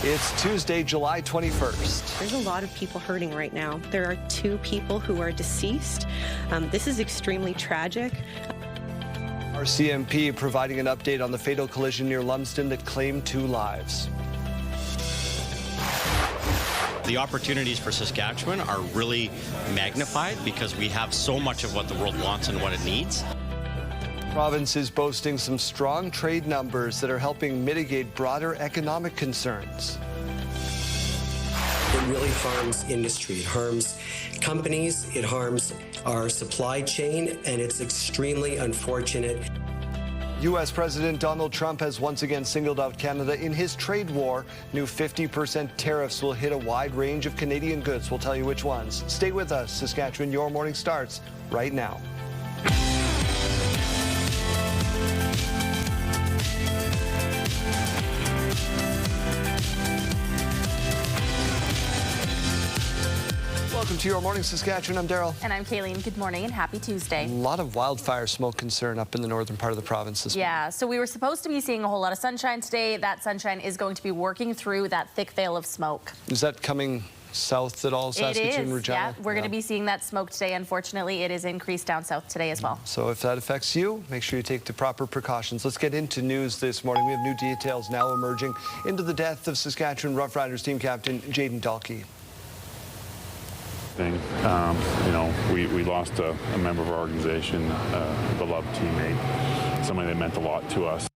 It's Tuesday, July 21st. There's a lot of people hurting right now. There are 2 people who are deceased. This is extremely tragic. RCMP providing an update on the fatal collision near Lumsden that claimed 2 lives. The opportunities for Saskatchewan are really magnified because we have so much of what the world wants and what it needs. The province is boasting some strong trade numbers that are helping mitigate broader economic concerns. It really harms industry. It harms companies. It harms our supply chain, and it's extremely unfortunate. U.S. President Donald Trump has once again singled out Canada in his trade war. New 50% tariffs will hit a wide range of Canadian goods. We'll tell you which ones. Stay with us. Saskatchewan, your morning starts right now. Welcome to Your Morning Saskatchewan. I'm Daryl. And I'm Kayleen. Good morning and happy Tuesday. A lot of wildfire smoke concern up in the northern part of the province this morning. Yeah, so we were supposed to be seeing a whole lot of sunshine today. That sunshine is going to be working through that thick veil of smoke. Is that coming south at all, Saskatchewan, Regina? Yeah, we're going to be seeing that smoke today. Unfortunately, it is increased down south today as well. So if that affects you, make sure you take the proper precautions. Let's get into news this morning. We have new details now emerging into the death of Saskatchewan Roughriders team captain Jayden Dalkey. We lost a member of our organization, a beloved teammate, somebody that meant a lot to us.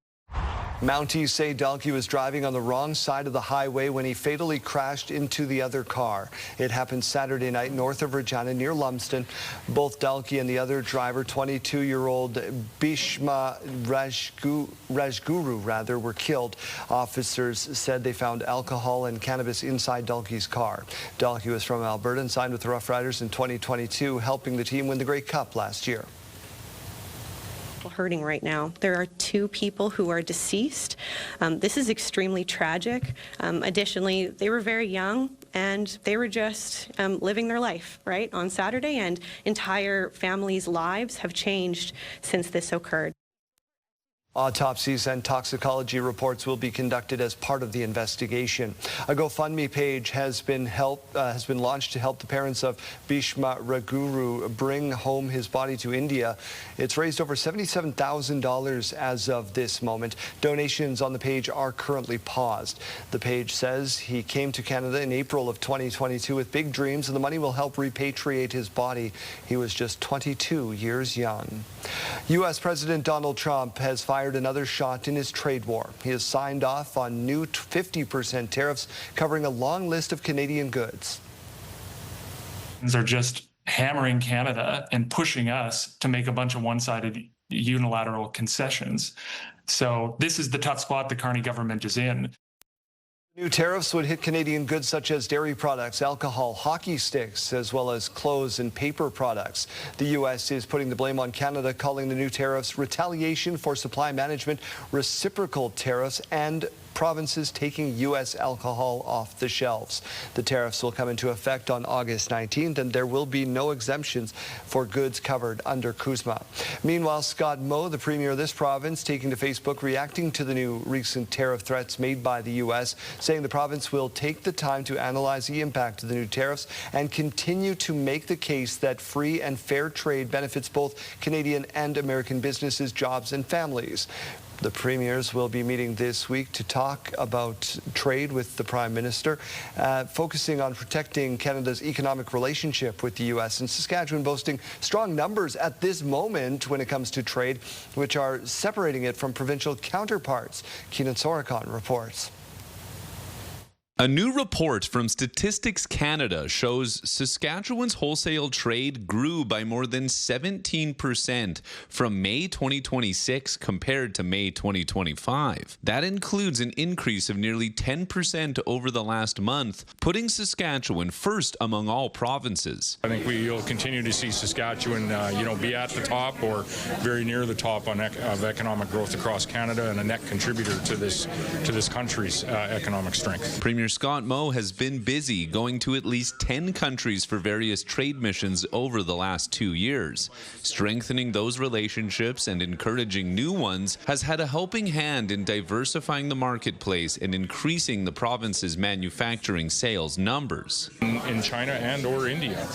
Mounties say Dalkey was driving on the wrong side of the highway when he fatally crashed into the other car. It happened Saturday night north of Regina near Lumsden. Both Dalkey and the other driver, 22-year-old Bhishma Rajguru, were killed. Officers said they found alcohol and cannabis inside Dalkey's car. Dalkey was from Alberta and signed with the Roughriders in 2022, helping the team win the Grey Cup last year. Hurting right now. There are 2 people who are deceased. This is extremely tragic. Additionally, they were very young and they were just living their life, right, on Saturday, and entire families' lives have changed since this occurred. Autopsies and toxicology reports will be conducted as part of the investigation. A GoFundMe page has been launched to help the parents of Bhishma Rajguru bring home his body to India. It's raised over $77,000 as of this moment. Donations on the page are currently paused. The page says he came to Canada in April of 2022 with big dreams, and the money will help repatriate his body. He was just 22 years young. U.S. President Donald Trump has fired another shot in his trade war. He has signed off on new 50% tariffs covering a long list of Canadian goods. They're just hammering Canada and pushing us to make a bunch of one-sided unilateral concessions. So this is the tough spot the Carney government is in. New tariffs would hit Canadian goods such as dairy products, alcohol, hockey sticks, as well as clothes and paper products. The U.S. is putting the blame on Canada, calling the new tariffs retaliation for supply management, reciprocal tariffs, and provinces taking U.S. alcohol off the shelves. The tariffs will come into effect on August 19th, and there will be no exemptions for goods covered under CUSMA. Meanwhile, Scott Moe, the premier of this province, taking to Facebook, reacting to the new recent tariff threats made by the U.S., saying the province will take the time to analyze the impact of the new tariffs and continue to make the case that free and fair trade benefits both Canadian and American businesses, jobs, and families. The premiers will be meeting this week to talk about trade with the Prime Minister, focusing on protecting Canada's economic relationship with the U.S. and Saskatchewan boasting strong numbers at this moment when it comes to trade, which are separating it from provincial counterparts. Keenan Sorokon reports. A new report from Statistics Canada shows Saskatchewan's wholesale trade grew by more than 17% from May 2026 compared to May 2025. That includes an increase of nearly 10% over the last month, putting Saskatchewan first among all provinces. I think we'll continue to see Saskatchewan, be at the top or very near the top of economic growth across Canada and a net contributor to this country's economic strength. Premier Premier Scott Moe has been busy going to at least 10 countries for various trade missions over the last 2 years. Strengthening those relationships and encouraging new ones has had a helping hand in diversifying the marketplace and increasing the province's manufacturing sales numbers. In China and or India,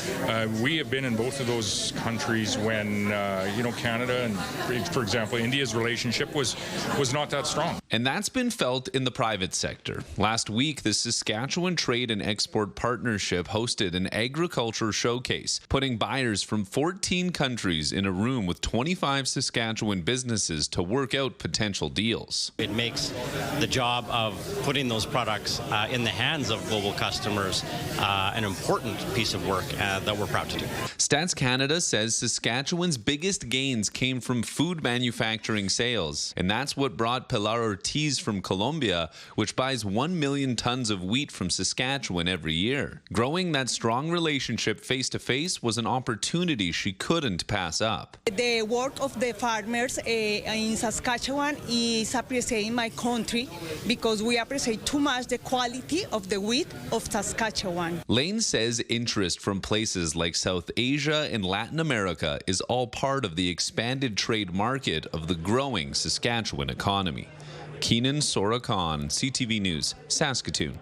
we have been in both of those countries when, Canada and, for example, India's relationship was not that strong. And that's been felt in the private sector. Last week, the Saskatchewan Trade and Export Partnership hosted an agriculture showcase, putting buyers from 14 countries in a room with 25 Saskatchewan businesses to work out potential deals. It makes the job of putting those products in the hands of global customers an important piece of work that we're proud to do. Stats Canada says Saskatchewan's biggest gains came from food manufacturing sales, and that's what brought Pilar Ortiz from Colombia, which buys 1 million tons of wheat from Saskatchewan every year. Growing that strong relationship face-to-face was an opportunity she couldn't pass up. The work of the farmers in Saskatchewan is appreciated in my country because we appreciate too much the quality of the wheat of Saskatchewan. Lane says interest from places like South Asia and Latin America is all part of the expanded trade market of the growing Saskatchewan economy. Keenan Sora-Khan, CTV News, Saskatoon.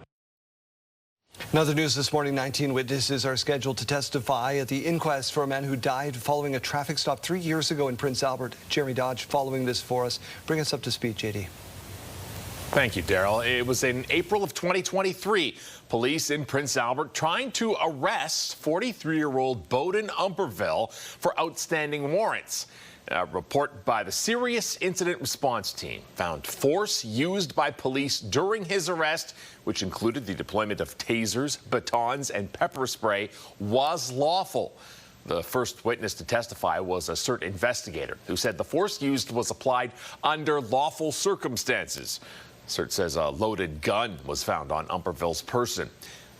In other news this morning, 19 witnesses are scheduled to testify at the inquest for a man who died following a traffic stop 3 years ago in Prince Albert. Jeremy Dodge following this for us. Bring us up to speed, JD. Thank you, Daryl. It was in April of 2023. Police in Prince Albert trying to arrest 43-year-old Bowden Umperville for outstanding warrants. A report by the Serious Incident Response Team found force used by police during his arrest, which included the deployment of tasers, batons, and pepper spray, was lawful. The first witness to testify was a CERT investigator who said the force used was applied under lawful circumstances. CERT says a loaded gun was found on Umperville's person.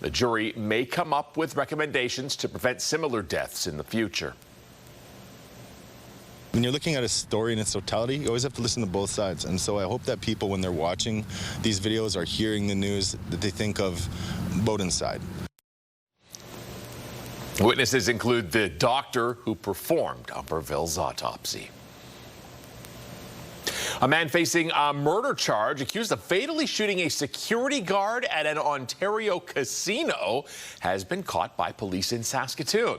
The jury may come up with recommendations to prevent similar deaths in the future. When you're looking at a story in its totality, you always have to listen to both sides. And so I hope that people, when they're watching these videos or hearing the news, that they think of Bowden's side. Witnesses include the doctor who performed Umperville's autopsy. A man facing a murder charge accused of fatally shooting a security guard at an Ontario casino has been caught by police in Saskatoon.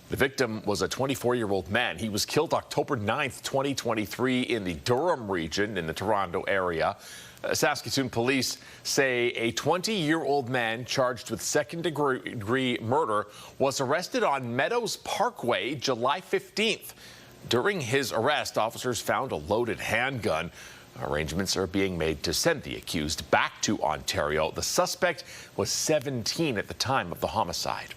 The victim was a 24-year-old man. He was killed October 9th, 2023 in the Durham region in the Toronto area. Saskatoon police say a 20-year-old man charged with second-degree murder was arrested on Meadows Parkway July 15th. During his arrest, officers found a loaded handgun. Arrangements are being made to send the accused back to Ontario. The suspect was 17 at the time of the homicide.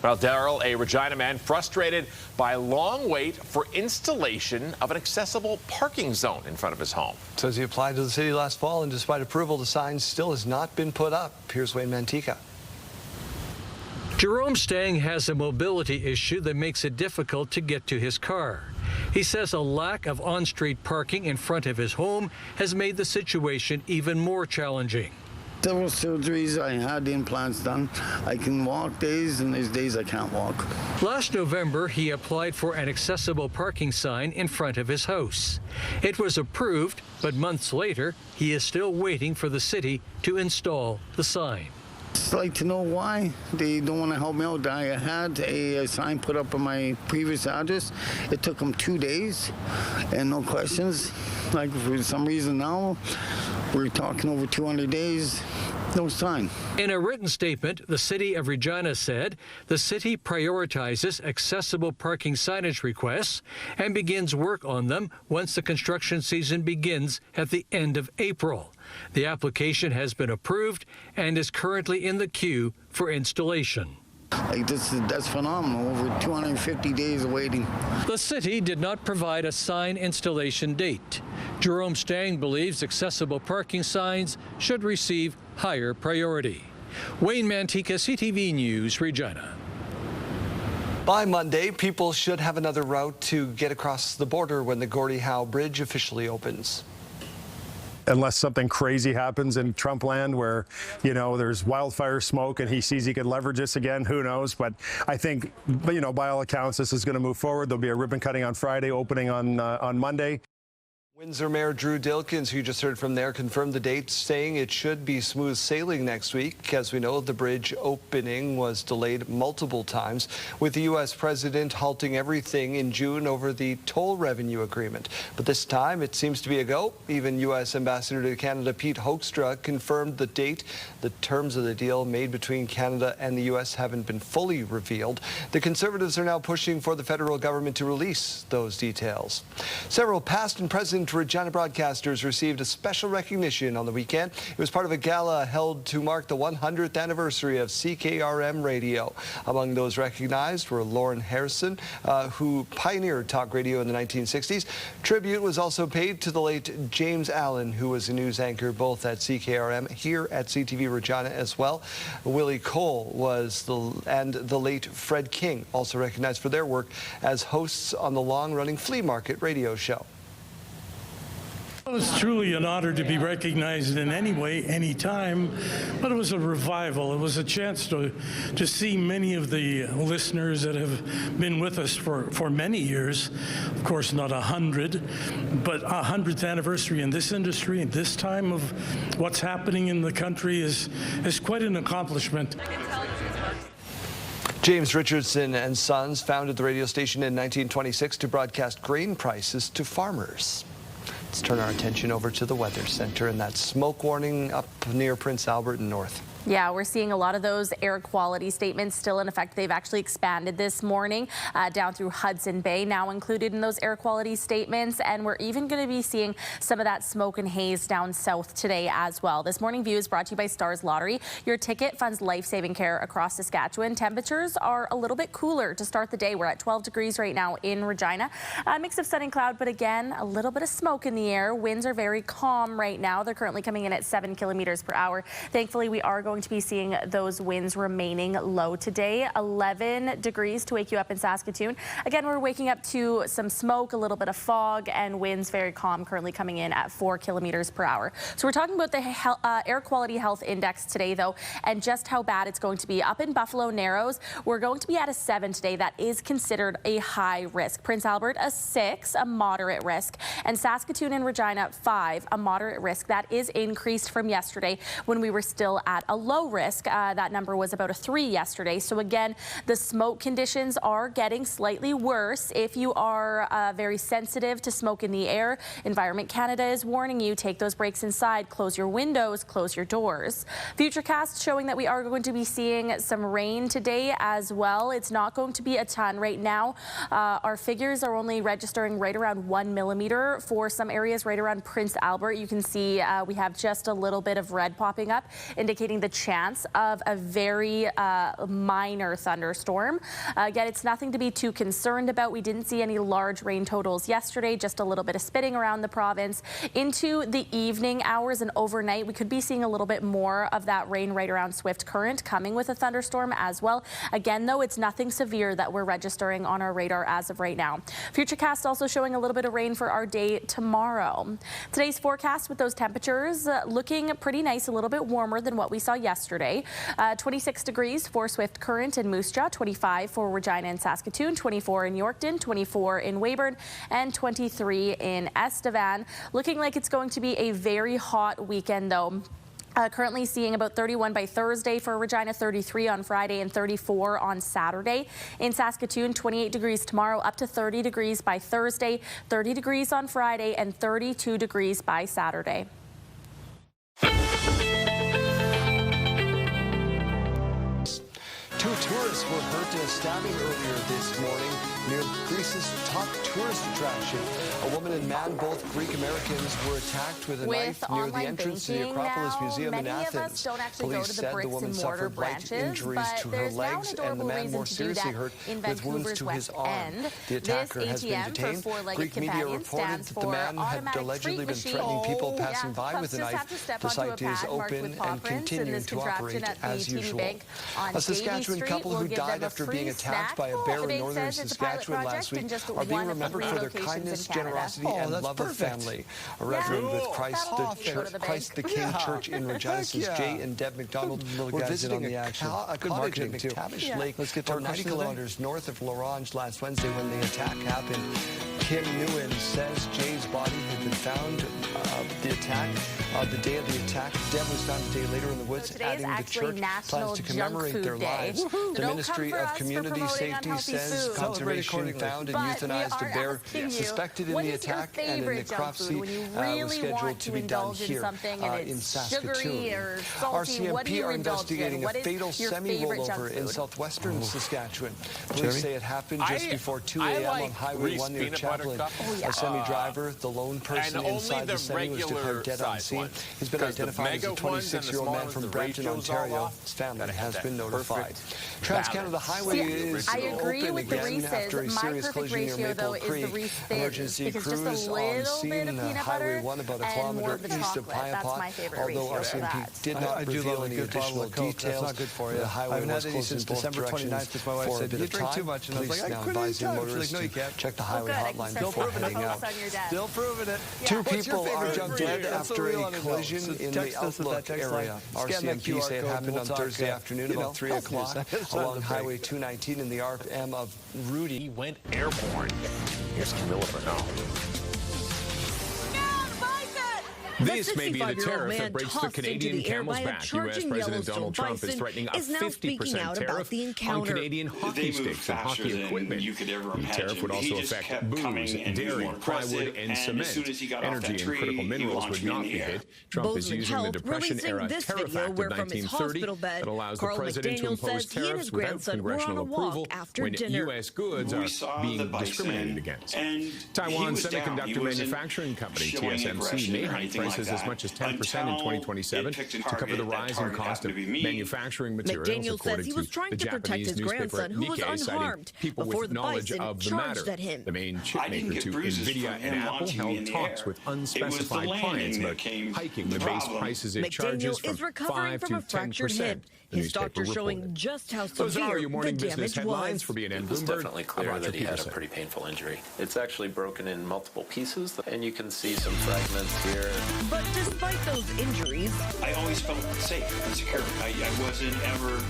Well, Daryl, a Regina man frustrated by a long wait for installation of an accessible parking zone in front of his home. Says he applied to the city last fall, and despite approval, the sign still has not been put up. Here's Wayne Mantica. Jerome Stang has a mobility issue that makes it difficult to get to his car. He says a lack of on-street parking in front of his home has made the situation even more challenging. Several surgeries, I had implants done. I can walk days, and there's days I can't walk. Last November, he applied for an accessible parking sign in front of his house. It was approved, but months later, he is still waiting for the city to install the sign. I'd like to know why they don't want to help me out. I had a sign put up on my previous address. It took them 2 days and no questions. Like for some reason now, we're talking over 200 days, no sign. In a written statement, the City of Regina said the city prioritizes accessible parking signage requests and begins work on them once the construction season begins at the end of April. The application has been approved and is currently in the queue for installation. That's phenomenal. Over 250 days of waiting. The city did not provide a sign installation date. Jerome Stang believes accessible parking signs should receive higher priority. Wayne Mantica, CTV News, Regina. By Monday, people should have another route to get across the border when the Gordie Howe Bridge officially opens. unless something crazy happens in Trump land where, you know, there's wildfire smoke and he sees he could leverage this again, who knows? But I think, you know, by all accounts, this is going to move forward. There'll be a ribbon cutting on Friday, opening on Monday. Windsor Mayor Drew Dilkens, who you just heard from there, confirmed the date, saying it should be smooth sailing next week. As we know, the bridge opening was delayed multiple times, with the U.S. president halting everything in June over the toll revenue agreement. But this time, it seems to be a go. Even U.S. Ambassador to Canada Pete Hoekstra confirmed the date. The terms of the deal made between Canada and the U.S. haven't been fully revealed. The Conservatives are now pushing for the federal government to release those details. Several past and present Regina broadcasters received a special recognition on the weekend. It was part of a gala held to mark the 100th anniversary of CKRM Radio. Among those recognized were Lauren Harrison, who pioneered talk radio in the 1960s. Tribute was also paid to the late James Allen, who was a news anchor both at CKRM here at CTV Regina as well. Willie Cole and the late Fred King, also recognized for their work as hosts on the long-running Flea Market radio show. Well, it's truly an honor to be recognized in any way, any time, but it was a revival. It was a chance to see many of the listeners that have been with us for many years. Of course, not 100, but 100th anniversary in this industry at this time of what's happening in the country is quite an accomplishment. James Richardson and Sons founded the radio station in 1926 to broadcast grain prices to farmers. Let's turn our attention over to the Weather Center and that smoke warning up near Prince Albert and north. Yeah, we're seeing a lot of those air quality statements still in effect. They've actually expanded this morning down through Hudson Bay, now included in those air quality statements. And we're even going to be seeing some of that smoke and haze down south today as well. This morning view is brought to you by Stars Lottery. Your ticket funds life-saving care across Saskatchewan. Temperatures are a little bit cooler to start the day. We're at 12 degrees right now in Regina. A mix of sun and cloud, but again, a little bit of smoke in the air. Winds are very calm right now. They're currently coming in at 7 kilometers per hour. Thankfully, we are going to be seeing those winds remaining low today. 11 degrees to wake you up in Saskatoon. Again, we're waking up to some smoke, a little bit of fog, and winds very calm, currently coming in at 4 kilometers per hour. So we're talking about the Air Quality Health Index today, though, and just how bad it's going to be. Up in Buffalo Narrows, we're going to be at a 7 today. That is considered a high risk. Prince Albert, a 6, a moderate risk, and Saskatoon and Regina, 5, a moderate risk. That is increased from yesterday when we were still at a low risk. That number was about a 3 yesterday. So again, the smoke conditions are getting slightly worse. If you are very sensitive to smoke in the air, Environment Canada is warning you, take those breaks inside, close your windows, close your doors. Futurecast showing that we are going to be seeing some rain today as well. It's not going to be a ton right now. Our figures are only registering right around 1 millimeter for some areas right around Prince Albert. You can see we have just a little bit of red popping up, indicating the chance of a very minor thunderstorm. Again, it's nothing to be too concerned about. We didn't see any large rain totals yesterday, just a little bit of spitting around the province. Into the evening hours and overnight, we could be seeing a little bit more of that rain right around Swift Current, coming with a thunderstorm as well. Again, though, it's nothing severe that we're registering on our radar as of right now. Futurecast also showing a little bit of rain for our day tomorrow. Today's forecast with those temperatures looking pretty nice, a little bit warmer than what we saw yesterday. 26 degrees for Swift Current and Moose Jaw, 25 for Regina and Saskatoon, 24 in Yorkton, 24 in Weyburn, and 23 in Estevan. Looking like it's going to be a very hot weekend, though. Currently seeing about 31 by Thursday for Regina, 33 on Friday, and 34 on Saturday. In Saskatoon, 28 degrees tomorrow, up to 30 degrees by Thursday, 30 degrees on Friday, and 32 degrees by Saturday. Two tourists were hurt in a stabbing earlier this morning near Greece's top tourist attraction. A woman and man, both Greek Americans, were attacked with a knife near the entrance to the Acropolis Museum in Athens. Police said the woman suffered light injuries to her legs, and the man more seriously hurt with wounds to his arm. The attacker has been detained. Greek media reported that the man had allegedly been threatening people passing by with a knife. The site is open and continuing to operate as usual. A Saskatchewan Saskatchewan couple who died after being attacked by a bear in northern Saskatchewan last week are being remembered for their kindness, generosity, and love of family. A reverend with Christ the King Church in Regina says Jay and Deb McDonald were visiting a cottage in McTavish Lake, 90 kilometers north of L'Orange last Wednesday when the attack happened. Kim Nguyen says Jay's body had been found the day of the attack. Deb was found a day later in the woods, adding the church plans to commemorate their lives. The Ministry of Community Safety says conservation found and euthanized a bear suspected in the attack, and a necropsy was scheduled to be done here in Saskatoon. RCMP are investigating a fatal semi-rollover in southwestern Saskatchewan. Police say it happened just before 2 a.m. on Highway 1 near Chaplin. A semi-driver, the lone person inside the semi, was declared dead on scene. He's been identified as a 26-year-old man from Brampton, Ontario. His family has been notified. Trans-Canada Highway is open again after a serious collision near Maple Creek. Emergency crews on scene Highway 1 about a kilometer east of Piapot. Although RCMP did not reveal any additional details, the highway was closed in both directions for a bit of time. Police now advising motorists to check the highway hotline before heading out. Still proving it. Two people are dead after a collision in the Outlook area. RCMP say it happened on Thursday afternoon about 3 o'clock along Highway 219 in the RPM of Rudy. He went airborne. Here's Camilla Bernal. This may be the tariff that breaks the Canadian camel's back. U.S. President Donald Trump is threatening a 50% tariff on Canadian hockey sticks and hockey equipment. The tariff would also affect booze, dairy, plywood, and cement. Energy and critical minerals would not be hit. Trump is using the Depression-era Tariff Act of 1930 that allows the president to impose tariffs without congressional approval when U.S. goods are being discriminated against. Taiwan Semiconductor Manufacturing Company, TSMC, may hike prices as much as 10% in 2027 to cover the rising cost of manufacturing materials, according to the Japanese newspaper Nikkei, citing people with knowledge of the matter. The main chipmaker to NVIDIA and Apple held talks with unspecified clients about hiking the base prices it charges from 5 to 10%. His doctor showing just how severe your morning the business damage headlines was. for BNN It was Bloomberg. definitely clear that he had a pretty painful injury. It's actually broken in multiple pieces, and you can see some fragments here. But despite those injuries, I always felt safe and secure. I wasn't ever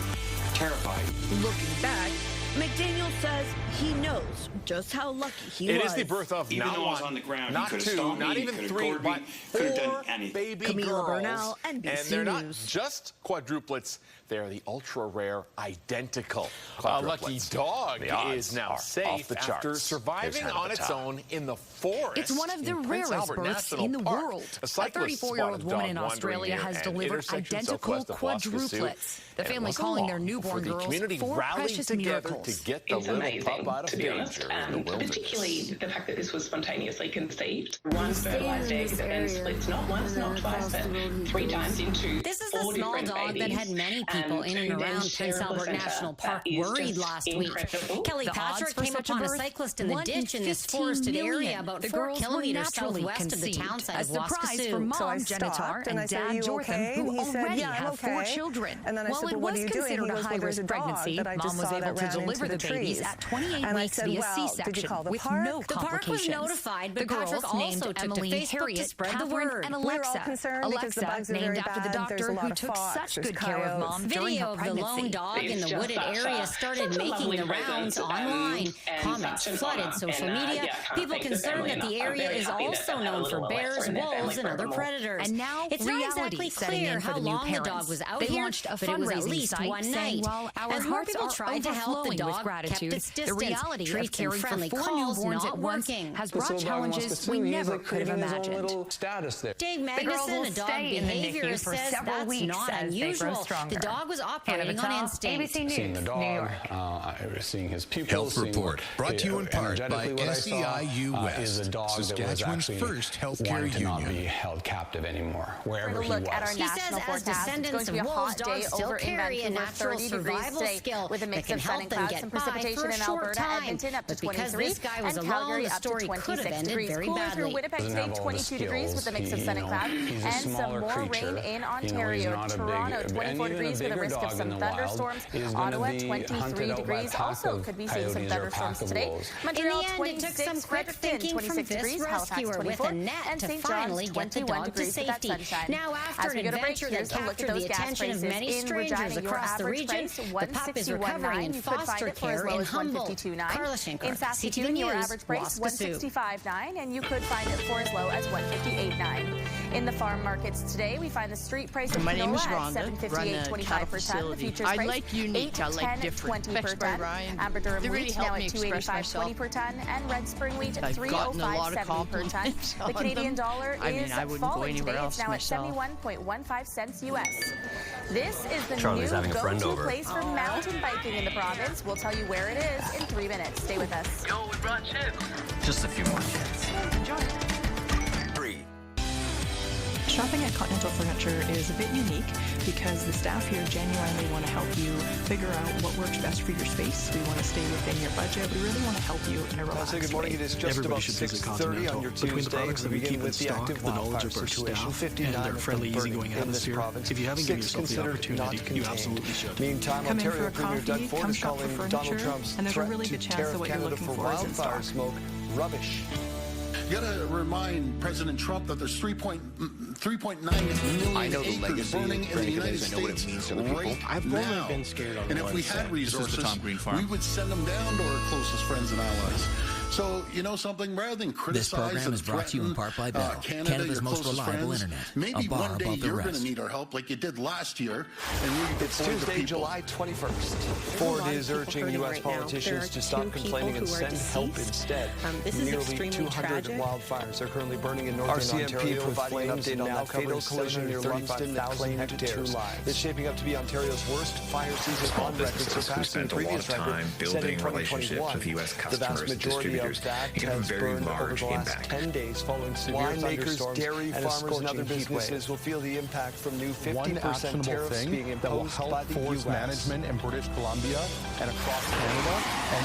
terrified. Looking back, McDaniel says he knows just how lucky he was. It is the birth of even not though I was one, on the ground, not two, not even three, but 4 baby Camila girls. Bernal, NBC And they're not News. just quadruplets, they're the ultra-rare identical quadruplets. Lucky dog is now safe after surviving on its own in the forest. It's one of the rarest births in the world. A A 34-year-old woman in Australia has delivered identical quadruplets. The family calling their newborn girls four precious miracles. To get the little pup out of danger in the wilderness. Particularly the fact that this was spontaneously conceived. One fertilized egg that then splits not once, not twice, but 3 times into This is the all small different dog babies. that had many people in and around Prince Albert National Park worried last week. Kelly Patrick came upon a cyclist in the ditch in this forested area about 4 kilometers southwest of the town site of Waskesiu. For mom, Janitar, and dad, Jordan, who already have 4 children. While it was considered a high-risk pregnancy, mom was able to deliver the babies at 28 weeks via C-section with no complications. The park was notified, but Patrick also took to Facebook to spread the word. And Alexa, named after the doctor who took such good care of mom during her pregnancy. Video of the lone dog in the wooded area started making the rounds online. Comments flooded social media. People concerned that the area is also known for bears, wolves, and other predators. And now it's not exactly clear how long the dog was out here, but it was at least one night. As more people tried to help the dog, kept its distance, the reality of treats and caring friendly for 4 calls newborns not at once working. has brought challenges we never could have imagined. Dave Magnuson, a dog behaviorist, says that's not unusual. The dog was operating on instinct. Seeing the dog, seeing his pupils. Health Report, brought to you in part by SEIU West, is a dog Saskatchewan's that was first healthcare wanted to not union. be held captive anymore, wherever he Look was. at our He says national as forecast, descendants it's going to be of a wolves, hot day dogs still over in carry a Vancouver, natural 30 degrees survival today, skill with a that mix can of sun help and them clouds, get some by precipitation for a in short Alberta, time. Edmonton up to But because 23, this guy was and alone, Calgary the up to story could 26 have ended degrees. very Cooler through badly. Winnipeg Doesn't today, have all the 22 degrees skills. with a mix of He, sun and clouds, he's a and some smaller more creature. rain in He's Ontario not Toronto, a big, 24 degrees with a risk of some thunderstorms. Ottawa, 23 degrees. Also could be seeing some thunderstorms today. Montreal, 26, Fredericton, 26 degrees. Halifax, 24, and St. John's, 21 degrees with that sunshine. Now, after an adventure that captured the attention of many strangers across the region, the pup is recovering in foster care in Humboldt. In Saskatoon, your average price, $165.9, and you could find it for as low as $158.9. In the farm markets today, we find the street price of canola at $758.25 per ton. The futures price, $8.10.20 per ton. Amber Durham wheat now at $285.20 per ton, and red spring wheat at $305.70 per ton. The Canadian dollar is falling today. It's now at 71.15 cents U.S. This is the new go-to place for mountain biking in the province. We'll tell you where it is in 3 minutes. Stay with us. Yo, we brought chips. Just a few more chips. Enjoy. 3. Shopping at Continental Furniture is a bit unique because the staff here genuinely want to help you figure out what works best for your space. We want to stay within your budget. We really want to help you in a relaxed way. Good morning. It is just about 6:30 on your Tuesday. We begin with the active wildfire situation. 59 and their friendly, easygoing atmosphere. If you haven't given yourself the opportunity, you absolutely should. Meantime, Ontario Premier Doug Ford is calling Donald Trump's threat to tariff Canada for wildfire smoke rubbish. You got to remind President Trump that there's 3.9 million acres burning in the United States right I've now. been scared on and if we had resources, we would send them down to our closest friends and allies. So, you know something, rather than criticize this program is brought to you in part by Bell, Canada's most reliable internet. Maybe one day you're going to need our help like you did last year. And it's Tuesday, July 21st. Ford is urging U.S. politicians to stop complaining and send help instead. Nearly 200 wildfires are currently burning in northern Ontario, providing an update on that fatal collision near Lumsden that claimed 2 lives. It's shaping up to be Ontario's worst fire season on record, surpassing previous record set in 2021. The vast majority of that has burned over the last 10 days following severe thunderstorms. Dairy farmers and other businesses will feel the impact from new 50% tariffs being imposed by the U.S. management in British Columbia and across Canada, and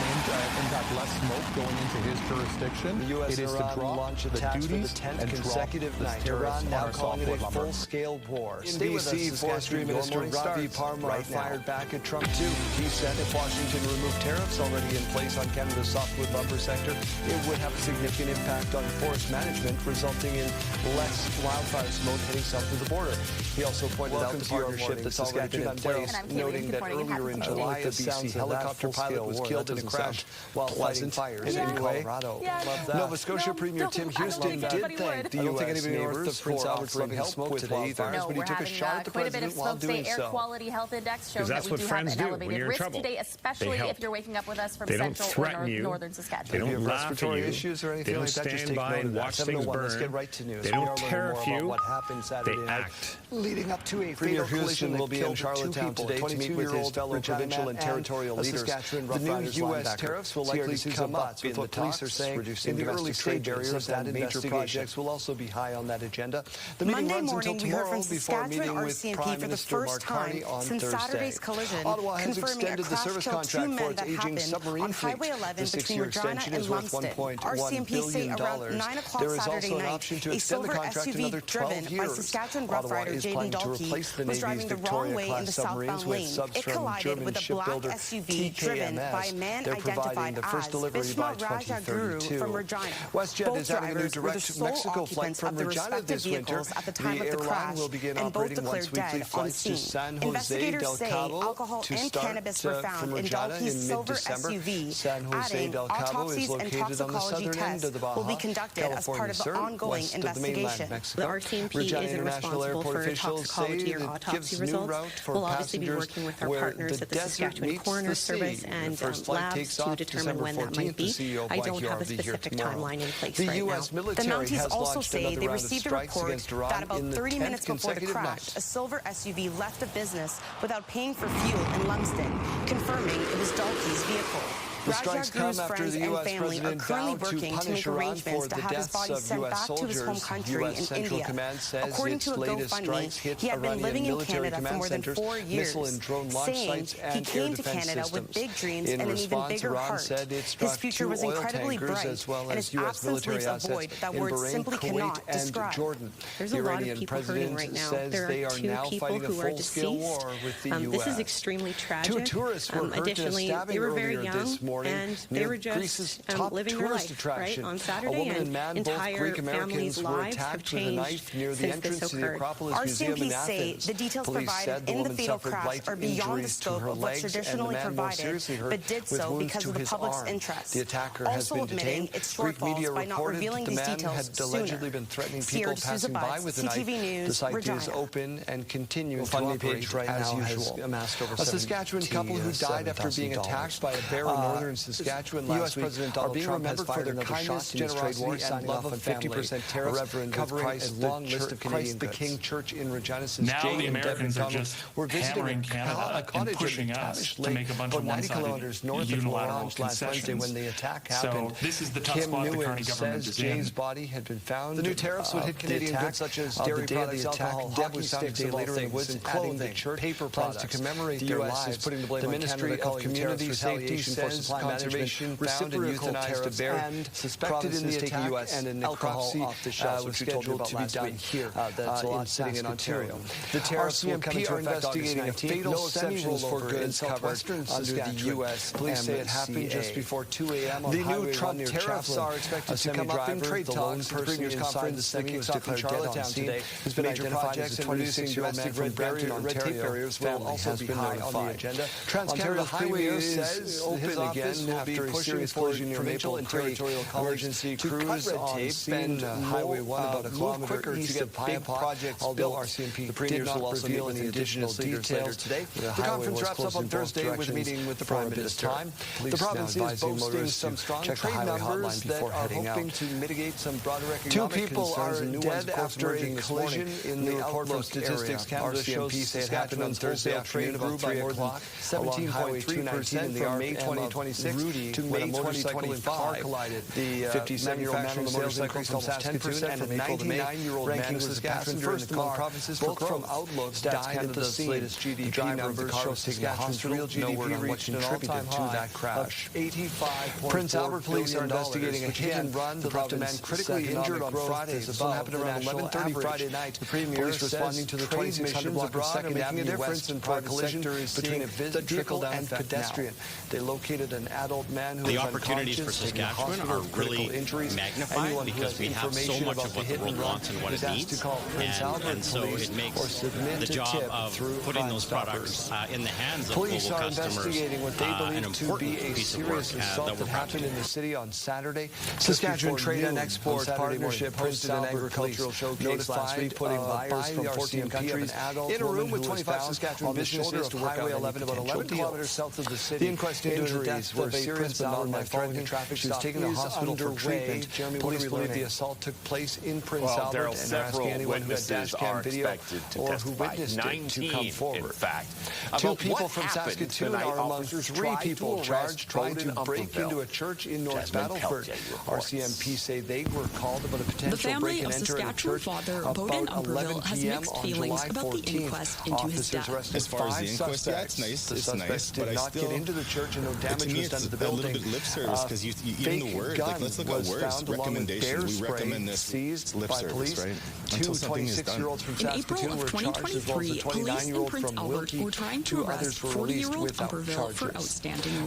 impact less smoke going into his jurisdiction. The U.S. and Iran launch attacks for the 10th consecutive night. Iran now calling it a full-scale war. NBC Forestry Minister Ravi Parmar fired back at Trump too. He said if Washington removed tariffs already in place on Canada's softwood lumber sector, it would have a significant impact on forest management, resulting in less wildfire smoke heading south of the border. He also pointed out the partnership that's already been in place, noting that earlier in July, a BC helicopter pilot was killed in a crash while fighting fires in Colorado. Nova Scotia Premier Tim Houston did thank the U.S. neighbors for offering help with wildfires, but he took a shot at the president while doing air quality health index shows that we do have an elevated risk today, especially if you're waking up with us from central or northern Saskatchewan. They don't respiratory issues or anything like that. Just take note of that. 701. Let's get right to news. They don't tariff you. What happened Saturday night, leading up to a Premier Houston will be in Charlottetown today to meet with his fellow provincial and territorial leaders. The new U.S. tariffs will likely come up in the police are saying in the early stages of that major projects will also be high on that agenda. The meeting runs until tomorrow before meeting with Prime Minister Mark Carney on Thursday. Ottawa has extended the service contract for its aging submarine fleet. The 6-year extension is worth $1.1 billion. There is also an option to extend the contract another 12 years. Ottawa is planning to replace the Navy's Victoria-class submarines with subs from German shipbuilder TKMS. They're providing the first delivery by 2032. WestJet is having a new direct Mexico flight from Regina this winter. The airline will begin operating once-weekly flights to San Jose del Cabo to start from Regina in mid-December. San Jose del Cabo is located on the southern end of the Baja California Sur, west of the mainland Mexico. The RCMP Regina isn't International responsible Airport for officials say toxicology or it autopsy gives results. new route for We'll obviously be passengers working with our where partners the at the desert Saskatchewan meets Coroner the Service sea. and The first flight labs takes to off determine December when that 14th. might The be. CEO of I don't have a YQRV here specific tomorrow. timeline in place The right now. U.S. military has also launched say another they round of received a strikes report against Iran that about in the 30 10th minutes before the consecutive crash, night. a silver SUV left a business without paying for fuel in Lumsden, confirming it was Dalkey's vehicle. The strikes come after the U.S. president vowed to punish Iran for the deaths of U.S. soldiers. U.S. Central Command says its latest strikes hit Iranian military command centers, missile and drone launch sites, and air defense systems. In response, Iran said it struck 2 oil tankers as well as U.S. military assets in Bahrain, Kuwait, and Jordan. The Iranian president says they are now fighting a full-scale war with the U.S. This is extremely tragic. 2 tourists were hurt in a stabbing earlier this morning near Greece's top tourist attraction. On Saturday, a woman and man, both Greek Americans, were attacked with a knife near the entrance to the Acropolis Museum in Athens. The details Police provided said the in the woman fatal suffered crash light are beyond the injuries to scope her of what's legs, and the traditionally man more provided, seriously hurt but did with so wounds because to of the his public's arm. interest. The attacker has Also been admitting detained. its Greek media shortfalls by not reported revealing the these man details had allegedly been threatening people passing by with a knife. CTV News, The site Regina. is open and continuing to GoFundMe operate page right as now usual. has amassed over A Saskatchewan couple who died after being attacked by a bear in northern Saskatchewan last week President are Donald being Trump has remembered for fired their another kindness, shot in his trade war, generosity, and signing love off of on 50% tariffs, Reverend covering Christ, the long list of Christ the Canadian King goods. Church in Regina. Since Now Jay the and Deb Americans are McDonald just were visiting hammering a Canada cottage and pushing in us Tavish to Lake, make a bunch about of 90 one-sided kilometers north of unilateral Orange last Wednesday concessions. when the attack So happened. this is the tough Kim spot the Nguyen current government says is in. Jay's body had been found. The new tariffs would hit Canadian goods such as dairy products, alcohol, hockey sticks, and later in the woods, clothing, paper products. To commemorate the their U.S. lives. is putting the blame The on Ministry Canada, of Community Safety for says supply conservation management, found and euthanized a bear and suspected in the attack, US and an alcohol necropsy off the shelves, was which we told you scheduled about to be last done week. here That's a lot sitting in Ontario. The tariffs will come RCMP into are effect August investigating a 19th. fatal No exceptions semi-rollover for in goods southwestern covered under the Saskatchewan. US Police say it happened just MCA. before 2 a.m. on The new Highway Trump 1 near tariffs Chaplin. are expected A to come up in semi-driver, trade the lone talks. The person Premier's inside conference the semi was declared declared dead on Charlottetown scene. today Has been major identified projects as a introducing 26-year-old man domestic from Brampton, red tape Ontario. barriers will Family also has be been high on the notified. agenda. Trans-Canada Highway Highway says open his again office will after be a pursuing serious collision near provincial Maple and Creek. territorial colleagues Emergency to crews cut red on tape scene, and Highway 1 about a kilometer quicker east to get of big Piapot, projects although built. RCMP The Premier did will not also reveal meet with any Indigenous additional leaders details later today. The The highway conference was wraps closed up on in both Thursday with a directions meeting with the for a Prime bit of Minister. time. The Police province now is advising boasting motorists some to strong check the trade highway numbers hotline that before are heading hoping out. to mitigate some broader economic Two people concerns, are and new dead ones, of course, after a emerging this morning. collision in The the report from Outlook Statistics area. Canada shows RCMP say it happened on Saskatchewan's Thursday wholesale trade afternoon grew about by 3 more than o'clock 17.3% from May 2026 to May 2025. collided. The 57-year-old man on the motorcycle from Saskatoon and a 99-year-old man who was a passenger in the car, both from Outlook, died at the scene. latest GDP driver numbers show show Saskatchewan's real GDP reached an all-time high that crash. Prince Albert police are investigating a hit and run that left a man critically injured on Friday. This one happened around 11:30 Friday night. The Premier responding to the 2600 block of 2nd Avenue West in collision between a vehicle and pedestrian. They located an adult man who was unconscious. The opportunities for Saskatchewan are really magnified because we have so much of what the world wants and what it needs, and so it makes the job of putting those products in the hands of Police global are customers investigating what they an believe to be important a piece of work serious that assault we're that proud to happened do. in the city on Saturday. Saskatchewan Trade and Export Partnership hosted an agricultural showcase last week, putting buyers from 14 countries in a room with 25 Saskatchewan businesses to work on Highway 11 about 11 kilometers south of the city. The inquest into the death of a serious but not life-threatening traffic stop taken to the hospital for treatment. Police believe the assault took place in Prince Albert and are asking anyone who had dash cam video or who witnessed it to come forward. In fact, Two people from Saskatoon are among 3 people charged trying to break into a church in North Battleford. RCMP say they were called about a potential break-and-enter at a church about 11 p.m. on July 14th. Officers arrested 5 suspects. The suspects did not get into the church and no damage was done to the building. A little bit lip service because even the word, like, let's look at words, recommendations. We recommend this. Seized lip by service, police. right? 2 26-year-olds from Saskatoon were charged, as well as a 29-year-old from Wilkie. 2 others were released without charges.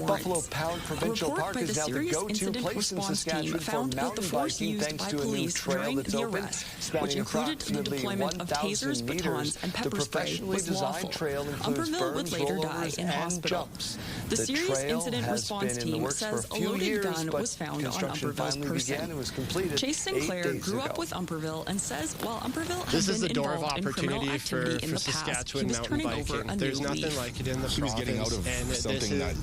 Buffalo Pound Provincial Park is now the go-to place in Saskatchewan for mountain biking thanks to a new trail that's open, spanning approximately 1,000 meters. The professionally designed trail includes berms, rollovers, and jumps. The serious incident response team says a loaded gun was found on Umperville's person. Chase Sinclair grew up with Umperville and says while Umperville had been involved in criminal activity in the past, he was turning over a new leaf. Like it in the province, getting out of something that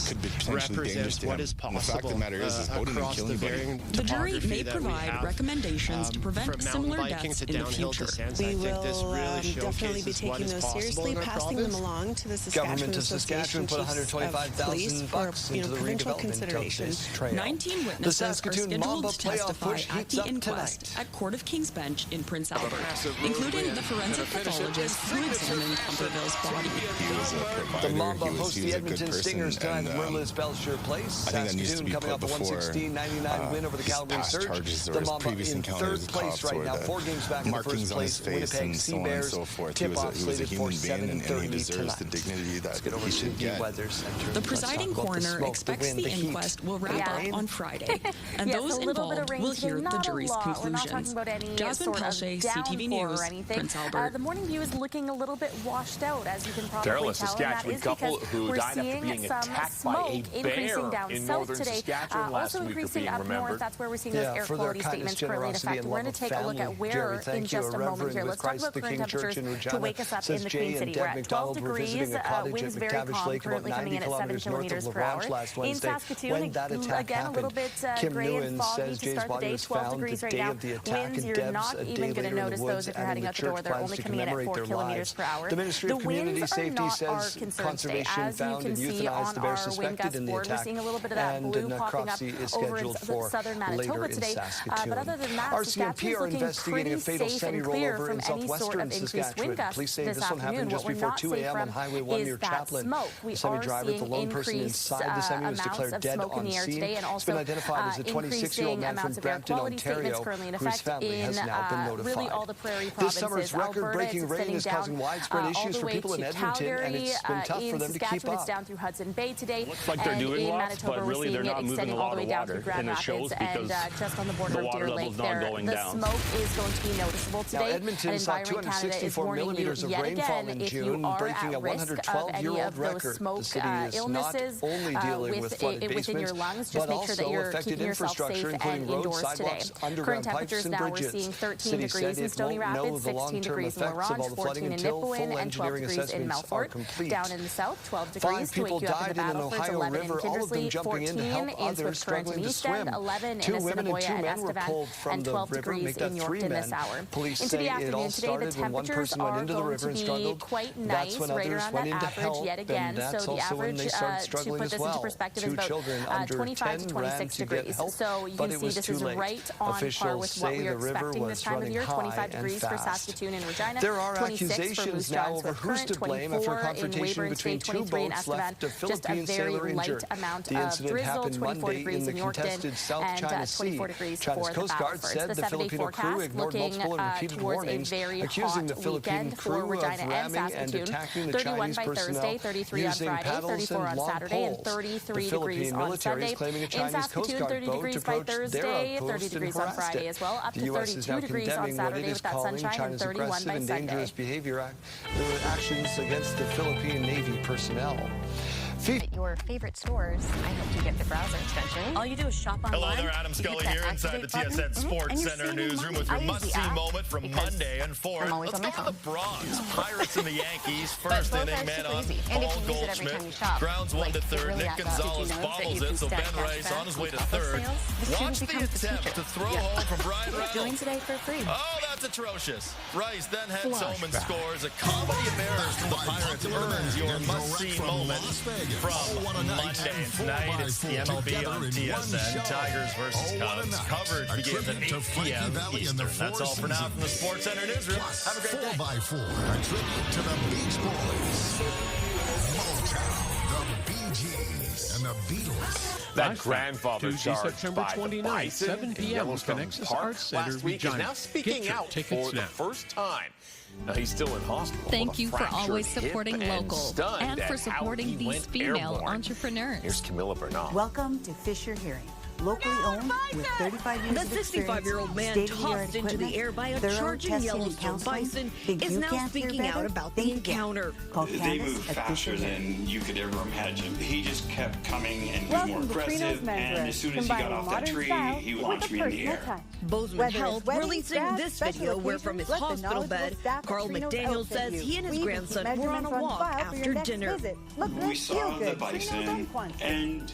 could be potentially dangerous to him. And the fact of the matter is Odin didn't kill anybody. The jury may provide recommendations to prevent similar deaths in the future. We will definitely be taking those seriously, passing them along to the Saskatchewan Government of Saskatchewan put $125,000 weeks into the redevelopment of this trail. 19 witnesses the Saskatoon are Mamba scheduled to testify push at the inquest at Court of King's Bench in Prince Albert, including the forensic pathologist who examined Humberville's body. The Mamba hosts the Edmonton Stingers tonight at Merle's Belcher Place. Saskatoon coming off a 116-99 win over the Calgary Surge. The Mamba in third place right now, 4 games back in the first place. Winnipeg Sea Bears tip-off slated for 7:30 tonight. Let's get over to the Weather Center. The presiding coroner expects the inquest will wrap up on Friday, and those involved will hear the jury's conclusions. Jasmine Pelche, CTV News, Prince Albert. The morning view is looking a little bit washed out, as you can probably tell, and that Saskatchewan is couple because who we're died after seeing being some attacked by smoke a increasing bear down in south northern today, Saskatchewan last also week, increasing up north. That's where we're seeing those air quality statements currently in effect. We're going to take a look at where in just a moment here. Let's talk about current temperatures to wake us up in the Queen City. We're at 12 degrees, winds very calm, currently coming in at 7 kilometers per hour. In Saskatoon, again, a little bit gray and foggy to start the day, 12 degrees right now. Winds, you're not even going to notice those if you're heading out the door. They're only coming in at 4 kilometers per hour. The Ministry of Community Safety says conservation found and euthanized the bear suspected in the attack, we're seeing a little bit of that blue popping up over in southern Manitoba today. But other than that, RCMP are investigating a fatal semi-rollover in southwestern Saskatchewan. Police say this one happened just before 2 a.m. on Highway 1 near Chaplin. The semi-driver, the lone person inside the semi, was declared dead on scene. It's been identified as a 26-year-old man from Brampton, Ontario, whose family has now been notified. This summer's record-breaking rain is causing widespread issues for people in Edmonton, and it's been tough for them to keep up. It's down through Hudson Bay today. Looks like they're doing lots, but really they're not moving a lot of water, and it shows because just on the border of Deer Lake there, the smoke is going to be noticeable today. Now, Edmonton saw 264 millimeters of rainfall in June, breaking a 112-year-old record. The city is not only dealing with flooded basements, but also affected infrastructure, including roads, sidewalks, underground pipes, and bridges. The city said it won't know the long-term effects of all the flooding until full engineering assessments are complete. Down in the south, 12 degrees 5 people died in an Ohio river, all of them jumping in to help others struggling to swim. 2 women and 2 men were pulled from the river, make that 3 men. Police say it all started when one person went into the river and struggled. That's when others went in to help, and that's also when they started struggling as well. 2 children under 10 ran to get help, but it was too late. Officials say the river was running high and fast. There are accusations now over who's to blame after a confrontation between 2 boats left a Philippine sailor injured. The incident happened Monday in the contested South China Sea. China's Coast Guard said the Filipino crew ignored multiple and repeated warnings, accusing the Philippine crew of ramming and attacking the Chinese personnel using paddles and long poles. The Philippine military is claiming a Chinese Coast Guard boat approached their outpost and harassed it. The U.S. is now condemning what it is calling China's aggressive and dangerous behavior actions against the Philippine Navy personnel. At your favorite stores, I hope you get the browser extension. All you do is shop online. Hello there, Adam Scully here inside the TSN Sports Center newsroom with your must-see moment from Monday and forward. Let's go to the Bronx. Pirates and the Yankees. First inning, man on Paul Goldschmidt. Grounds 1 to 3rd. Nick Gonzalez bobbles it, so Ben Rice on his way to 3rd. Watch the attempt to throw home from Brian Reynolds. Doing today for free. Oh, that's atrocious. Rice then heads home and scores. A comedy of errors from the Pirates earns your must-see moment from Monday. Tonight, it's the MLB on TSN. Tigers versus Cubs. Coverage begins at 8 p.m. Eastern. That's all for now from the Sports Center newsroom. Have a great day. 4x4, a tribute to the Beach Boys, Motown, the Bee Gees, and the Beatles. That grandfather Tuesday, charged September by 29th, the Bison 7 p.m. in Connexus Park Arts Center, last week is now speaking out for the first time. Now, he's still in hospital. Thank you for always supporting local and for supporting these female entrepreneurs. Here's Camilla Bernal. Welcome to Fisher Hearing. Locally owned with 35 years of experience, the 65-year-old man tossed into the air by a charging Yellowstone bison is now speaking out about the encounter. They move faster than you could ever imagine. He just kept coming and was more aggressive, and as soon as he got off that tree, he launched me in the air. Bozeman Health releasing this video where from his hospital bed, Carl McDaniel says he and his grandson were on a walk after dinner. We saw the bison, and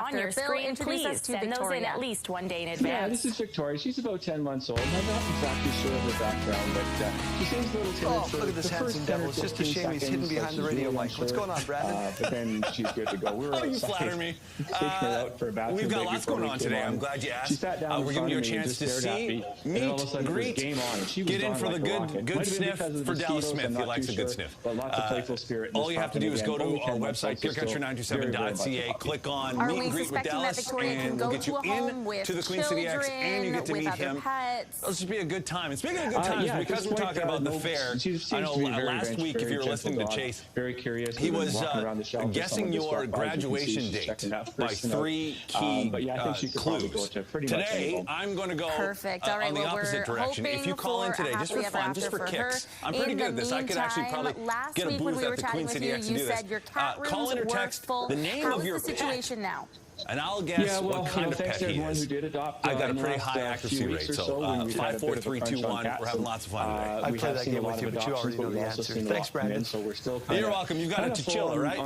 on your screen, please send those in at least one day in advance. Yeah, this is Victoria. She's about 10 months old. I'm not exactly sure of her background, but she seems a little timid. Oh, look at this handsome devil. It's just a shame he's hidden behind the radio mic. What's going on, Brandon? But then she's good to go. We were you flatter me. Taking her out for a bathroom. We've got lots going on today. I'm glad you asked. She sat down we're giving you a chance to see, meet, greet, get in for the good sniff for Dallas Smith. He likes a good sniff. But lots of playful spirit. All you have to do is go to our website, PureCountry927.com. CTV.ca. Click on Meet and Greet with Dallas, and we'll get you into the Queen City X, and you get to meet him. It'll just be a good time. And speaking of good times, because we're talking about the fair, I know last week, if you were listening to Chase, very curious. He was guessing your graduation date by 3 key clues. Today, I'm going to go on the opposite direction. If you call in today, just for fun, just for kicks, I'm pretty good at this. I could actually probably get a booth at the Queen City X to do this. Call in or text the name of your pet. And I'll guess what kind of pet he is. I've got a pretty high accuracy rate, so 5, 4, 3, 2, 1. We're having lots of fun today. I played that game with you, but you already know the answer. Thanks, Brandon. You're welcome. You've got a chinchilla, right?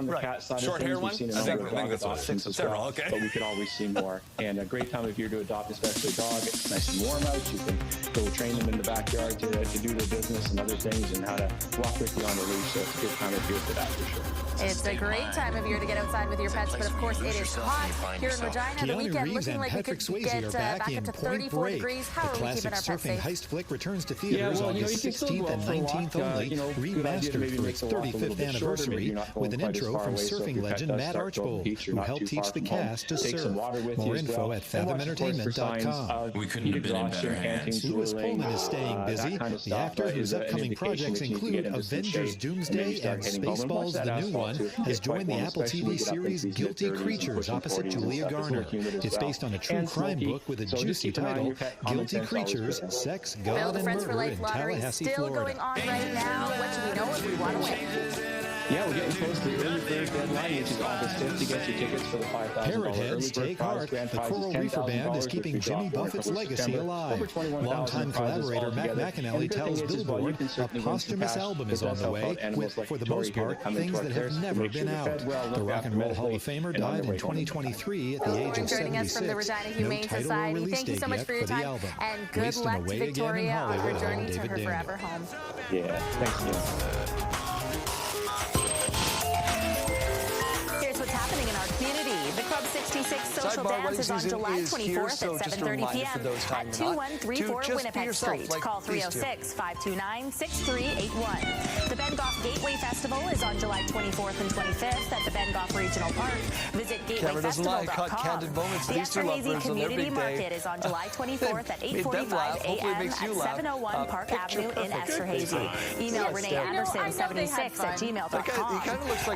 Short hair one? I think that's what. Several, okay. But we could always see more. And a great time of year to adopt, especially a dog. It's nice and warm out. You can go train them in the backyard to do their business and other things, and how to walk with you on the leash. So it's a good time of year for that, for sure. It's a great time of year to get outside with your pets, but of course it is hot here in Regina. The weekend looking like we could get back up to 34 degrees. How are we keeping our pets safe? Heist flick returns to theaters August 16th and 19th only, remastered for its 35th anniversary with an intro from surfing legend Matt Archbold, who helped teach the cast to surf. More info at fathomentertainment.com. We couldn't have been in better hands. Lewis Pullman is staying busy. The actor, whose upcoming projects include Avengers Doomsday and Spaceballs the New One, has joined the Apple TV series Guilty Creatures opposite Julia Garner. It's based on a true crime book with a juicy title, Guilty Creatures, Sex, God, and Murder in Tallahassee, still Florida. going on right now. What do we know if we want to win? Yeah, we're getting close to the early bird deadline, which is August 5th, to get your tickets for the $5,000 Parrot Heads Take Heart. The Coral Reefer Band is keeping Jimmy Buffett's legacy alive. Longtime collaborator Mac McAnally tells Billboard a posthumous album is on the way with, for the most part, things that have never been out. The Rock and Roll Hall of Famer died in 2023 at the age of 76. Joining us from the Regina Humane Society. Thank you so much for your time, and good luck to Victoria on her journey to her forever home. Yeah, thanks again. What's happening in our community. The Club 66 social dance is on July 24th at 7:30 p.m. at 2134 Winnipeg Street. Call 306-529-6381. The Bengoff Gateway Festival is on July 24th and 25th at the Bengoff Regional Park. Visit gatewayfestival.com. The Esterhazy Community Market is on July 24th at 8:45 a.m. at 701 Park Avenue in Esterhazy. Email Renee Anderson 76 at gmail.com.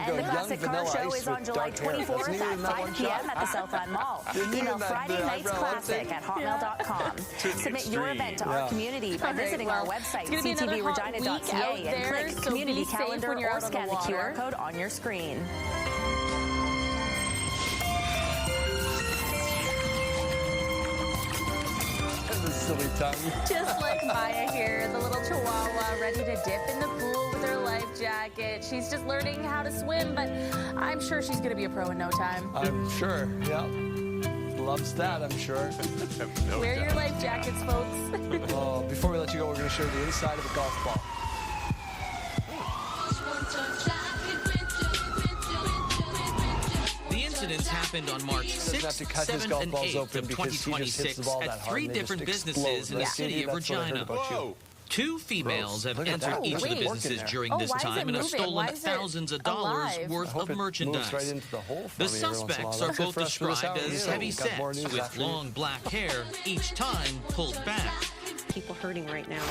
And the Classic Car Show is on July 24th at 5 p.m. at the Southland Mall. Email Friday Nights Classic at hotmail.com. Submit your event to our community by visiting our website, ctvregina.ca, and click Community Calendar or scan the QR code on your screen. Silly tongue. Just like Maya here, the little chihuahua ready to dip in the pool with her life jacket. She's just learning how to swim, but I'm sure she's going to be a pro in no time. I'm sure, yeah. Loves that, I'm sure. Wear your life jackets, folks. Oh, before we let you go, we're going to show you the inside of a golf ball. The incidents happened on March 6th, 7th, and 8th of 2026 at 3 different businesses in the city of Regina. 2 females have entered each of the businesses during this time and have stolen thousands of dollars worth of merchandise. The suspects are both described as heavy sets with long black hair, each time pulled back. People hurting right now.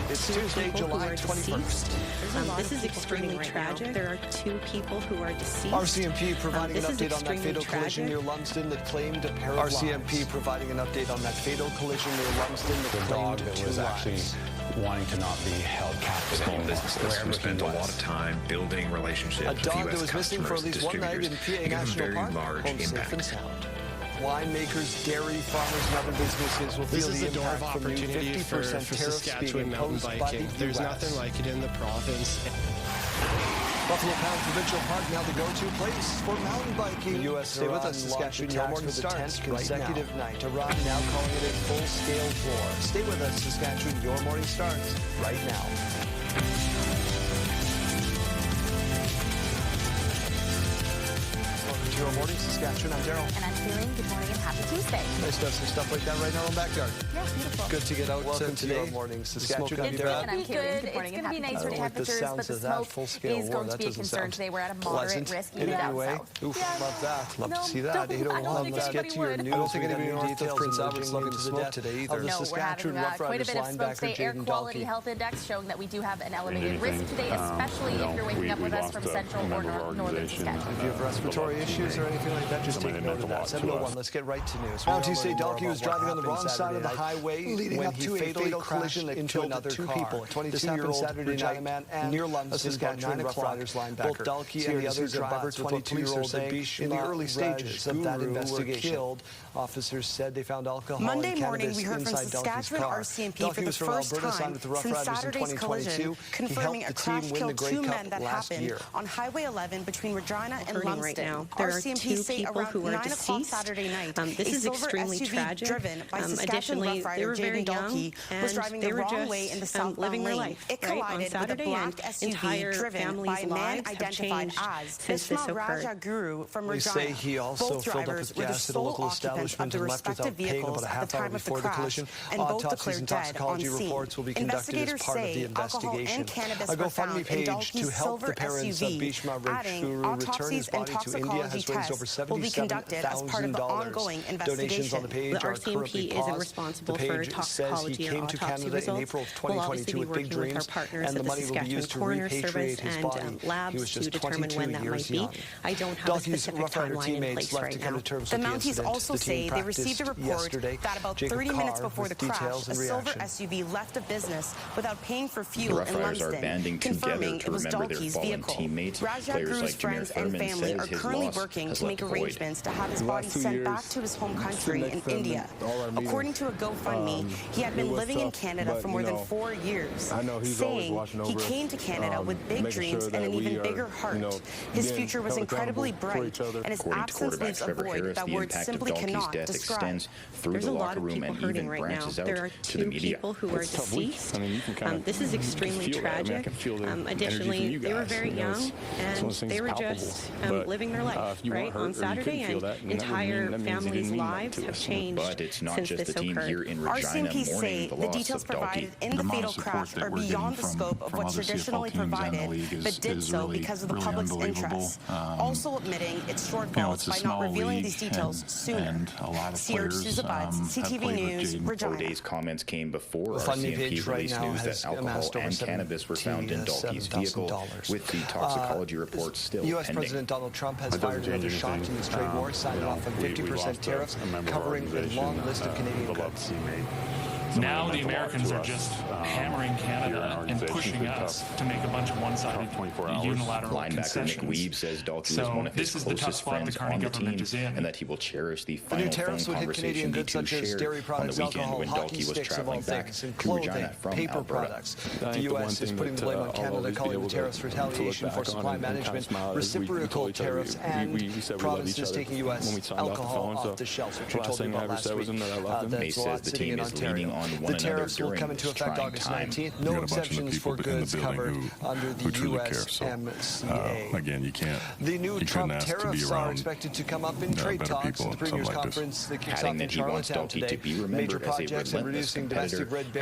It's Tuesday, July 21st. This is extremely tragic. There are 2 people who are deceased. RCMP providing an update on that fatal collision near Lumsden that claimed a pair of lives. RCMP providing an update on that fatal collision near Lumsden that claimed 2 lives. Wanting to not be held captive. Small businesses who spend a lot of time building relationships with dog U.S. that was missing for at least one night in PA National Park. Home safe and sound. Winemakers, dairy farmers, and other businesses will feel the impact from new 50% tariffs being imposed by the U.S. There's nothing like it in the province. Buffalo Pound Provincial Park now the go-to place for mountain biking. The U.S. Stay with us, Saskatchewan. Your morning starts for the 10th consecutive night. Iran now calling it a full-scale war. Stay with us, Saskatchewan. Your morning starts right now. Welcome to Your Morning Saskatchewan. I'm Daryl. And I'm Celine. Good morning and happy Tuesday. Nice to have some stuff like that right now in the backyard. Yeah, beautiful. Good to get out. Welcome to Your Morning Saskatchewan. It's going to be good. It's going to be nicer temperatures, but the smoke is going to be a concern today. We're at a moderate risk even down south. Oof, love that. Love to see that. 801. Let's get to your news. I don't think anybody north of Prince Albert's looking to smoke today either. No, we're having quite a bit of smoke today. Air quality health index showing that we do have an elevated risk today, especially if you're waking up with us from central or northern Saskatchewan. If you have respiratory issues or anything like that, just take note of that. 701, let's get right to news. Mountie say Dalkey was driving on the wrong side of the highway leading up to a fatal collision that killed another two people. A 22-year-old Regina man and near Lumsden, Saskatchewan Rough Riders linebacker. Both Dalkey and the other driver, 22-year-old, in the early stages of that investigation. Killed. Officers said they found alcohol Monday and morning, cannabis we heard from inside Dalkey's Saskatchewan car. RCMP for the first time since Saturday's collision, confirming a crash killed two men that happened on Highway 11 between Regina and Lumsden. Right now, there are two people who are deceased. Saturday night, this is extremely tragic. Driven by Additionally, they were very young and was driving the wrong way in the southbound living their lane. life. It collided with a black SUV driven by a man identified as Bishma Raja Guru from Regina. They say he also filled up his gas at a local establishment and left without paying about a half hour before the collision. Autopsies and toxicology reports will be conducted as part of the investigation. A GoFundMe page to help the parents of Bishma Raja Guru return his body to India has raised over $77,000. Donations on the page are currently paused. The page says he came to Canada in April of 2022 with big dreams, and the money will be used to repatriate his body. He was just 22 years young. Dalkey's Rough Rider teammates left to come to terms with the incident. The Mounties also say they received a report that about 30 minutes before the crash, a silver SUV left a business without paying for fuel in Lumsden, confirming it was Dalkey's vehicle. Raja Guru's friends and family are currently working to make arrangements to have his body sent back to his home country in India. According to a GoFundMe, he had been living in Canada for more than 4 years, saying he came to Canada with big dreams and an even bigger heart. His future was incredibly bright, and his absence leaves a void that words simply cannot describe. There's a lot of people hurting right now. There are two people who are deceased. This is extremely tragic. Additionally, they were very young, and they were just living their life, right? On Saturday, and entire families' lives have changed since this occurred. RCMP say the details provided in the fatal crash are beyond the scope of what traditionally provided, but did so because of the public's interest, also admitting its shortfalls by not revealing these details sooner. Sierra D'Souza Buds, CTV News, Regina. Today's comments came before RCMP released news that alcohol and cannabis were found in Dalkey's vehicle, with the toxicology report still U.S. pending. President Donald Trump has fired another shot in his trade war, signing off on 50% tariffs, covering a long list of Canadian goods. Now the Americans are just hammering Canada and pushing us to make a bunch of one-sided unilateral concessions. McWeeb says Dalkey was one of his closest friends on the team, and that he will cherish the final phone conversation the two shared on the weekend when Dalkey was traveling back to Regina from Alberta. The U.S. is putting the blame on Canada, calling the tariffs retaliation for supply management, reciprocal tariffs, and provinces taking U.S. alcohol off the shelves, which I told you about last week. May says the team is leaning on one the tariffs will come into effect August 19th. No exceptions for goods covered under the USMCA. Again, you can't. The new Trump tariffs are expected to come up in trade talks at the Premier's Conference that kicks off in Charlottetown today. Major projects in reducing domestic red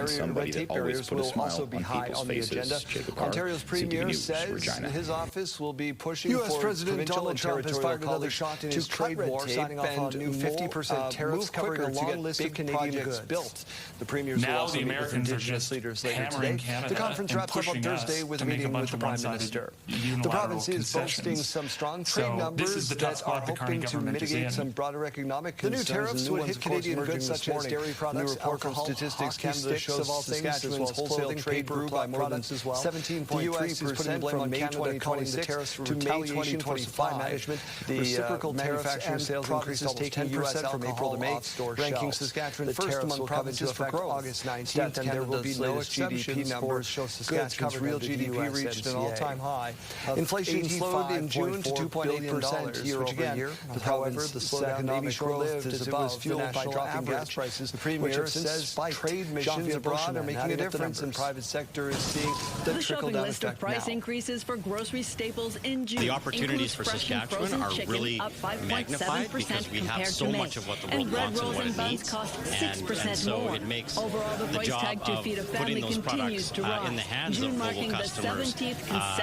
tape barriers will also be high on the agenda. Ontario's Premier says his office will be pushing for U.S. President Donald Trump has fired another shot in his trade war, signing off on new 50% tariffs covering a long list of Canadian goods built. The Premier's will also meet with Indigenous leaders later today. The conference wraps up on Thursday with a meeting with the Prime Minister. The province is boasting some strong trade numbers that are hoping to mitigate some broader economic concerns. The new tariffs would hit Canadian goods such as dairy products, alcohol, Statistics Canada shows all Saskatchewan's wholesale trade grew by more than 17.3% from May 2026 to May 2025. The reciprocal manufacturing sales increased almost 10% from April to May, ranking Saskatchewan first among provinces for August 19th, and there will be no exceptions. Numbers show Saskatchewan's real GDP reached an all-time high. Inflation slowed in June to 2.8% year-over-year. However, the slowdown may be short-lived as it was fueled by dropping gas prices. The Premier says trade missions abroad are making a difference, and private sector is seeing the trickle-down list of price increases for grocery staples in June. The opportunities for Saskatchewan are really magnified because we have so much of what the world wants and what it needs, and so it makes the job of putting those products in the hands of global customers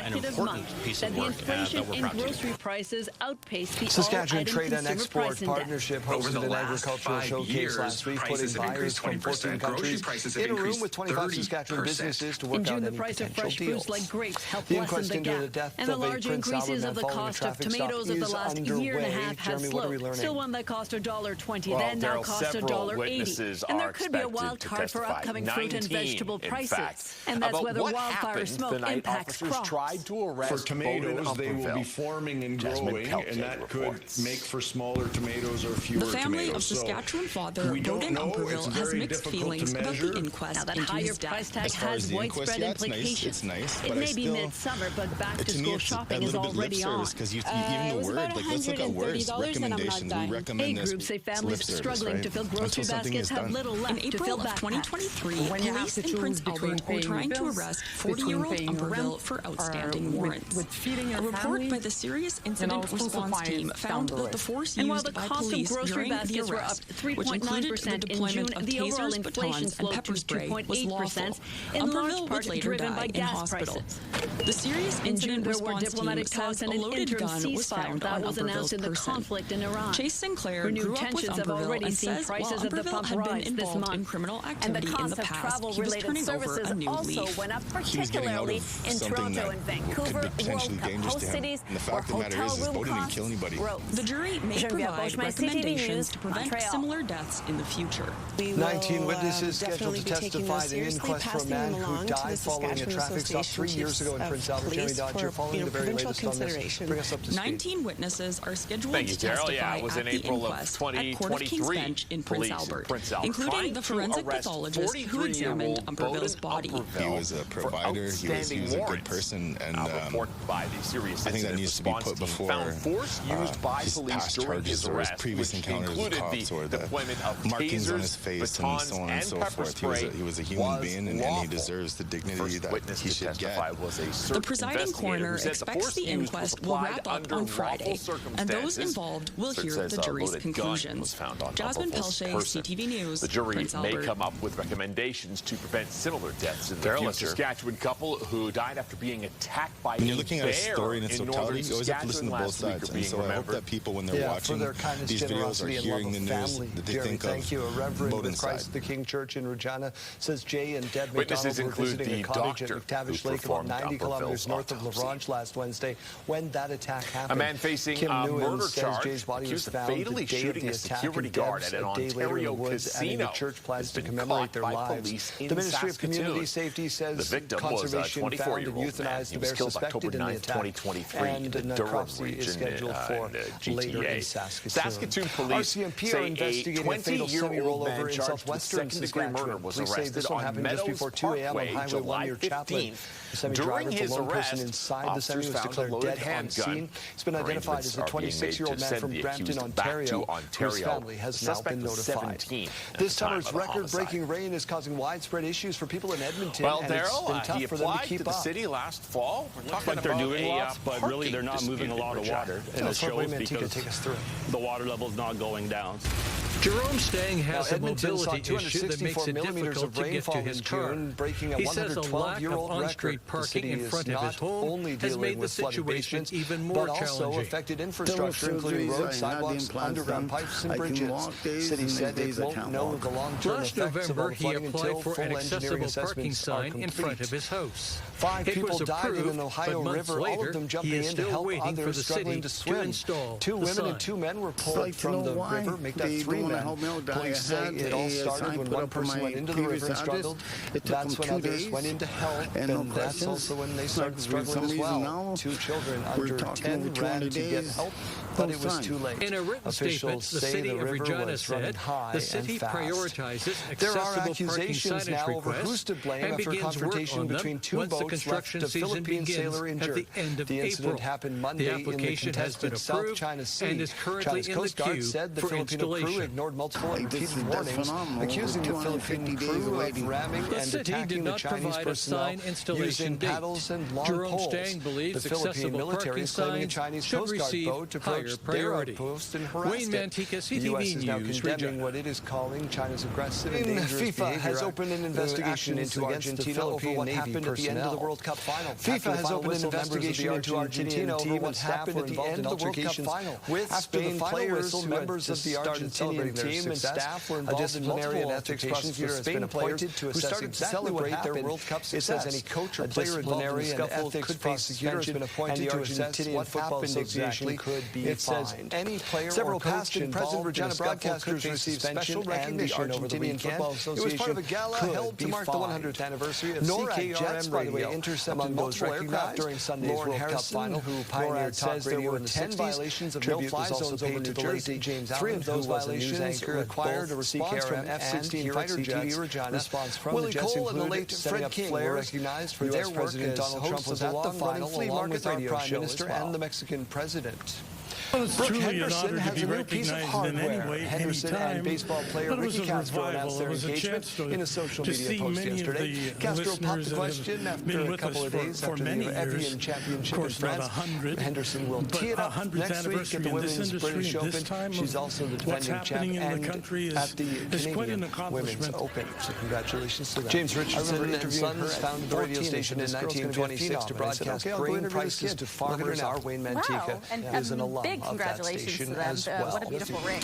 an important piece of work that we're proud to do. Saskatchewan Trade and Export Partnership hosted an agricultural showcase last week, putting buyers from 14 countries in a room with 25 Saskatchewan businesses to work out any potential deals. The inquest into the death of a Prince Albert man following a traffic stop is underway. Jeremy, what are we learning? Still one that cost $1.20, then now costs $1.80. And there could be a wild card for upcoming fruit and vegetable prices. And that's whether wildfire smoke impacts crops. For tomatoes, they will be forming and growing, and that could make for smaller tomatoes or fewer tomatoes. The family of Saskatchewan father Roden Umperville has mixed feelings about the inquest into his death. Price tag has widespread implications. It may be midsummer, but back-to-school shopping is already on. Because even the word, like, let's look at words, recommendations. We recommend this. Groups say families struggling to fill grocery baskets have little left to fill backpacks. In April of 2023, police in Prince Albert were trying to arrest 40-year-old Umperville for outstanding warrants. A report by the Serious Incident Response Team found that the force used by police during the arrest, which included the deployment of tasers, batons, and pepper spray, was lawful. Umperville would later die in hospital. The Serious Incident Response Team says a loaded gun was found on Umperville's person. Chase Sinclair grew up with Umperville and says while Umperville had been involved in criminal activity in the past, he was turning over a new leaf. Went up particularly in Toronto and Vancouver, World Cup host cities, where hotel room costs rose. The jury may provide recommendations to prevent similar deaths in the future. 19 witnesses scheduled to testify in an inquest for a man who died following a traffic stop 3 years ago in Prince Albert. Jeremy Dodger, following the very latest on this. Bring us up to speed. 19 witnesses are scheduled to testify at the inquest at Court of King's Bench in Prince Albert, including the forensic pathologist who examined Umperville's body. He was a provider, he was a good person, and I think that needs to be put before his past charges or his previous encounters with cops or the markings on his face and so on and so forth. He was a human being, and he deserves the dignity that he should get. The presiding coroner expects the inquest will wrap up on Friday, and those involved will hear the jury's conclusions. Jasmine Pelche, CTV News, The jury Prince may Albert. come up with recommendations to prevent similar deaths in the future. A Saskatchewan couple who died after being attacked by when you're looking at a story in its totality, you always have to listen to both sides. And so I hope that people, when they're watching these videos or hearing the news, that they think of both sides. The King Church in Regina says Jay and Deb Witnesses McDonald were visiting include a the cottage at doctor McTavish who Lake, about performed 90 kilometers north of Umperville's LaRange last Wednesday when that attack happened. A man facing Kim a Nguyen murder says charge Jay's body was accused of found fatally the day of shooting the a attack, security and guard Deb's at an a day later in Ontario the woods, and casino the church plans to has been commemorate caught their by lives. police in The Ministry of Saskatoon. Community Safety says The victim conservation was a found and 24-year-old euthanized man. the He was bear killed suspected in the October 9th, attack, 2023 and in the Durham necropsy is region scheduled for GTA. later in Saskatoon. Saskatoon police RCMP say are investigating a fatal 20-year-old man semi-rollover in charged with southwestern second-degree murder Saskatchewan. was Police say arrested this one on happened just Meadows before 2 a.m. on Parkway, Highway 1 July near Chaplin. 15th. The semi-driver, During the his lone person arrest, inside the semi was officers found a declared loaded dead on handgun. scene. He's been identified as a Arrangements are being 26-year-old made man to from send the Brampton, accused back to Ontario, whose family The has now suspect been was notified. 17 at This the time summer's of the record-breaking rain is causing widespread issues for people in Edmonton, Well, and it's been Daryl, tough he for them to applied keep to the up. city last fall. We're talking Like they're about doing lots, but really they're not moving a lot of water. And it shows because the water level's not going down. Jerome Stang has a Edmonton saw mobility issue that makes it difficult to get to his car. Breaking a He says a lack of 112-year-old on-street record. parking in front of his home has made the situation even more but also challenging. affected infrastructure, including roads, sidewalks, underground pipes, and bridges. The city said it won't know the long-term Last effects of all November, the he flooding applied until for full an engineering accessible assessments parking are sign in front complete. of his house. 5 people died in an Ohio river, all of them jumping in to help others struggling to swim. 2 women and 2 men were pulled from the river, make that 3 men. Police say it all started when one person went into the river and struggled. That's when others went in to help, and that's also when they started struggling as well. 2 children under 10 ran to get help, but it was too late. In a written statement, the city of Regina said the city prioritizes accessible parking signage requests and begins work on them once the construction season begins at the end of April. The application has been approved and is currently in the queue for installation. Ignored multiple repeated warnings, accusing the Philippine crew of ramming and attacking the Chinese personnel using paddles and long poles. The Philippine military is claiming a Chinese Coast Guard boat to approach their outpost and harass it. The U.S. is now condemning what it is calling China's aggressive and dangerous behavior. FIFA has opened an investigation into Argentina over what happened at the end of the World Cup final. FIFA has opened an investigation into Argentina over what happened at the end of the World Cup final. After the final whistle, members of the Argentinian team and staff were involved in multiple altercations. The Spain appointed to assess exactly what happened. Their World Cup success. It says any coach or player involved in the scuffle could face suspension, and the Argentinian Football Association could be fined. Any player Several past and present Regina broadcasters received special recognition over the weekend. It was part of a gala held to mark the 100th anniversary of CKRM Radio. Intercepted multiple aircraft during Sunday's World Cup final, who pioneered talk radio in the 10 violations of no-fly zones over to Jersey. James Allen, 3 of those violations required a response from F-16 fighter jets. Response from Willie Cole and the late Fred King were recognized for their work as Donald Trump was at the final, along with our Prime Minister and the Mexican President. Well, it's Brooke truly Henderson an honor has to be a new piece of recognized in any hardware. way, Henderson anytime. and baseball player But it Ricky was a Castro revival. announced their It was a engagement chance in a social media see post many of yesterday. the Castro popped listeners the that question have after been a with couple us of days for after many the years. Evian Championship Of course, in France. not 100, Henderson will tee it but up 100th next week at anniversary the in this Women's industry British at this Open. time She's of also the what's defending champ happening in the and country at the is quite an Canadian Women's accomplishment. Open. So congratulations to them. James Richardson and Sons founded the radio station in 1926 to broadcast grain prices to farmers. Our Wayne Mantica is an alum of that station as well. What a beautiful ring.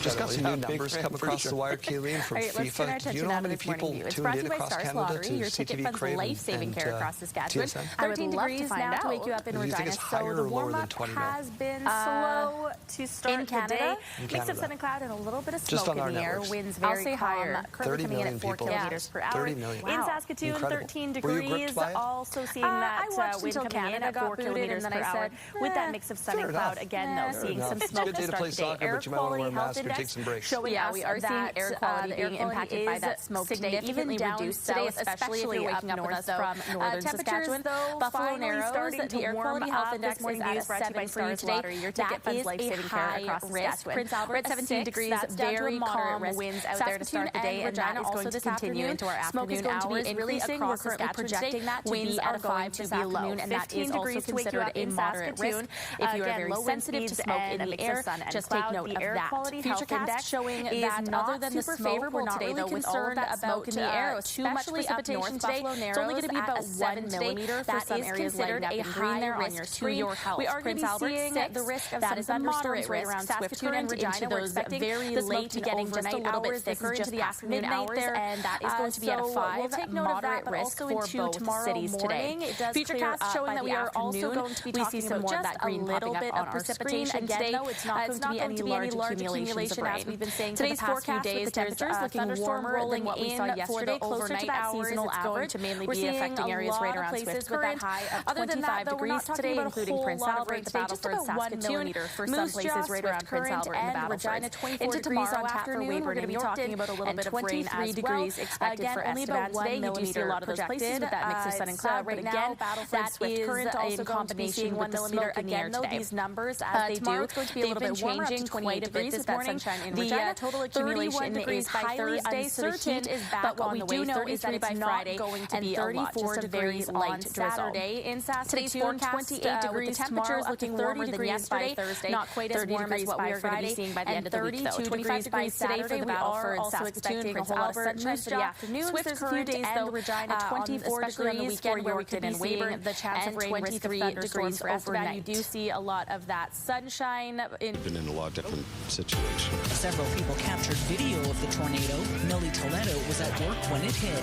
Just got some new numbers come across the wire, Kayleen, from FIFA. Do you know how many people tuned in across Canada to CTV Crave life-saving care across Saskatchewan. TSN? 13 degrees now to wake you up in Regina. So the warm-up has been slow to start in Canada. Mix of sun and cloud and a little bit of smoke in the air. Winds very calm. Currently coming in at 4 kilometers per hour. 30 million. In Saskatoon, 13 degrees. Also seeing that wind coming in at 4 kilometers per hour. With that mix of sun and cloud, again, though, seeing some smoke to start the day. Air quality health index showing us we are seeing air quality being impacted by that smoke today, even reduced today, especially if you're waking up with us from northern Saskatchewan. Buffalo Narrows, the air quality health index is at 7 for you today. Your ticket funds life-saving care across Saskatchewan. Prince Albert at 17 degrees, very calm winds out there to start the day, and that is going to continue into our afternoon hours. Increasing, we're currently projecting that winds are going to be low, and that is also considered a moderate risk. If you are very sensitive to smoke in the air, just take note of that. Futurecast showing that other than the smoke, we're not really concerned about the air. Too much precipitation today. It's only going to be about 1 millimeter for some areas lighting up in green there on your screen. We are going to be seeing the risk of some thunderstorms right around Saskatoon and Regina. We're expecting very late getting just a little bit thicker into the afternoon hours, and that is going to be at a 5 moderate risk for both cities today. Futurecast showing that we are also going to be talking about just a little bit of precipitation today. It's not going to be any large accumulation as we've been saying for the past few days. The temperatures looking warmer than what we saw yesterday, closer to that seasonal average. To mainly be affecting areas right around Swift Current. Other than that, though, we're not talking about including Prince Albert, the Battleford, Saskatoon, for some places right around Prince Albert and the Battleford. Into tomorrow afternoon, we're going to be talking about a little bit of rain as degrees expected for Estevan today. You do see a lot of those places with that mix of sun and cloud. But again, that is in combination with the smoke in the air today. These numbers as they do, they've been changing quite a bit this morning. The total accumulation is highly uncertain, but what we do know is that it's not going to be a lot. Just a very light Saturday in Saskatoon. Today's forecast 28 degrees. Temperatures looking warmer than yesterday. Thursday, not quite as warm as what we are going to be seeing by the end of the week, though. 25 degrees today for the Battleford, Saskatoon, Prince Albert, Moose Jaw, Swift Current, and Regina. 24 degrees on the weekend where we could be seeing the chance of rain, 23 degrees for Estevan. You do see a lot of that sunshine. Been in a lot of different situations. Several people captured video of the tornado. Millie Toledo was at work when it hit.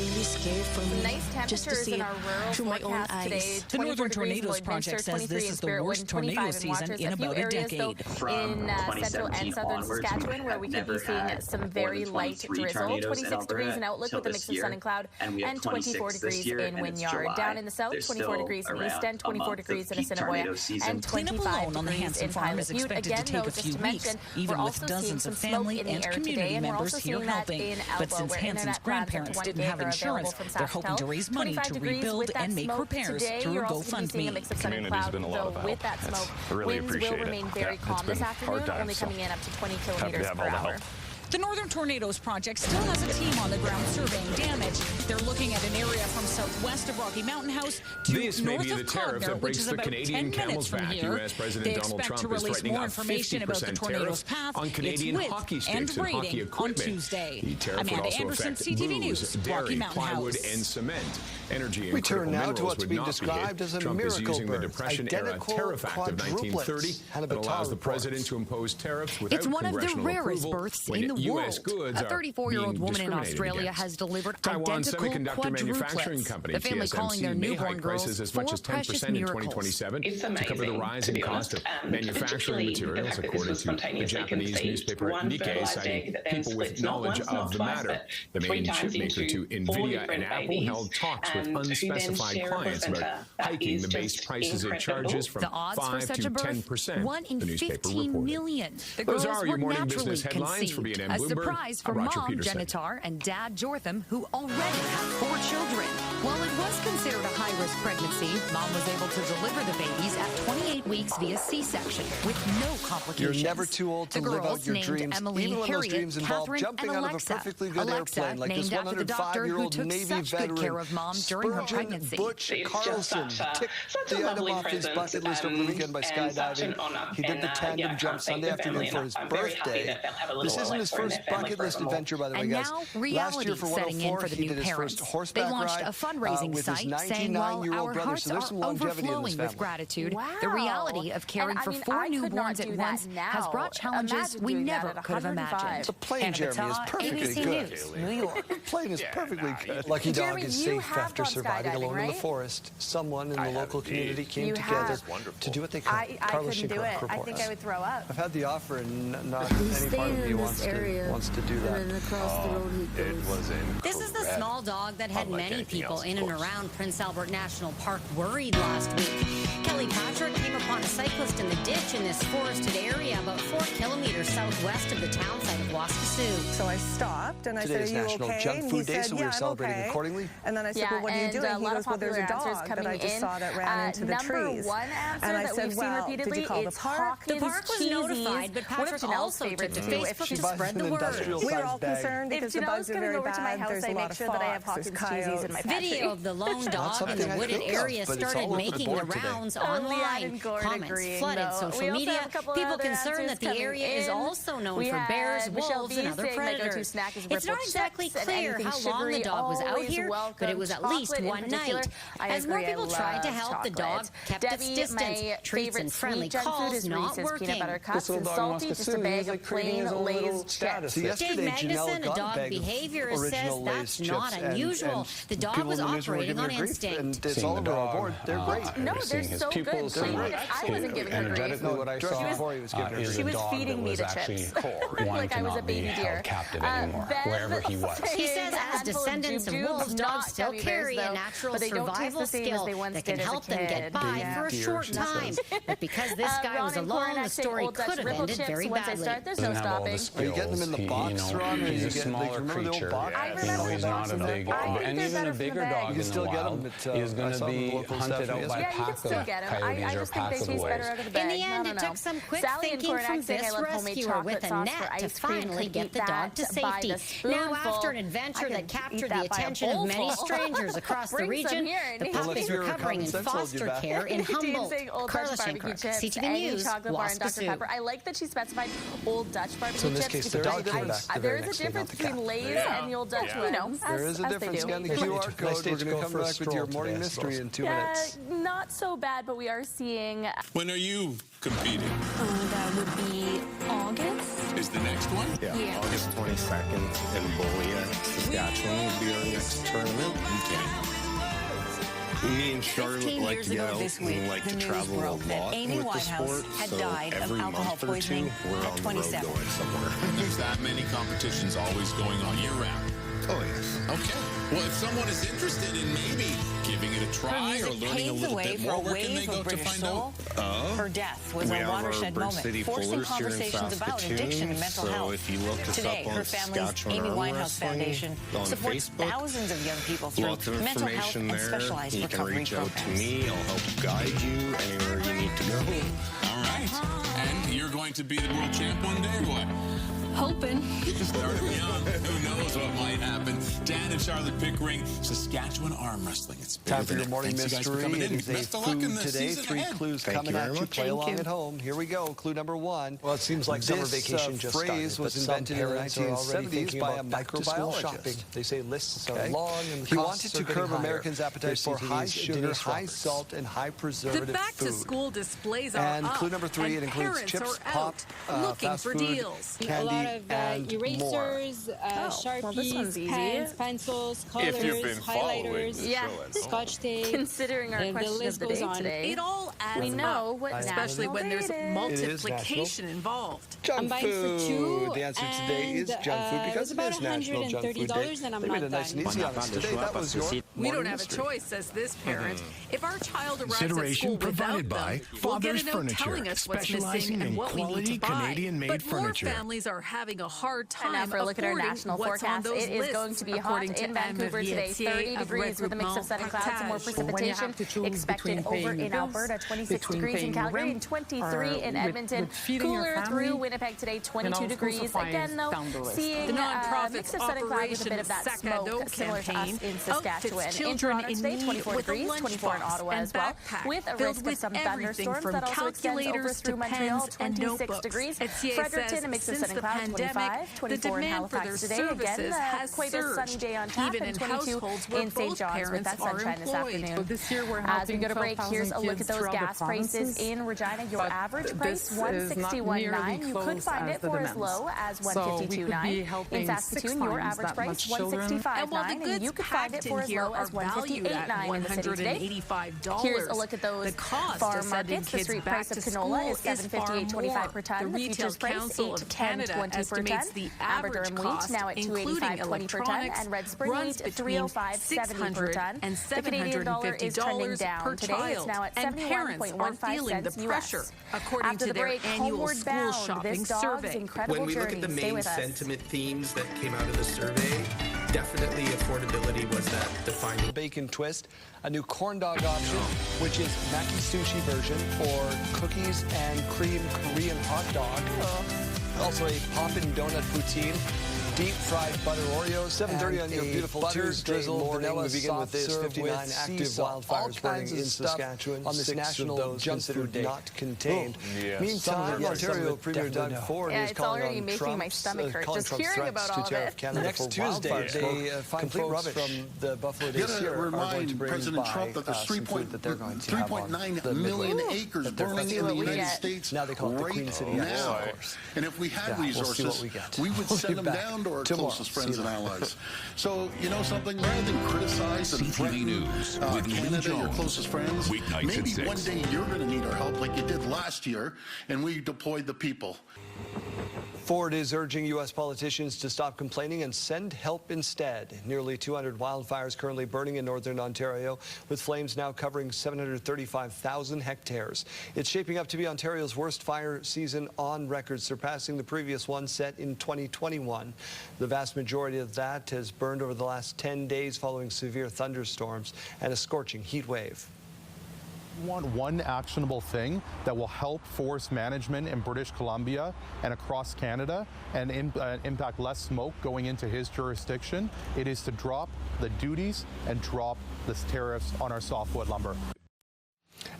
truly scared for me. Nice temperatures in our rural forecast today. The Northern Tornadoes Project says this is the worst tornado season in about a decade. In central and southern Saskatchewan, where we could be seeing some very light drizzle. 26 degrees in Outlook with a mix of sun and cloud, and 24 degrees in Wynyard. Down in the south, 24 degrees in East End, 24 degrees in Assiniboia, and 25 degrees in Pilot Butte. Again, though, just to mention, we're also seeing some smoke in the air today, and we're also seeing that in But since Hanson's grandparents didn't have insurance, they're hoping to raise money to rebuild and make repairs through GoFundMe. Community's been a lot of help. With that smoke, winds will remain very calm this afternoon, only coming in up to 20 kilometers per hour. The Northern Tornadoes Project still has a team on the ground surveying damage. They're looking at an area from southwest of Rocky Mountain House to north of Codner, which is about 10 minutes from here. They expect to release more information about the tornado's path, its width, and rating on Tuesday. Amanda Anderson, CTV News, Rocky Mountain House. We turn now to what's being described as a miracle birth, identical quadruplets. That allows the president to impose tariffs without It's one of the congressional rarest approval births in the world. A 34-year-old woman in Australia has delivered identical quadruplets. The family calling their newborn girls four precious miracles. It's amazing, to cover the rising cost of manufacturing materials, according to the Japanese newspaper Nikkei, citing people with knowledge of the matter. The main chip maker to NVIDIA and Apple held talks with unspecified clients about hiking the base prices it charges from 5 to 10%. 1 in 15 million. The Those girls are were your morning naturally business headlines for conceived. BNN A Bloomberg. surprise for I'm Roger mom Peterson. Janitar and dad Jortham, who already have 4 children. While it was considered a high-risk pregnancy, mom was able to deliver the babies at 28 weeks via C-section with no complications. You're never too old to live out your dreams, Emily, even when those Harriet, dreams involve Catherine, jumping and out of a Alexa. perfectly good Alexa, airplane, like this named after the doctor who 105-year-old took Navy such good veteran, care of mom during her Spurgeon pregnancy. Butch Carlson ticked the item off his bucket list over the weekend by skydiving. He did the tandem jump Sunday afternoon for his birthday. This isn't his first bucket list adventure, by the way, guys. Last year for 104, he did his first horseback ride a fundraising with his site saying while 99-year-old our brother. hearts So there's are some longevity in this overflowing family. with gratitude, Wow. the reality of caring And, for 4 newborns at once has brought challenges we never could have imagined. The plane, Jeremy, is perfectly good. New York. The plane is perfectly good. Lucky Dog Jeremy, is you safe have after gone surviving skydiving, alone in the right? forest. Someone in the local community came You together have. to do what they could. I couldn't do it. I think I would throw up. I've had the offer, and not any part of me wants to do that. This is the small dog that had many people in and around Prince Albert National Park worried last week. Kelly Patrick came upon a cyclist in the ditch in this forested area about 4 kilometers southwest of the town site of Waskesiu. So I stopped and I said, "Are you National okay?" Junk And Food he Day, said, so "Yeah, we're celebrating I'm okay." accordingly. And then I said, "Well, what are you doing?" He goes, "Well, there's a dog that I just saw that ran into the trees." Number one answer and I that said, we've seen "Well, repeatedly, did you call the it's park?" The park was notified, but Patrick also took to Facebook to spread the word. We were all concerned because the bugs are very over to my bad. house, There's I a lot make of sure that I have fox, Hawkins there's cheesies in my coyotes. Video of the lone dog in the wooded area started making the rounds online. Comments flooded social media. People concerned that the area is also known for bears, wolves, and other predators. It's not exactly clear how long the dog was out here, but it was at least one night. As more people tried to help, the dog kept its distance. Treats and friendly calls not working. Peanut butter cups and salty, just a bag of plain Lay's chips. Dave Magnuson, a dog behaviorist, says that's not unusual. The dog was operating on instinct. And it's all over our board. They're great. No, they're so good. I wasn't giving her grief. What I saw before he was giving her grief. She was feeding me the chips. Like I was a baby deer. Wherever he was. He says as descendants of wolves, dogs still carry a natural survival skill that can help them get by for a short time. But because this guy was alone, the story could have ended very badly. There's no stopping. Are you getting them in the box, Ron? He's a smaller creature. He's not a big, and even a bigger dog in the wild is going to be hunted out by a pack of coyotes or a pack of wolves. In the end, it took some quick thinking from this rescuer with a net to finally get the dog to safety. Now, after an adventure that captured the attention of many strangers across the region, the pup is recovering in foster care in Humboldt. Carla Shankar, CTV News, Waskesiu. I like that she specified Old Dutch barbecue So in this chips. case, the dog came back the There very is a next day, difference not the between cat. Lay's and the Old Dutch, you know, There is a difference. Scan the QR code. We're going to come back with your morning mystery in 2 minutes. Not so bad, but we are seeing... When are you competing? That would be August. is the next one. Yeah. August 22nd in Bolia, Saskatchewan will be our next tournament. Me and Charlotte like to get out and like to travel a lot with the sport, so every month or two, we're on the road going somewhere. And there's that many competitions always going on year-round. Oh, yes. Okay. Well, if someone is interested in maybe giving it a try or learning a little bit more, where can they go to find out? Her death was a watershed moment, forcing conversations about addiction and mental health. If you look us Today, up on her family's Saskatchewan Amy Arm Winehouse Wrestling Foundation on supports Facebook, thousands of young people through lots of mental health information and there. specialized You can recovery reach out to programs. me. I'll help guide you anywhere you need to go. All right. And you're going to be the world champ one day or what? Hoping. Started young. Who knows what might happen? Dan and Charlotte Pickering, Saskatchewan Arm Wrestling. It's time for your morning mystery. It is a Best of luck in food the today. season 3 ahead. clues Thank coming you at very you. much. Play along at home. Here we go. Clue number 1. Well, it seems like summer vacation just phrase started, was but some invented in the parents are already 1970s thinking by a about back-to-school shopping. microbiologist. They say lists are Okay. long and He costs wanted are to getting curb higher. Americans' appetite There's for high CTV's sugar, Denise high Roberts. salt, and high preservative The back-to-school displays are And up, clue number 3, it and includes parents chips, are pop, out looking fast for food, deals. candy, a lot of and more. erasers, well, this one's Sharpies, easy. pens, pencils, colors, highlighters, Scotch tape. Considering our the question list of the goes day on. today, It all adds we know up, what especially when there's multiplication involved. I'm buying for 2, The answer today is junk food because it was it is National Junk Food Day. $130, and I'm They made not it nice and done. easy on us today. That was your We don't morning have a mystery. choice, says this parent. If our child arrives at Consideration school provided without by them, we'll get Father's a note Furniture, telling us what's specializing missing and in what we need quality to buy. Canadian-made But furniture. more families are having a hard And now time for a look at our affording national what's on forecast. those It is lists, going to be hot according to in Vancouver today. 30 degrees with a mix of sun and clouds and more precipitation expected over in Alberta. 26 degrees in Calgary and 23 in Edmonton. Cooler through Winnipeg today, 22 degrees. Again, though, seeing a mix of sun and clouds with a bit of that smoke similar to us in Saskatchewan. In Toronto today, 24 degrees, 24 in Ottawa as well, with a risk of some thunderstorms that also extends over through Montreal, 26 degrees. Fredericton, a mix of sun and clouds, 25, 24 in Halifax today. Again, quite a sunny day on tap, and 22 in St. John's with that sunshine this afternoon. As we go to break, here's a look at those gas prices in Regina. Your average price, $161.9. You could find it for as low as $152.9. In Saskatoon, your average price, $165.9, and you could find it for as low as $158.9 in the city today. Here's a look at those farm markets. The street price of canola is $758.25 per ton. The futures price $8 to $10.20 per ton. Amber durum wheat now at $285.20 per ton, and red spring wheat $305.70 per ton. The Canadian dollar is trending down today. It's now at 71.15 cents US. After the break, homeward bound. This dog's incredible When we look journey. at the Stay main with us. sentiment themes that came out of the survey, definitely affordability was that defining. Bacon twist, a new corn dog option, which is Maki Sushi version, or cookies and cream Korean hot dog. Also a Poppin' Donut poutine. Deep fried butter Oreos, 7:30 on your beautiful Tuesday drizzle morning. We begin with this 59 active wildfires burning in Saskatchewan on this National Junk Food Day. Not contained. Meantime, Ontario Premier Doug Ford is it's calling already on making Trump's, my stomach hurt just Trump's hearing about all of it. Next Tuesday, they find folks from the Buffalo Day Sierra are going to bring President Trump that there's 3.9 million acres burning in the United States now they call it the Queen City now. And if we had resources, we would send them down to our closest friends and allies. So, you know something? Rather than criticize and threaten Canada, your closest friends, maybe one day you're going to need our help like you did last year, and we deployed the people. Ford is urging U.S. politicians to stop complaining and send help instead. Nearly 200 wildfires currently burning in northern Ontario, with flames now covering 735,000 hectares. It's shaping up to be Ontario's worst fire season on record, surpassing the previous one set in 2021. The vast majority of that has burned over the last 10 days following severe thunderstorms and a scorching heat wave. Want one actionable thing that will help forest management in British Columbia and across Canada and impact less smoke going into his jurisdiction. It is to drop the duties and drop the tariffs on our softwood lumber.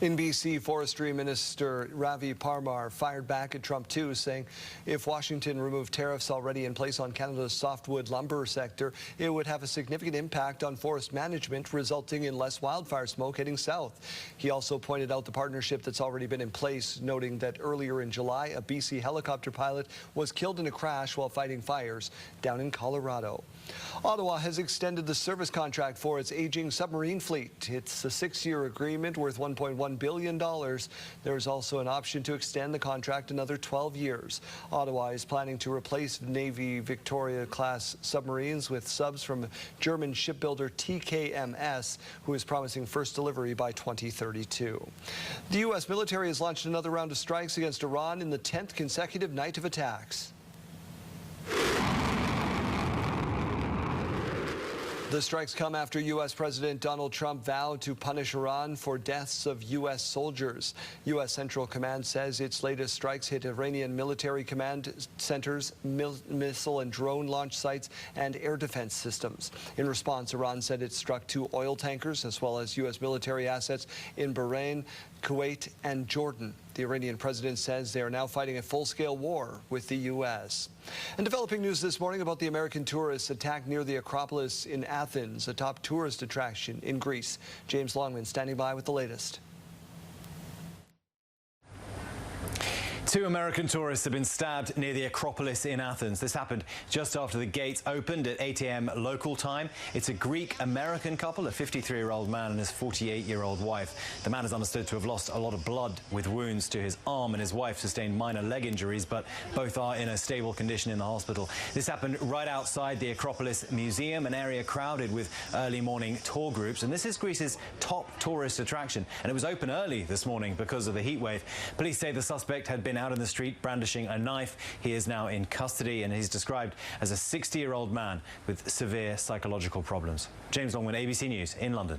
In BC, Forestry Minister Ravi Parmar fired back at Trump too, saying if Washington removed tariffs already in place on Canada's softwood lumber sector, it would have a significant impact on forest management, resulting in less wildfire smoke heading south. He also pointed out the partnership that's already been in place, noting that earlier in July, a BC helicopter pilot was killed in a crash while fighting fires down in Colorado. Ottawa has extended the service contract for its aging submarine fleet. It's a 6-year agreement worth $1.1 billion. There's also an option to extend the contract another 12 years. Ottawa is planning to replace Navy Victoria-class submarines with subs from German shipbuilder TKMS, who is promising first delivery by 2032. The U.S. military has launched another round of strikes against Iran in the 10th consecutive night of attacks. The strikes come after U.S. President Donald Trump vowed to punish Iran for deaths of U.S. soldiers. U.S. Central Command says its latest strikes hit Iranian military command centers, missile and drone launch sites, and air defense systems. In response, Iran said it struck 2 oil tankers as well as U.S. military assets in Bahrain, Kuwait, and Jordan. The Iranian president says they are now fighting a full-scale war with the U.S. And developing news this morning about the American tourists attacked near the Acropolis in Athens, a top tourist attraction in Greece. James Longman standing by with the latest. 2 American tourists have been stabbed near the Acropolis in Athens. This happened just after the gates opened at 8 a.m. local time. It's a Greek-American couple, a 53-year-old man and his 48-year-old wife. The man is understood to have lost a lot of blood with wounds to his arm, and his wife sustained minor leg injuries, but both are in a stable condition in the hospital. This happened right outside the Acropolis Museum, an area crowded with early morning tour groups. And this is Greece's top tourist attraction, and it was open early this morning because of the heat wave. Police say the suspect had been out in the street brandishing a knife. He is now in custody, and he's described as a 60-year-old man with severe psychological problems. James Longman, ABC News in London.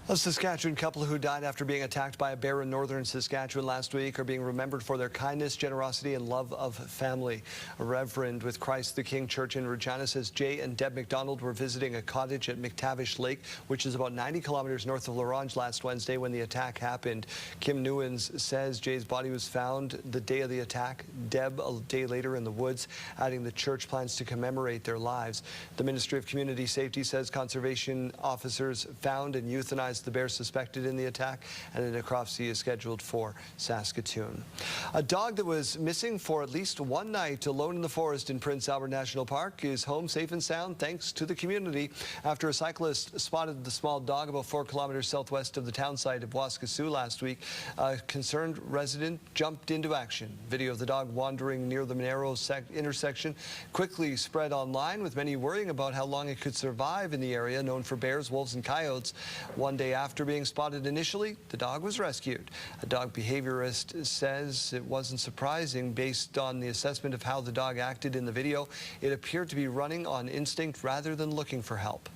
A Saskatchewan couple who died after being attacked by a bear in northern Saskatchewan last week are being remembered for their kindness, generosity, and love of family. A reverend with Christ the King Church in Regina says Jay and Deb McDonald were visiting a cottage at McTavish Lake, which is about 90 kilometers north of L'Orange, last Wednesday when the attack happened. Kim Newens says Jay's body was found the day of the attack, Deb a day later in the woods, adding the church plans to commemorate their lives. The Ministry of Community Safety says conservation officers found and euthanized the bear suspected in the attack, and a necropsy is scheduled for Saskatoon. A dog that was missing for at least one night alone in the forest in Prince Albert National Park is home safe and sound thanks to the community after a cyclist spotted the small dog about 4 kilometers southwest of the town site of Waskesiu last week. A concerned resident jumped into action. Video of the dog wandering near the narrow intersection quickly spread online, with many worrying about how long it could survive in the area known for bears, wolves, and coyotes. One day after being spotted initially, the dog was rescued. A dog behaviorist says it wasn't surprising based on the assessment of how the dog acted in the video. It appeared to be running on instinct rather than looking for help.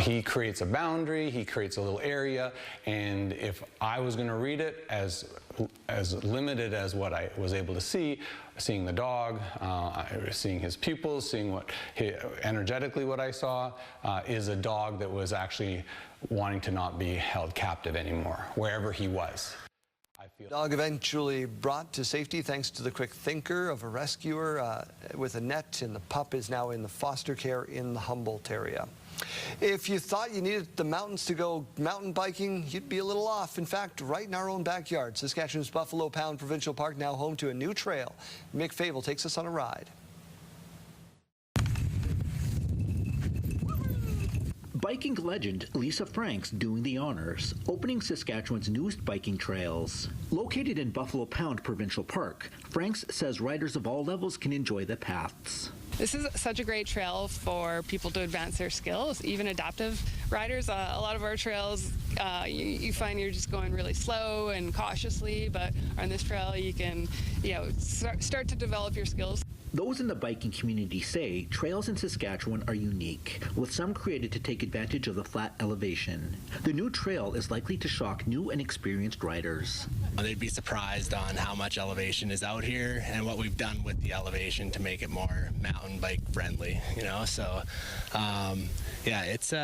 He creates a boundary, he creates a little area, and if I was going to read it as limited as what I was able to see, seeing the dog, seeing his pupils, seeing energetically what I saw, is a dog that was actually wanting to not be held captive anymore, wherever he was. The dog eventually brought to safety thanks to the quick thinker of a rescuer with a net, and the pup is now in the foster care in the Humboldt area. If you thought you needed the mountains to go mountain biking, you'd be a little off. In fact, right in our own backyard, Saskatchewan's Buffalo Pound Provincial Park, now home to a new trail. Mick Favel takes us on a ride. Biking legend Lisa Franks doing the honors, opening Saskatchewan's newest biking trails. Located in Buffalo Pound Provincial Park, Franks says riders of all levels can enjoy the paths. This is such a great trail for people to advance their skills, even adaptive riders. A lot of our trails, you find you're just going really slow and cautiously, but on this trail you can start to develop your skills. Those in the biking community say trails in Saskatchewan are unique, with some created to take advantage of the flat elevation. The new trail is likely to shock new and experienced riders. They'd be surprised on how much elevation is out here and what we've done with the elevation to make it more mountain bike friendly, you know, so yeah, it's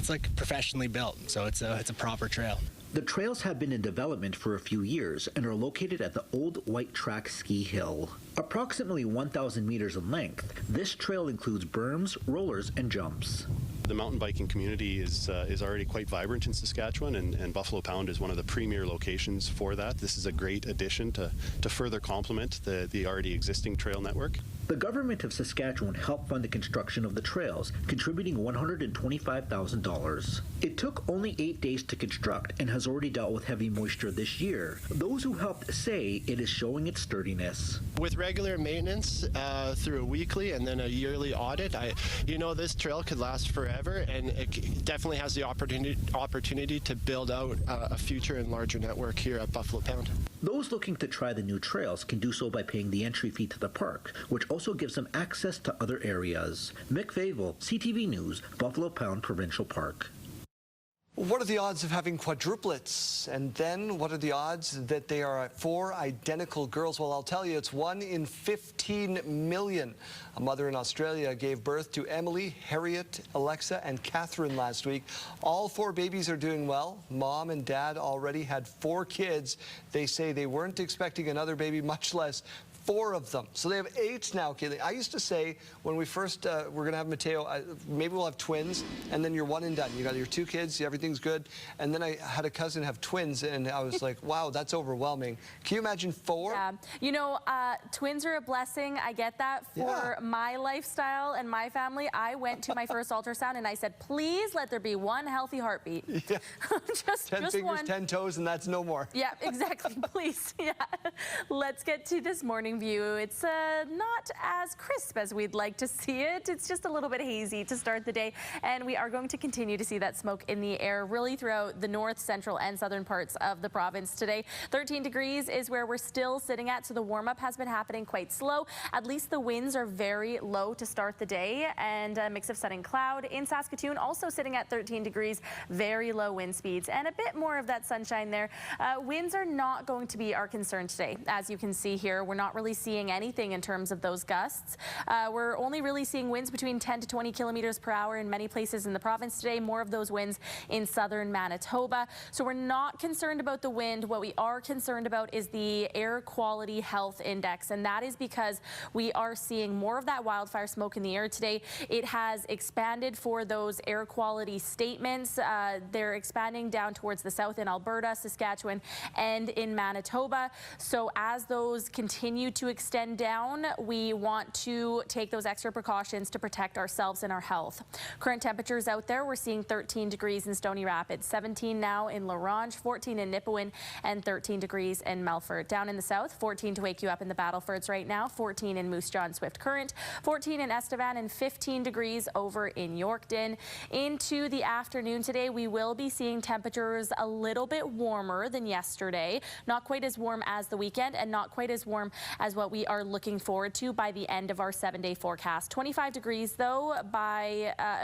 like professionally built, so it's a proper trail. The trails have been in development for a few years and are located at the Old White Track Ski Hill. Approximately 1,000 meters in length, this trail includes berms, rollers, and jumps. The mountain biking community is already quite vibrant in Saskatchewan, and Buffalo Pound is one of the premier locations for that. This is a great addition to further complement the already existing trail network. The government of Saskatchewan helped fund the construction of the trails, contributing $125,000. It took only 8 days to construct and has already dealt with heavy moisture this year. Those who helped say it is showing its sturdiness. With regular maintenance through a weekly and then a yearly audit, this trail could last forever, and it definitely has the opportunity to build out a future and larger network here at Buffalo Pound. Those looking to try the new trails can do so by paying the entry fee to the park, which also gives them access to other areas. Mick Favel, CTV News, Buffalo Pound Provincial Park. What are the odds of having quadruplets? And then what are the odds that they are 4 identical girls? Well, I'll tell you, it's 1 in 15 million. A mother in Australia gave birth to Emily, Harriet, Alexa, and Catherine last week. All 4 babies are doing well. Mom and dad already had 4 kids. They say they weren't expecting another baby, much less 4 of them. So they have 8 now, Kaylee. I used to say when we first were going to have Mateo, maybe we'll have twins, and then you're one and done. You got your 2 kids, everything's good. And then I had a cousin have twins, and I was like, wow, that's overwhelming. Can you imagine 4? Yeah. You know, twins are a blessing. I get that. For my lifestyle and my family, I went to my first ultrasound, and I said, please let there be 1 healthy heartbeat. Yeah. just 10 fingers, 1. 10 toes, and that's no more. Yeah, exactly. Please. Yeah. Let's get to this morning view. It's not as crisp as we'd like to see it. It's just a little bit hazy to start the day, and we are going to continue to see that smoke in the air really throughout the north, central, and southern parts of the province today. 13 degrees is where we're still sitting at, so the warm-up has been happening quite slow. At least the winds are very low to start the day, and a mix of sun and cloud. In Saskatoon, also sitting at 13 degrees, very low wind speeds, and a bit more of that sunshine there. Winds are not going to be our concern today. As you can see here, we're not really seeing anything in terms of those gusts. We're only really seeing winds between 10 to 20 kilometers per hour in many places in the province today. More of those winds in southern Manitoba. So we're not concerned about the wind. What we are concerned about is the air quality health index, and that is because we are seeing more of that wildfire smoke in the air today. It has expanded for those air quality statements. They're expanding down towards the south in Alberta, Saskatchewan, and in Manitoba. So as those continue to extend down, we want to take those extra precautions to protect ourselves and our health. Current temperatures out there, we're seeing 13 degrees in Stony Rapids, 17 now in La Ronge, 14 in Nipawin, and 13 degrees in Melfort. Down in the south, 14 to wake you up in the Battlefords right now, 14 in Moose Jaw and Swift Current, 14 in Estevan, and 15 degrees over in Yorkton. Into the afternoon today, we will be seeing temperatures a little bit warmer than yesterday. Not quite as warm as the weekend, and not quite as warm as what we are looking forward to by the end of our 7-day forecast. 25 degrees though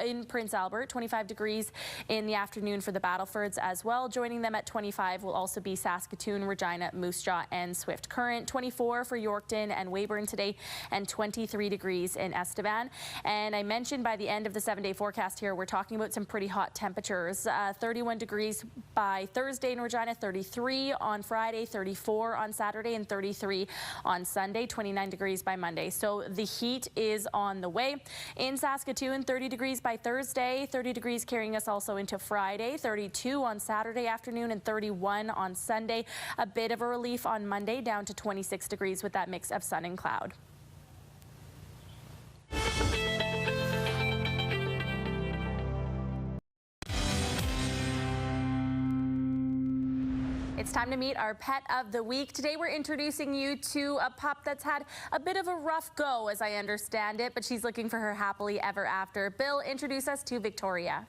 in Prince Albert, 25 degrees in the afternoon for the Battlefords as well. Joining them at 25 will also be Saskatoon, Regina, Moose Jaw, and Swift Current. 24 for Yorkton and Weyburn today, and 23 degrees in Estevan. And I mentioned by the end of the 7-day forecast here, we're talking about some pretty hot temperatures. 31 degrees by Thursday in Regina, 33 on Friday, 34 on Saturday, and 33 on Sunday, 29 degrees by Monday. So the heat is on the way. In Saskatoon, 30 degrees by Thursday, 30 degrees carrying us also into Friday, 32 on Saturday afternoon, and 31 on Sunday. A bit of a relief on Monday, down to 26 degrees with that mix of sun and cloud. It's time to meet our pet of the week. Today we're introducing you to a pup that's had a bit of a rough go, as I understand it, but she's looking for her happily ever after. Bill, introduce us to Victoria.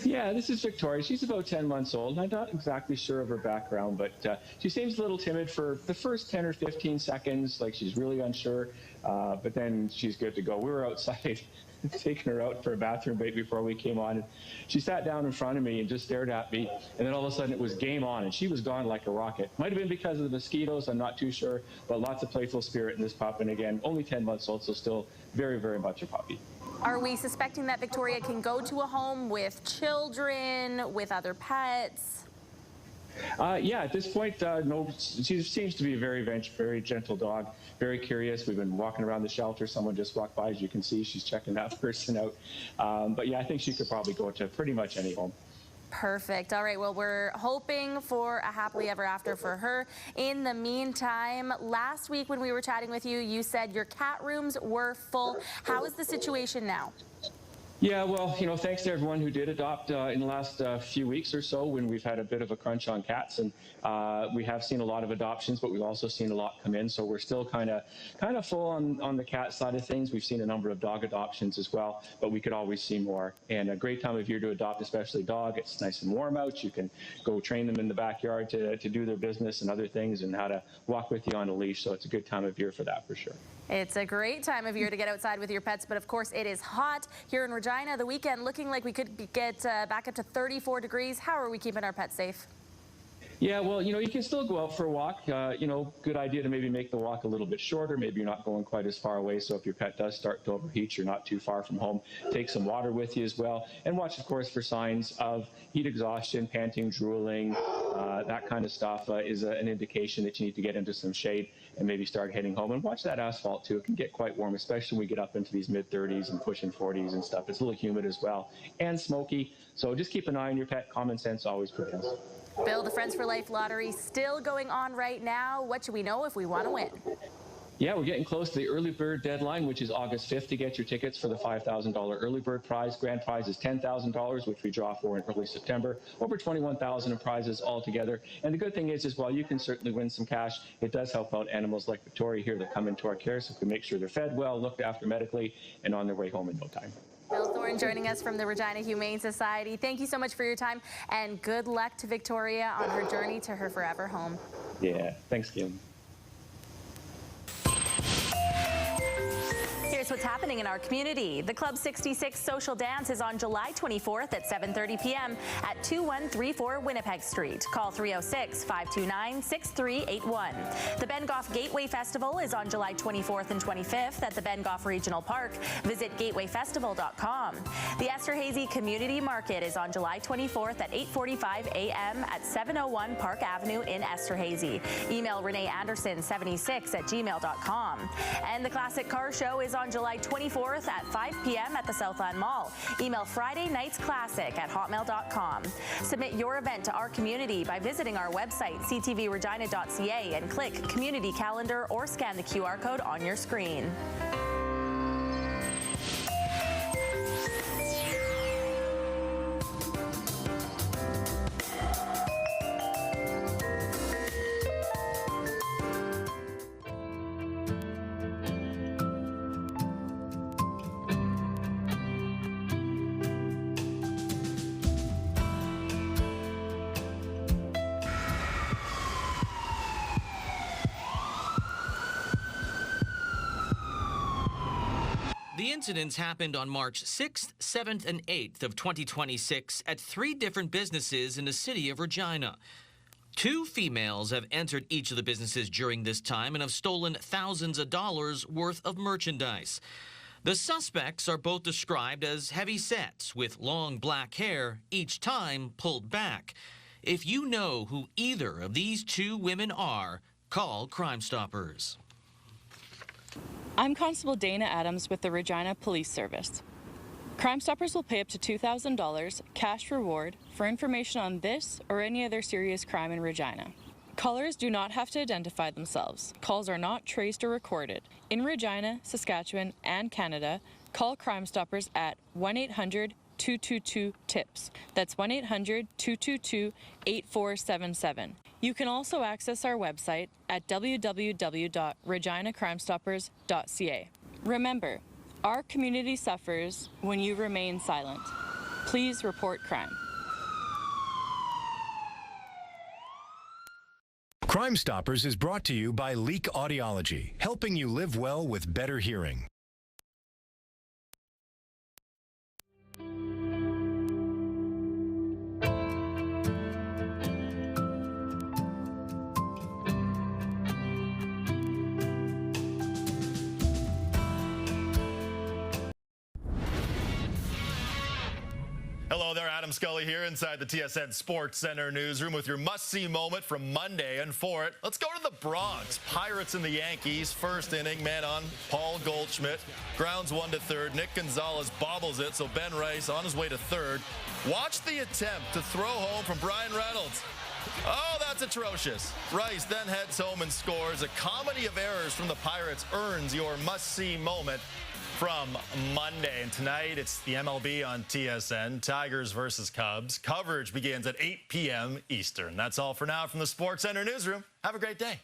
Yeah, this is Victoria. She's about 10 months old. I'm not exactly sure of her background, but she seems a little timid for the first 10 or 15 seconds, like she's really unsure, but then she's good to go. We were outside taking her out for a bathroom break before we came on. She sat down in front of me and just stared at me, and then all of a sudden it was game on, and she was gone like a rocket. Might have been because of the mosquitoes, I'm not too sure, but lots of playful spirit in this pup, and again, only 10 months old, so still very, very much a puppy. Are we suspecting that Victoria can go to a home with children, with other pets? Yeah, at this point, no. She seems to be a very gentle dog, very curious. We've been walking around the shelter. Someone just walked by, as you can see. She's checking that person out. But yeah, I think she could probably go to pretty much any home. Perfect. All right, well, we're hoping for a happily ever after for her. In the meantime, last week when we were chatting with you, you said your cat rooms were full. How is the situation now? Yeah, well, thanks to everyone who did adopt in the last few weeks or so when we've had a bit of a crunch on cats, and we have seen a lot of adoptions, but we've also seen a lot come in, so we're still kind of full on the cat side of things. We've seen a number of dog adoptions as well, but we could always see more, and a great time of year to adopt, especially dog. It's nice and warm out. You can go train them in the backyard to do their business and other things, and how to walk with you on a leash, so it's a good time of year for that for sure. It's a great time of year to get outside with your pets, but of course it is hot here in Regina. The weekend looking like we could get back up to 34 degrees. How are we keeping our pets safe? Yeah, well, you can still go out for a walk. Good idea to maybe make the walk a little bit shorter. Maybe you're not going quite as far away, so if your pet does start to overheat, you're not too far from home. Take some water with you as well, and watch, of course, for signs of heat exhaustion, panting, drooling, that kind of stuff is an indication that you need to get into some shade and maybe start heading home. And watch that asphalt, too. It can get quite warm, especially when we get up into these mid-30s and pushing 40s and stuff. It's a little humid as well, and smoky, so just keep an eye on your pet. Common sense always prevails. Bill, the Friends for Life lottery still going on right now. What should we know if we want to win? Yeah, we're getting close to the early bird deadline, which is August 5th to get your tickets for the $5,000 early bird prize. Grand prize is $10,000, which we draw for in early September. Over $21,000 in prizes altogether. And the good thing is, as well, you can certainly win some cash. It does help out animals like Victoria here that come into our care, so we can make sure they're fed well, looked after medically, and on their way home in no time. Bill Thorne joining us from the Regina Humane Society. Thank you so much for your time, and good luck to Victoria on her journey to her forever home. Yeah, thanks, Kim. Here's what's happening in our community. The Club 66 social dance is on July 24th at 7:30 p.m. at 2134 Winnipeg Street. Call 306-529-6381. The Ben Goff Gateway Festival is on July 24th and 25th at the Ben Goff Regional Park. Visit gatewayfestival.com. The Esterhazy Community Market is on July 24th at 8:45 a.m. at 701 Park Avenue in Esterhazy. Email Renee Anderson76@gmail.com. And the Classic Car Show is on July 24th at 5 p.m. at the Southland Mall. Email Friday Nights Classic at hotmail.com. Submit your event to our community by visiting our website, ctvregina.ca, and click Community Calendar or scan the QR code on your screen. The incidents happened on March 6th, 7th, and 8th of 2026 at 3 different businesses in the city of Regina. 2 females have entered each of the businesses during this time and have stolen thousands of dollars worth of merchandise. The suspects are both described as heavy sets with long black hair, each time pulled back. If you know who either of these 2 women are, call Crime Stoppers. I'm Constable Dana Adams with the Regina Police Service. Crime Stoppers will pay up to $2,000 cash reward for information on this or any other serious crime in Regina. Callers do not have to identify themselves. Calls are not traced or recorded. In Regina, Saskatchewan, and Canada, call Crime Stoppers at 1-800-222-TIPS. That's 1-800-222-8477. You can also access our website at www.reginacrimestoppers.ca. Remember, our community suffers when you remain silent. Please report crime. Crime Stoppers is brought to you by Leak Audiology, helping you live well with better hearing. Hello there, Adam Scully here inside the TSN Sports Center newsroom with your must-see moment from Monday. And for it, let's go to the Bronx. Pirates and the Yankees. First inning, man on Paul Goldschmidt. Grounds 1 to third. Nick Gonzalez bobbles it, so Ben Rice on his way to third. Watch the attempt to throw home from Brian Reynolds. Oh, that's atrocious. Rice then heads home and scores. A comedy of errors from the Pirates earns your must-see moment from Monday. And tonight, it's the MLB on TSN, Tigers versus Cubs. Coverage begins at 8 p.m. Eastern. That's all for now from the Sports Center newsroom. Have a great day.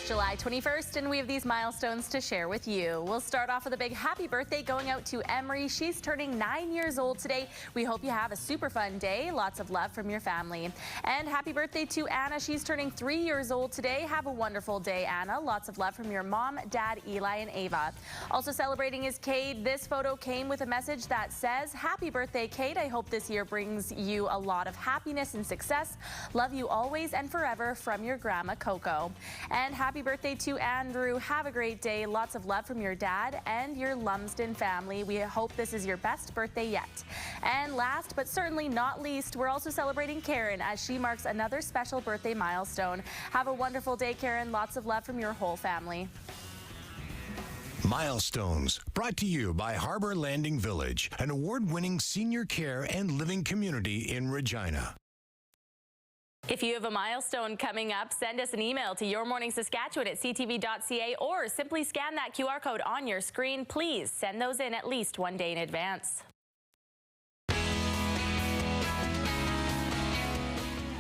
July 21st, and we have these milestones to share with you. We'll start off with a big happy birthday going out to Emery. She's turning 9 years old today. We hope you have a super fun day. Lots of love from your family. And happy birthday to Anna. She's turning 3 years old today. Have a wonderful day, Anna. Lots of love from your mom, dad, Eli, and Ava. Also celebrating is Kate. This photo came with a message that says, "Happy birthday, Kate. I hope this year brings you a lot of happiness and success. Love you always and forever, from your grandma, Coco." And happy birthday to Andrew. Have a great day. Lots of love from your dad and your Lumsden family. We hope this is your best birthday yet. And last but certainly not least, we're also celebrating Karen as she marks another special birthday milestone. Have a wonderful day, Karen. Lots of love from your whole family. Milestones, brought to you by Harbor Landing Village, an award-winning senior care and living community in Regina. If you have a milestone coming up, send us an email to yourmorningsaskatchewan@ctv.ca or simply scan that QR code on your screen. Please send those in at least 1 day in advance.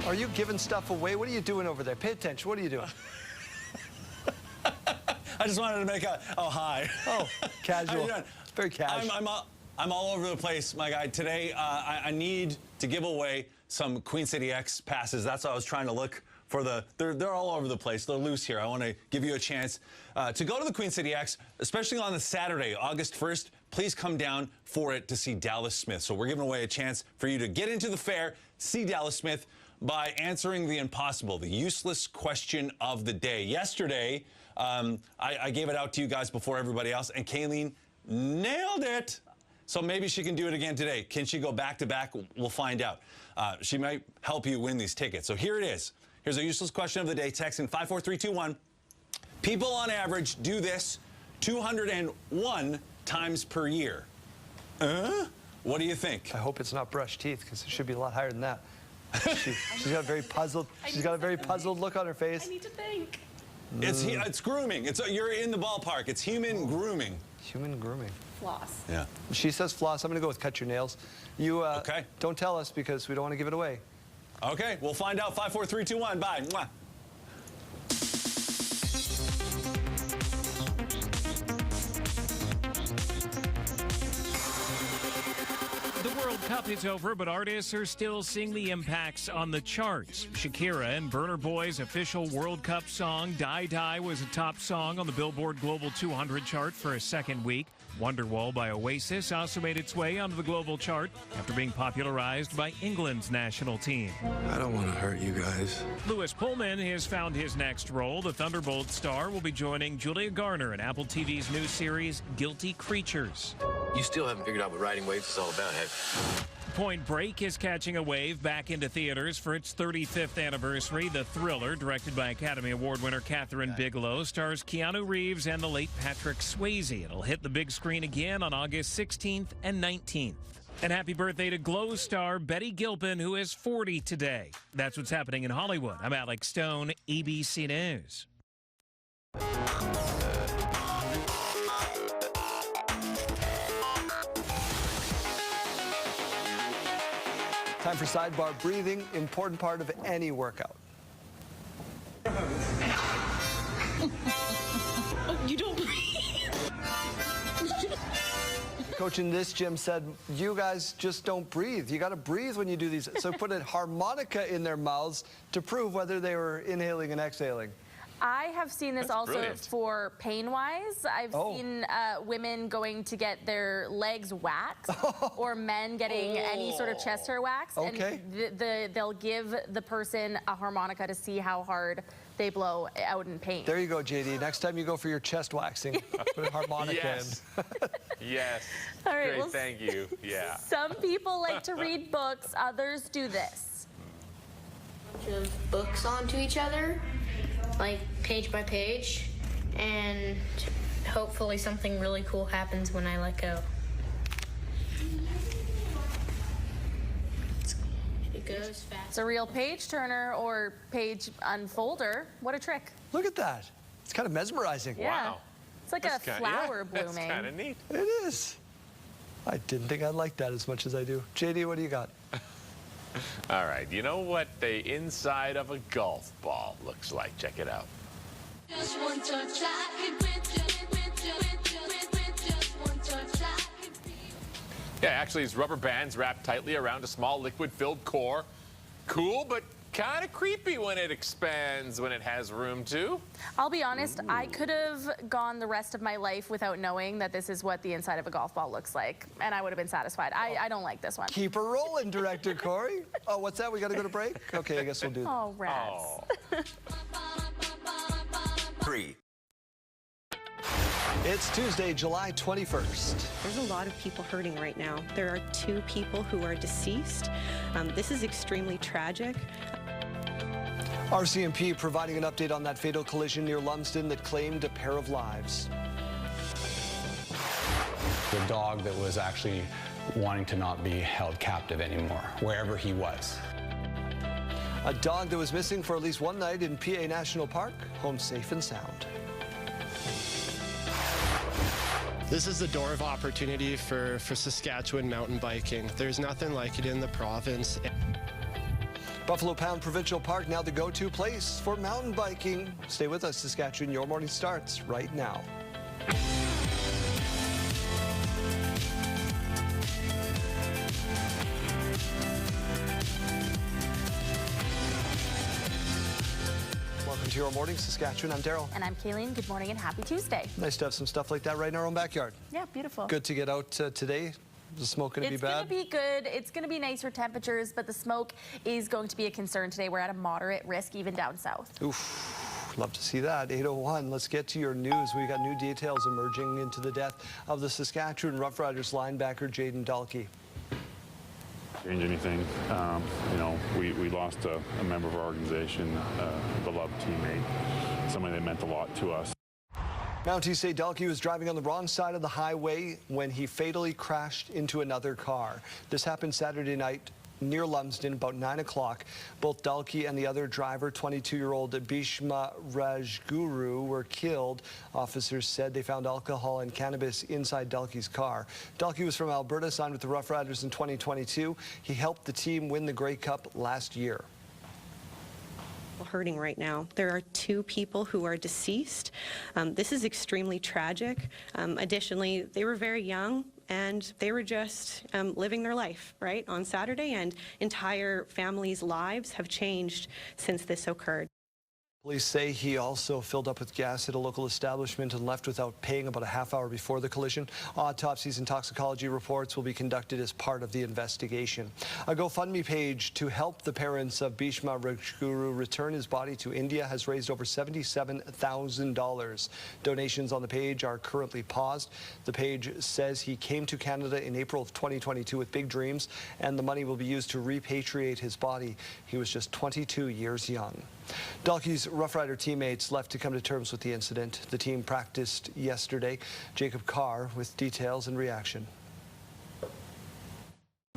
Are you giving stuff away? What are you doing over there? Pay attention. What are you doing? I just wanted to make a hi. Oh, casual. Very casual. I'm all over the place, my guy. Today, I need to give away some Queen City X passes. That's what I was trying to look for. They're all over the place. They're loose here. I want to give you a chance to go to the Queen City X, especially on the Saturday, August 1st. Please come down for it to see Dallas Smith. So we're giving away a chance for you to get into the fair, see Dallas Smith, by answering the impossible, the useless question of the day. Yesterday, I gave it out to you guys before everybody else, and Kayleen nailed it. So maybe she can do it again today. Can she go back-to-back? We'll find out. She might help you win these tickets. So here it is. Here's a useless question of the day. Text in 54321. People on average do this 201 times per year. What do you think? I hope it's not brush teeth, because it should be a lot higher than that. She's got a very puzzled. She's got a very puzzled look on her face. I need to think. It's grooming. You're in the ballpark. It's human grooming. Human grooming. Floss. Yeah. She says floss. I'm going to go with cut your nails. You okay? Don't tell us, because we don't want to give it away. Okay, we'll find out. 54321. Bye. Mwah. The World Cup is over, but artists are still seeing the impacts on the charts. Shakira and Burna Boy's official World Cup song, Die Die, was a top song on the Billboard Global 200 chart for a second week. Wonderwall by Oasis also made its way onto the global chart after being popularized by England's national team. I don't want to hurt you guys. Louis Pullman has found his next role. The Thunderbolt star will be joining Julia Garner in Apple TV's new series, Guilty Creatures. You still haven't figured out what riding waves is all about, have you? Point Break is catching a wave back into theaters for its 35th anniversary. The thriller, directed by Academy Award winner Catherine Bigelow, stars Keanu Reeves and the late Patrick Swayze. It'll hit the big screen again on August 16th and 19th. And happy birthday to Glow star Betty Gilpin, who is 40 today. That's what's happening in Hollywood. I'm Alex Stone, ABC News. Time for Sidebar. Breathing, important part of any workout. Oh, you don't breathe. Coach in this gym said, you guys just don't breathe. You got to breathe when you do these. So put a harmonica in their mouths to prove whether they were inhaling and exhaling. I have seen this also brilliant. for pain-wise. I've seen women going to get their legs waxed or men getting any sort of chest hair wax. Okay. And they'll give the person a harmonica to see how hard they blow out in pain. There you go, JD. Next time you go for your chest waxing, put a harmonica in. Yes. All right, Great, well, thank you. Yeah. Some people like to read books, others do this. Bunch of books onto each other, like page by page, and hopefully something really cool happens when I let go. It goes fast. It's a real page turner or page unfolder. What a trick. Look at that. It's kind of mesmerizing. Yeah. Wow. It's like That's a flower blooming. That's kind of neat. It is. I didn't think I'd like that as much as I do. JD, what do you got? All right, you know what the inside of a golf ball looks like? Check it out. Just one touch, I Yeah, actually, it's rubber bands wrapped tightly around a small liquid-filled core. Cool, but kind of creepy when it expands when it has room to. I'll be honest, I could have gone the rest of my life without knowing that this is what the inside of a golf ball looks like, and I would have been satisfied. I don't like this one. Keep her rolling, Director Corey. Oh, what's that? We got to go to break? Okay, I guess we'll do that. Oh, rats. Three. It's Tuesday, July 21st. There's a lot of people hurting right now. There are 2 people who are deceased. This is extremely tragic. RCMP providing an update on that fatal collision near Lumsden that claimed a pair of lives. The dog that was actually wanting to not be held captive anymore, wherever he was. A dog that was missing for at least one night in PA National Park, home safe and sound. This is the door of opportunity for Saskatchewan mountain biking. There's nothing like it in the province. Buffalo Pound Provincial Park, now the go-to place for mountain biking. Stay with us, Saskatchewan. Your morning starts right now. Welcome to Your Morning Saskatchewan. I'm Daryl. And I'm Kayleen. Good morning and happy Tuesday. Nice to have some stuff like that right in our own backyard. Yeah, beautiful. Good to get out today. Is the smoke going to be bad? It's going to be good. It's going to be nicer temperatures, but the smoke is going to be a concern today. We're at a moderate risk, even down south. Oof, love to see that. 8:01. Let's get to your news. We got new details emerging into the death of the Saskatchewan Roughriders linebacker Jaden Dalkey. Change anything. You know, we lost a member of our organization, a beloved teammate, somebody that meant a lot to us. Mounties say Dalkey was driving on the wrong side of the highway when he fatally crashed into another car. This happened Saturday night near Lumsden about 9 o'clock. Both Dalkey and the other driver, 22-year-old Bhishma Rajguru, were killed. Officers said they found alcohol and cannabis inside Dalkey's car. Dalkey was from Alberta, signed with the Roughriders in 2022. He helped the team win the Grey Cup last year. Hurting right now. There are 2 people who are deceased. This is extremely tragic. Additionally, they were very young and they were just living their life, right, on Saturday, and entire families' lives have changed since this occurred. Police say he also filled up with gas at a local establishment and left without paying about a half hour before the collision. Autopsies and toxicology reports will be conducted as part of the investigation. A GoFundMe page to help the parents of Bhishma Rajguru return his body to India has raised over $77,000. Donations on the page are currently paused. The page says he came to Canada in April of 2022 with big dreams, and the money will be used to repatriate his body. He was just 22 years young. Dalkey's Rough Rider teammates left to come to terms with the incident. The team practiced yesterday. Jacob Carr with details and reaction.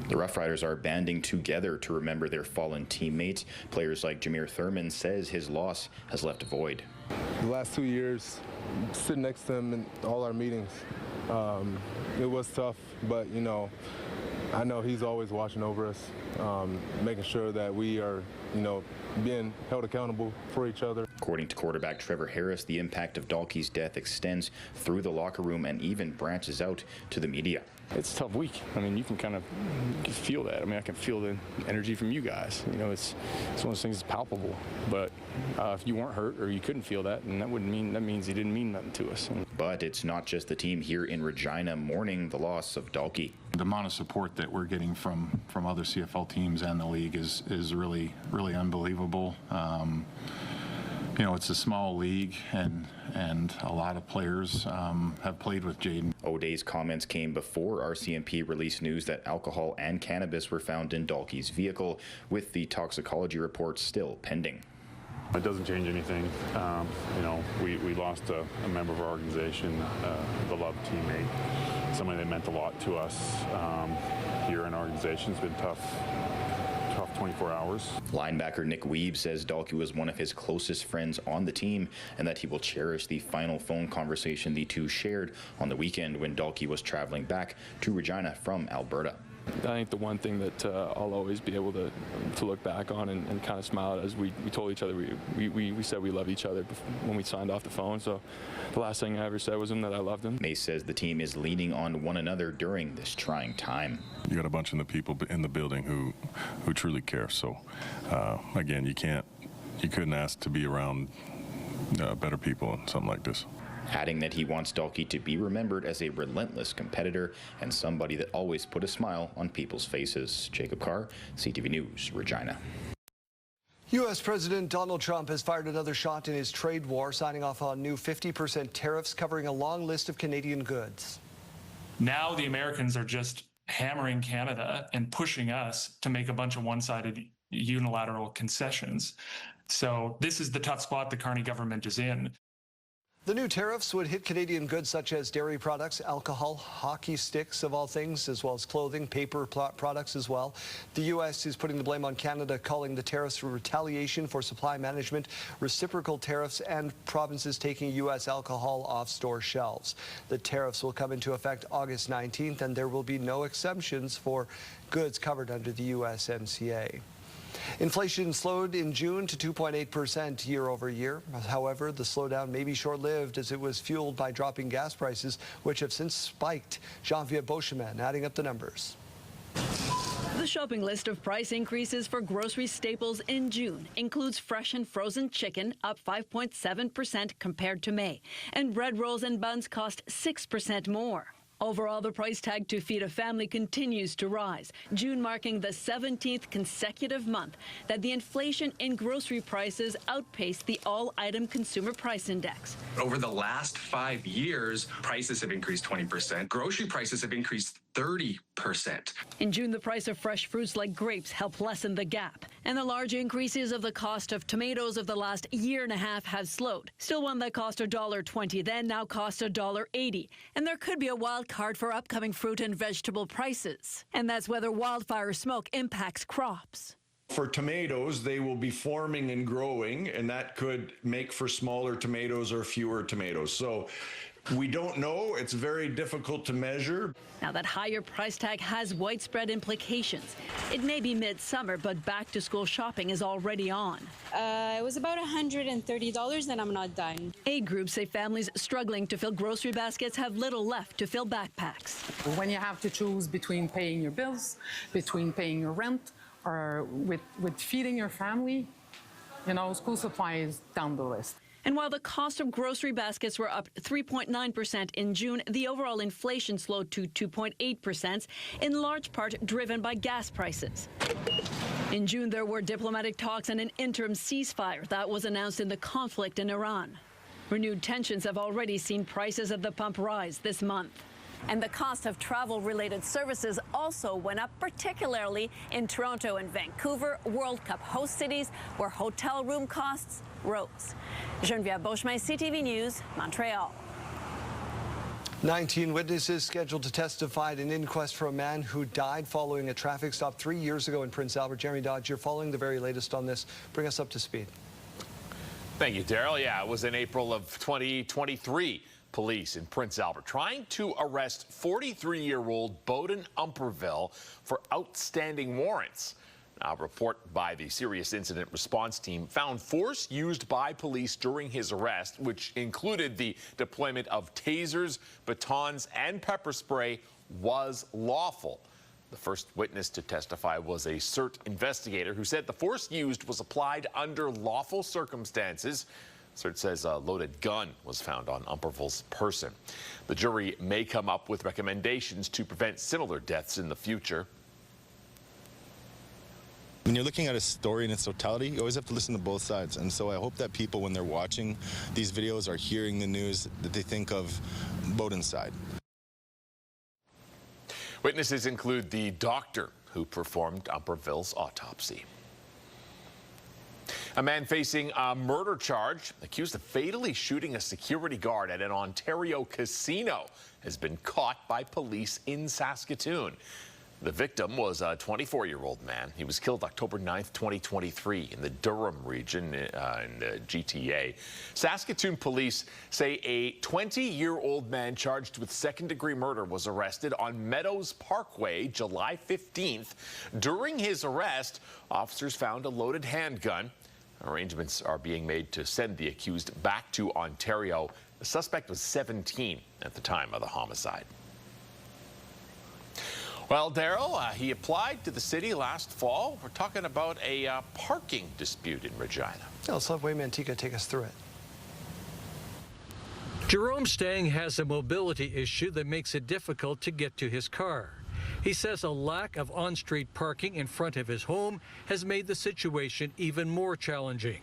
The Rough Riders are banding together to remember their fallen teammates. Players like Jameer Thurman says his loss has left a void. The last 2 years, sitting next to him in all our meetings, it was tough, but, you know, I know he's always watching over us, making sure that we are, being held accountable for each other. According to quarterback Trevor Harris, the impact of Dalkey's death extends through the locker room and even branches out to the media. It's a tough week. I mean, you can kind of feel that. I mean, I can feel the energy from you guys. It's one of those things that's palpable. But if you weren't hurt or you couldn't feel that, then that means he didn't mean nothing to us. But it's not just the team here in Regina mourning the loss of Dalkey. The amount of support that we're getting from other CFL teams and the league is really unbelievable. It's a small league, and a lot of players have played with Jaden. O'Day's comments came before RCMP released news that alcohol and cannabis were found in Dalkey's vehicle, with the toxicology report still pending. It doesn't change anything. We lost a member of our organization, a beloved teammate, somebody that meant a lot to us here in our organization. It's been tough 24 hours. Linebacker Nick Weeb says Dalkey was one of his closest friends on the team and that he will cherish the final phone conversation the two shared on the weekend when Dalkey was traveling back to Regina from Alberta. I think the one thing that I'll always be able to look back on and kind of smile at is we told each other, we said we love each other when we signed off the phone. So the last thing I ever said was that I loved him. Mace says the team is leaning on one another during this trying time. You got a bunch of the people in the building who truly care. So again, you couldn't ask to be around better people in something like this. Adding that he wants Dalkey to be remembered as a relentless competitor and somebody that always put a smile on people's faces. Jacob Carr, CTV News, Regina. U.S. President Donald Trump has fired another shot in his trade war, signing off on new 50% tariffs covering a long list of Canadian goods. Now the Americans are just hammering Canada and pushing us to make a bunch of one-sided unilateral concessions. So this is the tough spot the Carney government is in. The new tariffs would hit Canadian goods such as dairy products, alcohol, hockey sticks of all things, as well as clothing, paper products as well. The U.S. is putting the blame on Canada, calling the tariffs for retaliation for supply management, reciprocal tariffs, and provinces taking U.S. alcohol off store shelves. The tariffs will come into effect August 19th, and there will be no exemptions for goods covered under the USMCA. Inflation slowed in June to 2.8% year over year. However, the slowdown may be short-lived as it was fueled by dropping gas prices, which have since spiked. Jean-Pierre Beauchemin adding up the numbers. The shopping list of price increases for grocery staples in June includes fresh and frozen chicken up 5.7% compared to May, and bread rolls and buns cost 6% more. Overall, the price tag to feed a family continues to rise, June marking the 17th consecutive month that the inflation in grocery prices outpaced the all-item consumer price index. Over the last 5 years, prices have increased 20%. Grocery prices have increased 30%. In June, the price of fresh fruits like grapes helped lessen the gap, and the large increases of the cost of tomatoes of the last year and a half have slowed. Still, one that cost $1.20 then now costs $1.80, and there could be a wild card for upcoming fruit and vegetable prices, and that's whether wildfire smoke impacts crops. For tomatoes, they will be forming and growing, and that could make for smaller tomatoes or fewer tomatoes. So we don't know. It's very difficult to measure. Now, that higher price tag has widespread implications. It may be midsummer, but back-to-school shopping is already on. It was about $130, and I'm not done. Aid groups say families struggling to fill grocery baskets have little left to fill backpacks. When you have to choose between paying your bills, between paying your rent, or with feeding your family, school supplies down the list. And while the cost of grocery baskets were up 3.9% in June, the overall inflation slowed to 2.8%, in large part driven by gas prices. In June, there were diplomatic talks and an interim ceasefire that was announced in the conflict in Iran. Renewed tensions have already seen prices at the pump rise this month. And the cost of travel-related services also went up, particularly in Toronto and Vancouver, World Cup host cities, where hotel room costs rose. Geneviève Beauchemin, CTV News, Montreal. 19 witnesses scheduled to testify at an inquest for a man who died following a traffic stop 3 years ago in Prince Albert. Jeremy Dodge, you're following the very latest on this. Bring us up to speed. Thank you, Daryl. Yeah, it was in April of 2023 police in Prince Albert trying to arrest 43-year-old Bowden Umperville for outstanding warrants. A report by the Serious Incident Response Team found force used by police during his arrest, which included the deployment of tasers, batons, and pepper spray, was lawful. The first witness to testify was a CERT investigator who said the force used was applied under lawful circumstances. CERT says a loaded gun was found on Umperville's person. The jury may come up with recommendations to prevent similar deaths in the future. When you're looking at a story in its totality, you always have to listen to both sides. And so I hope that people, when they're watching these videos or hearing the news, that they think of Bowden's side. Witnesses include the doctor who performed Umperville's autopsy. A man facing a murder charge, accused of fatally shooting a security guard at an Ontario casino, has been caught by police in Saskatoon. The victim was a 24-year-old man. He was killed October 9th, 2023 in the Durham region in the GTA. Saskatoon police say a 20-year-old man charged with second-degree murder was arrested on Meadows Parkway July 15th. During his arrest, officers found a loaded handgun. Arrangements are being made to send the accused back to Ontario. The suspect was 17 at the time of the homicide. Well, Daryl, he applied to the city last fall. We're talking about a parking dispute in Regina. Yeah, let's have Wayne Mantika take us through it. Jerome Stang has a mobility issue that makes it difficult to get to his car. He says a lack of on-street parking in front of his home has made the situation even more challenging.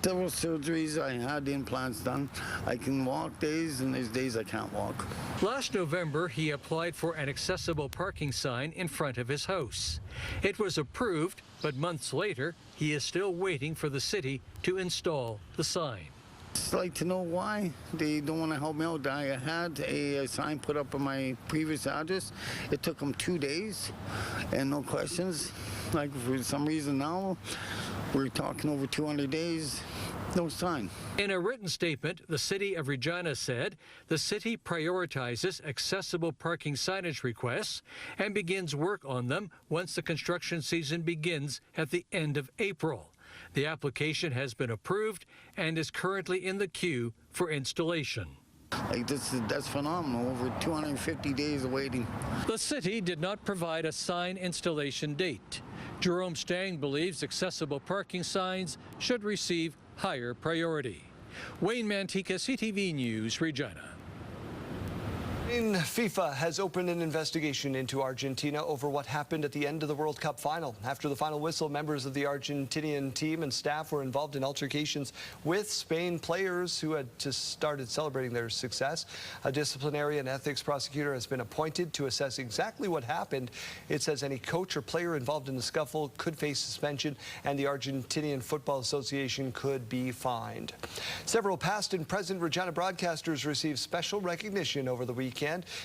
Several surgeries, I had implants done. I can walk days, and there's days I can't walk. Last November, he applied for an accessible parking sign in front of his house. It was approved, but months later, he is still waiting for the city to install the sign. I'd like to know why they don't want to help me out. I had a sign put up on my previous address. It took them 2 days and no questions. Like, for some reason now, we're talking over 200 days, no sign. In a written statement, the City of Regina said the city prioritizes accessible parking signage requests and begins work on them once the construction season begins at the end of April. The application has been approved and is currently in the queue for installation. Like, that's phenomenal, over 250 days of waiting. The city did not provide a sign installation date. Jerome Stang believes accessible parking signs should receive higher priority. Wayne Mantika, CTV News, Regina. FIFA has opened an investigation into Argentina over what happened at the end of the World Cup final. After the final whistle, members of the Argentinian team and staff were involved in altercations with Spain players who had just started celebrating their success. A disciplinary and ethics prosecutor has been appointed to assess exactly what happened. It says any coach or player involved in the scuffle could face suspension, and the Argentinian Football Association could be fined. Several past and present Regina broadcasters received special recognition over the weekend.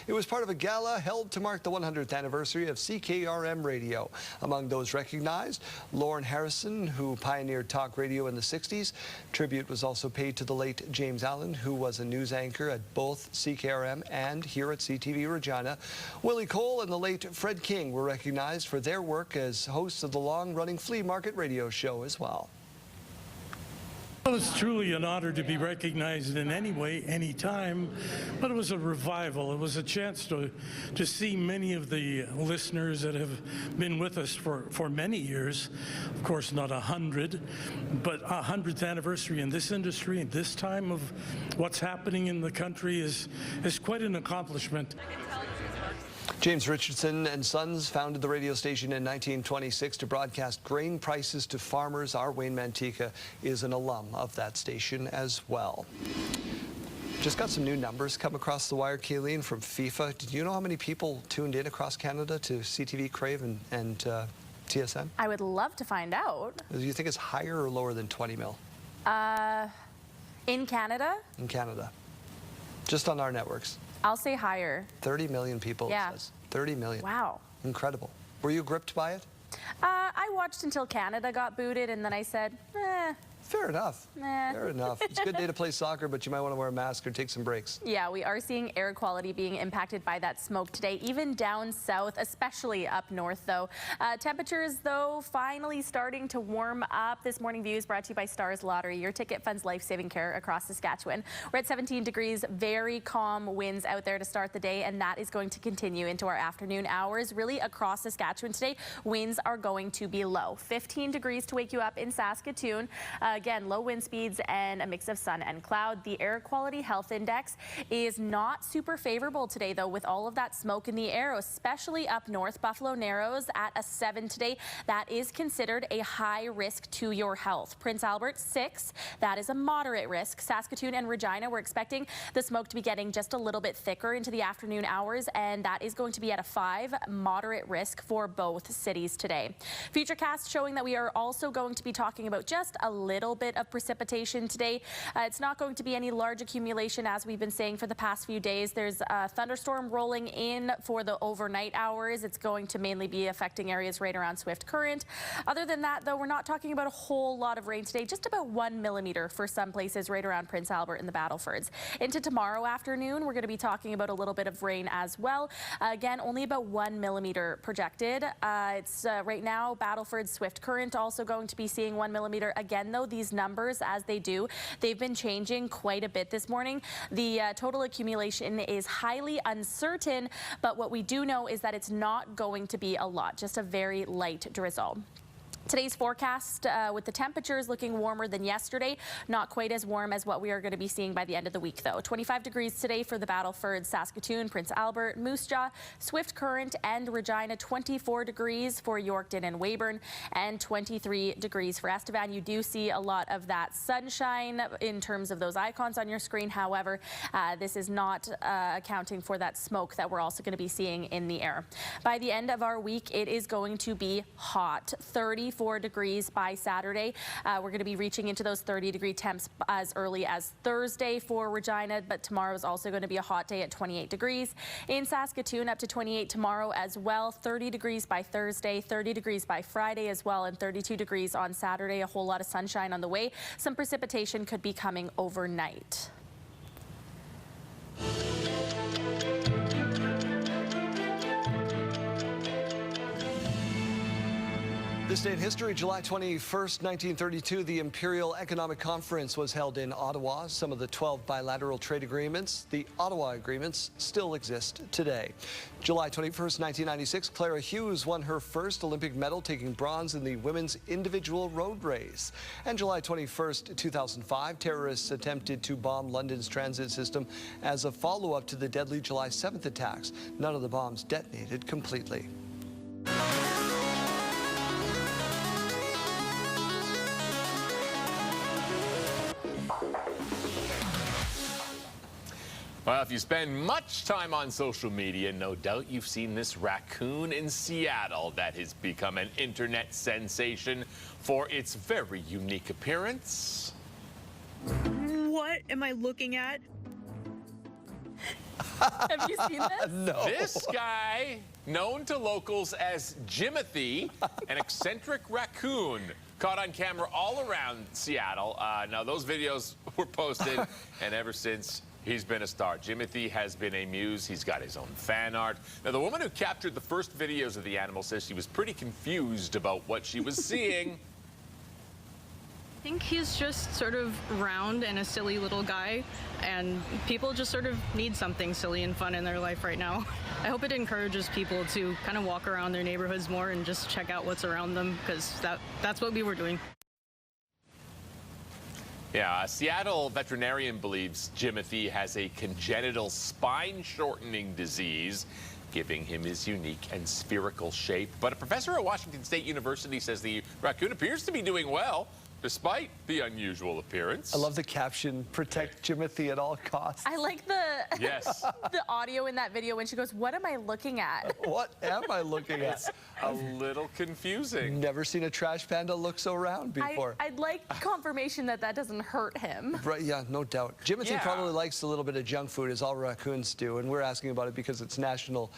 It was part of a gala held to mark the 100th anniversary of CKRM Radio. Among those recognized, Lauren Harrison, who pioneered talk radio in the 60s. Tribute was also paid to the late James Allen, who was a news anchor at both CKRM and here at CTV Regina. Willie Cole and the late Fred King were recognized for their work as hosts of the long-running flea market radio show as well. Well, it's truly an honor to be recognized in any way, any time, but it was a revival. It was a chance to see many of the listeners that have been with us for many years. Of course, not 100, but 100th anniversary in this industry, at this time of what's happening in the country is quite an accomplishment. James Richardson and Sons founded the radio station in 1926 to broadcast grain prices to farmers. Our Wayne Mantika is an alum of that station as well. Just got some new numbers come across the wire, Kayleen, from FIFA. Did you know how many people tuned in across Canada to CTV, Crave, and TSN? I would love to find out. Do you think it's higher or lower than 20 mil? In Canada? In Canada. Just on our networks. I'll say higher. 30 million people, yeah. It says. 30 million. Wow. Incredible. Were you gripped by it? I watched until Canada got booted, and then I said, Fair enough. Fair enough. It's a good day to play soccer, but you might want to wear a mask or take some breaks. Yeah, we are seeing air quality being impacted by that smoke today, even down south, especially up north, though. Temperatures, though, finally starting to warm up. This morning view is brought to you by Stars Lottery, your ticket funds life-saving care across Saskatchewan. We're at 17 degrees, very calm winds out there to start the day, and that is going to continue into our afternoon hours. Really across Saskatchewan today, winds are going to be low. 15 degrees to wake you up in Saskatoon. Again, low wind speeds and a mix of sun and cloud. The air quality health index is not super favorable today, though, with all of that smoke in the air, especially up north. Buffalo Narrows at a 7 today. That is considered a high risk to your health. Prince Albert 6. That is a moderate risk. Saskatoon and Regina, we're expecting the smoke to be getting just a little bit thicker into the afternoon hours, and that is going to be at a 5, moderate risk for both cities today. Futurecast showing that we are also going to be talking about just a little bit of precipitation today. It's not going to be any large accumulation, as we've been saying for the past few days. There's a thunderstorm rolling in for the overnight hours. It's going to mainly be affecting areas right around Swift Current. Other than that, though, we're not talking about a whole lot of rain today, just about 1 millimeter for some places right around Prince Albert and the Battlefords. Into tomorrow afternoon, we're going to be talking about a little bit of rain as well. Again, only about 1 millimeter projected. It's right now Battleford, Swift Current also going to be seeing 1 millimeter. Again, though, these numbers, as they've been changing quite a bit this morning. The total accumulation is highly uncertain, but what we do know is that it's not going to be a lot, just a very light drizzle. Today's forecast with the temperatures looking warmer than yesterday, not quite as warm as what we are going to be seeing by the end of the week, though. 25 degrees today for the Battleford, Saskatoon, Prince Albert, Moose Jaw, Swift Current and Regina. 24 degrees for Yorkton and Weyburn, and 23 degrees for Estevan. You do see a lot of that sunshine in terms of those icons on your screen. However, this is not accounting for that smoke that we're also going to be seeing in the air. By the end of our week, it is going to be hot. 34 degrees by Saturday. We're going to be reaching into those 30-degree temps as early as Thursday for Regina, but tomorrow is also going to be a hot day at 28 degrees. In Saskatoon, up to 28 tomorrow as well. 30 degrees by Thursday, 30 degrees by Friday as well, and 32 degrees on Saturday. A whole lot of sunshine on the way. Some precipitation could be coming overnight. This day in history, July 21st, 1932, the Imperial Economic Conference was held in Ottawa. Some of the 12 bilateral trade agreements, the Ottawa agreements, still exist today. July 21st, 1996, Clara Hughes won her first Olympic medal, taking bronze in the women's individual road race. And July 21st, 2005, terrorists attempted to bomb London's transit system as a follow-up to the deadly July 7th attacks. None of the bombs detonated completely. Well, if you spend much time on social media, no doubt you've seen this raccoon in Seattle that has become an internet sensation for its very unique appearance. What am I looking at? Have you seen this? No. This guy, known to locals as Jimothy, an eccentric raccoon, caught on camera all around Seattle. Now, those videos were posted, and ever since, he's been a star. Jimothy has been a muse. He's got his own fan art. Now, the woman who captured the first videos of the animal says she was pretty confused about what she was seeing. I think he's just sort of round and a silly little guy, and people just sort of need something silly and fun in their life right now. I hope it encourages people to kind of walk around their neighborhoods more and just check out what's around them, because that's what we were doing. Yeah, a Seattle veterinarian believes Jimothy has a congenital spine-shortening disease, giving him his unique and spherical shape. But a professor at Washington State University says the raccoon appears to be doing well, despite the unusual appearance. I love the caption, "Protect Jimothy at all costs." I like the yes. the audio in that video when she goes, "What am I looking at?" What am I looking at? It's a little confusing. Never seen a trash panda look so round before. I'd like confirmation that that doesn't hurt him. Right, yeah, no doubt. Jimothy probably likes a little bit of junk food, as all raccoons do, and we're asking about it because it's National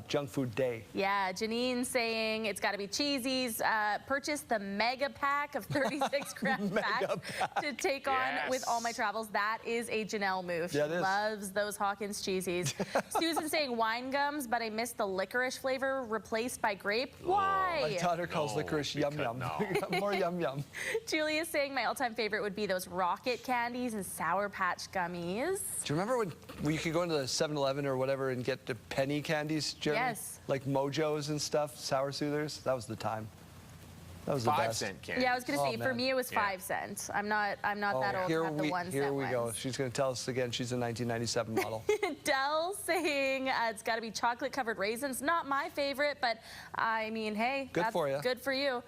Junk Food Day. Yeah, Janine saying it's got to be Cheesies. Purchase the mega pack of 36 Sticks Grand Pack to take on with All My Travels. That is a Janelle move. Yeah, she loves those Hawkins cheesies. Susan saying wine gums, but I missed the licorice flavor replaced by grape. Why? My daughter calls licorice yum yum. More yum yum. Julia saying my all-time favorite would be those rocket candies and Sour Patch gummies. Do you remember when you could go into the 7-Eleven or whatever and get the penny candies, Jeremy? Yes. Like Mojos and stuff, Sour Soothers? That was the time. That was the best. 5-cent candy. Yeah, I was going to say, for me, it was 5 cents. I'm not that old to have the 1 cent Here we go. ones. She's going to tell us again she's a 1997 model. Dell saying it's got to be chocolate-covered raisins. Not my favorite, but I mean, hey. Good for you. Good for you.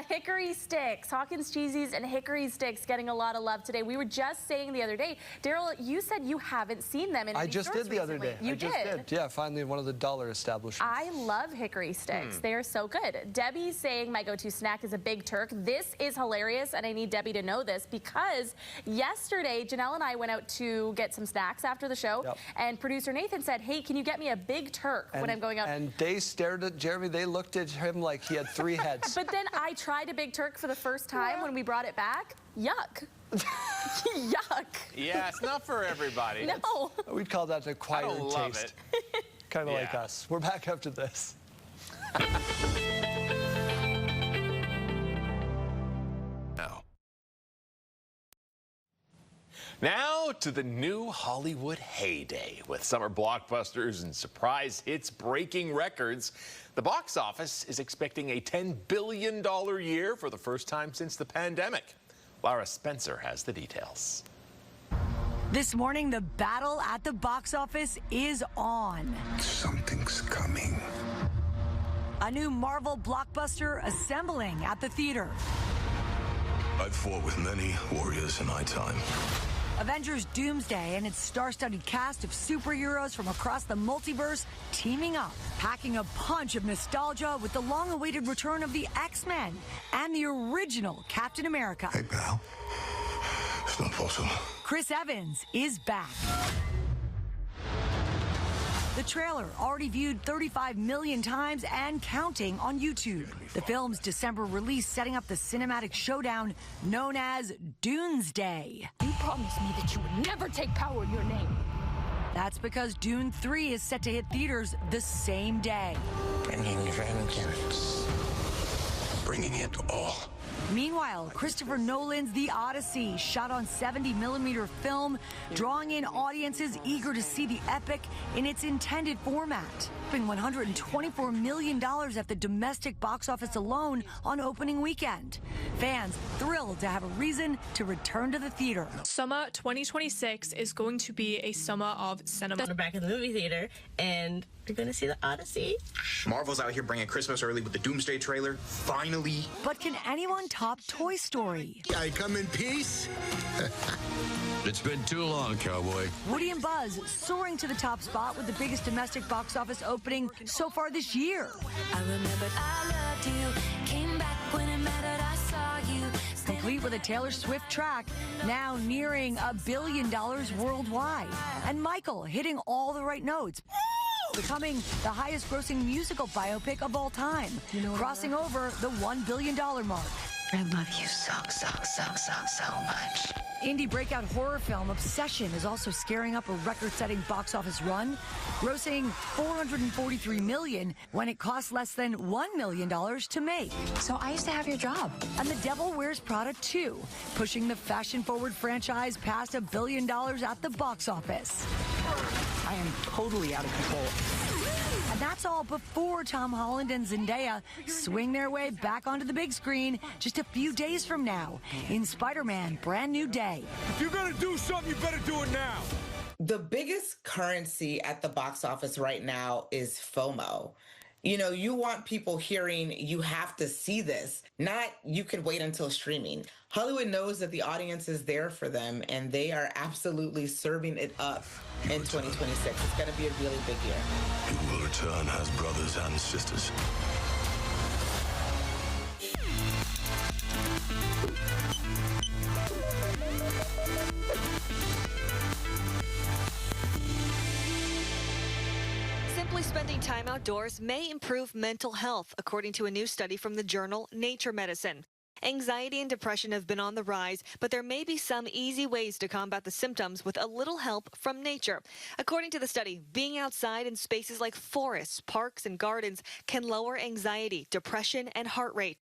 Hickory sticks. Hawkins cheesies and hickory sticks getting a lot of love today. We were just saying the other day, Daryl, you said you haven't seen them in any I just stores did the other recently. day. You did? Yeah, finally in one of the dollar establishments. I love hickory sticks. They are so good. Debbie's saying my go-to snack is a Big Turk. This is hilarious, and I need Debbie to know this because yesterday, Janelle and I went out to get some snacks after the show, and producer Nathan said, hey, can you get me a Big Turk when I'm going out? And they stared at Jeremy. They looked at him like he had 3 heads. But then I tried a Big Turk for the first time when we brought it back. Yuck. Yuck. Yeah, it's not for everybody. No. We'd call that an acquired I don't love taste. it. Kind of like us. We're back after this. Now to the new Hollywood heyday. With summer blockbusters and surprise hits breaking records, the box office is expecting a $10 billion year for the first time since the pandemic. Lara Spencer has the details. This morning, the battle at the box office is on. Something's coming. A new Marvel blockbuster assembling at the theater. I've fought with many warriors in my time. Avengers Doomsday and its star-studded cast of superheroes from across the multiverse teaming up, packing a punch of nostalgia with the long-awaited return of the X-Men and the original Captain America. Hey, pal. It's not possible. Chris Evans is back. The trailer already viewed 35 million times and counting on YouTube. The film's December release setting up the cinematic showdown known as Doomsday. You promised me that you would never take power in your name. That's because Dune 3 is set to hit theaters the same day. Bringing vengeance. Bringing it all. Meanwhile, Christopher Nolan's The Odyssey, shot on 70mm film, drawing in audiences eager to see the epic in its intended format. $124 million at the domestic box office alone on opening weekend. Fans thrilled to have a reason to return to the theater. Summer 2026 is going to be a summer of cinema. We're back in the movie theater, and we're going to see The Odyssey. Marvel's out here bringing Christmas early with the Doomsday trailer. Finally. But can anyone top Toy Story? I come in peace. It's been too long, cowboy. Woody and Buzz soaring to the top spot with the biggest domestic box office opening so far this year. I remembered I loved you, came back when it mattered, I saw you. Complete with a Taylor Swift track, now nearing $1 billion worldwide. And Michael hitting all the right notes, becoming the highest grossing musical biopic of all time, crossing over the $1 billion mark. I love you so much. Indie breakout horror film Obsession is also scaring up a record-setting box office run, grossing $443 million when it cost less than $1 million to make. So I used to have your job. And The Devil Wears Prada 2, pushing the fashion-forward franchise past $1 billion at the box office. I am totally out of control. And that's all before Tom Holland and Zendaya swing their way back onto the big screen just a few days from now in Spider-Man Brand New Day. If you're gonna do something, you better do it now. The biggest currency at the box office right now is FOMO. You know, you want people hearing, you have to see this, not you could wait until streaming. Hollywood knows that the audience is there for them, and they are absolutely serving it up in 2026. It's going to be a really big year. You will return as brothers and sisters. Simply spending time outdoors may improve mental health, according to a new study from the journal Nature Medicine. Anxiety and depression have been on the rise, but there may be some easy ways to combat the symptoms with a little help from nature. According to the study, being outside in spaces like forests, parks, and gardens can lower anxiety, depression, and heart rate.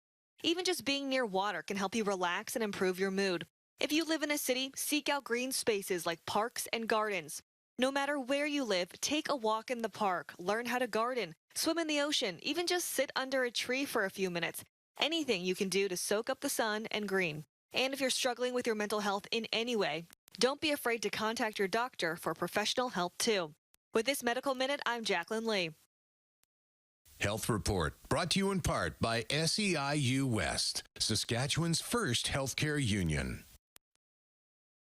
Even just being near water can help you relax and improve your mood. If you live in a city, seek out green spaces like parks and gardens. No matter where you live, take a walk in the park, learn how to garden, swim in the ocean, even just sit under a tree for a few minutes. Anything you can do to soak up the sun and green. And if you're struggling with your mental health in any way, don't be afraid to contact your doctor for professional help too. With this Medical Minute, I'm Jacqueline Lee. Health Report, brought to you in part by SEIU West, Saskatchewan's first healthcare union.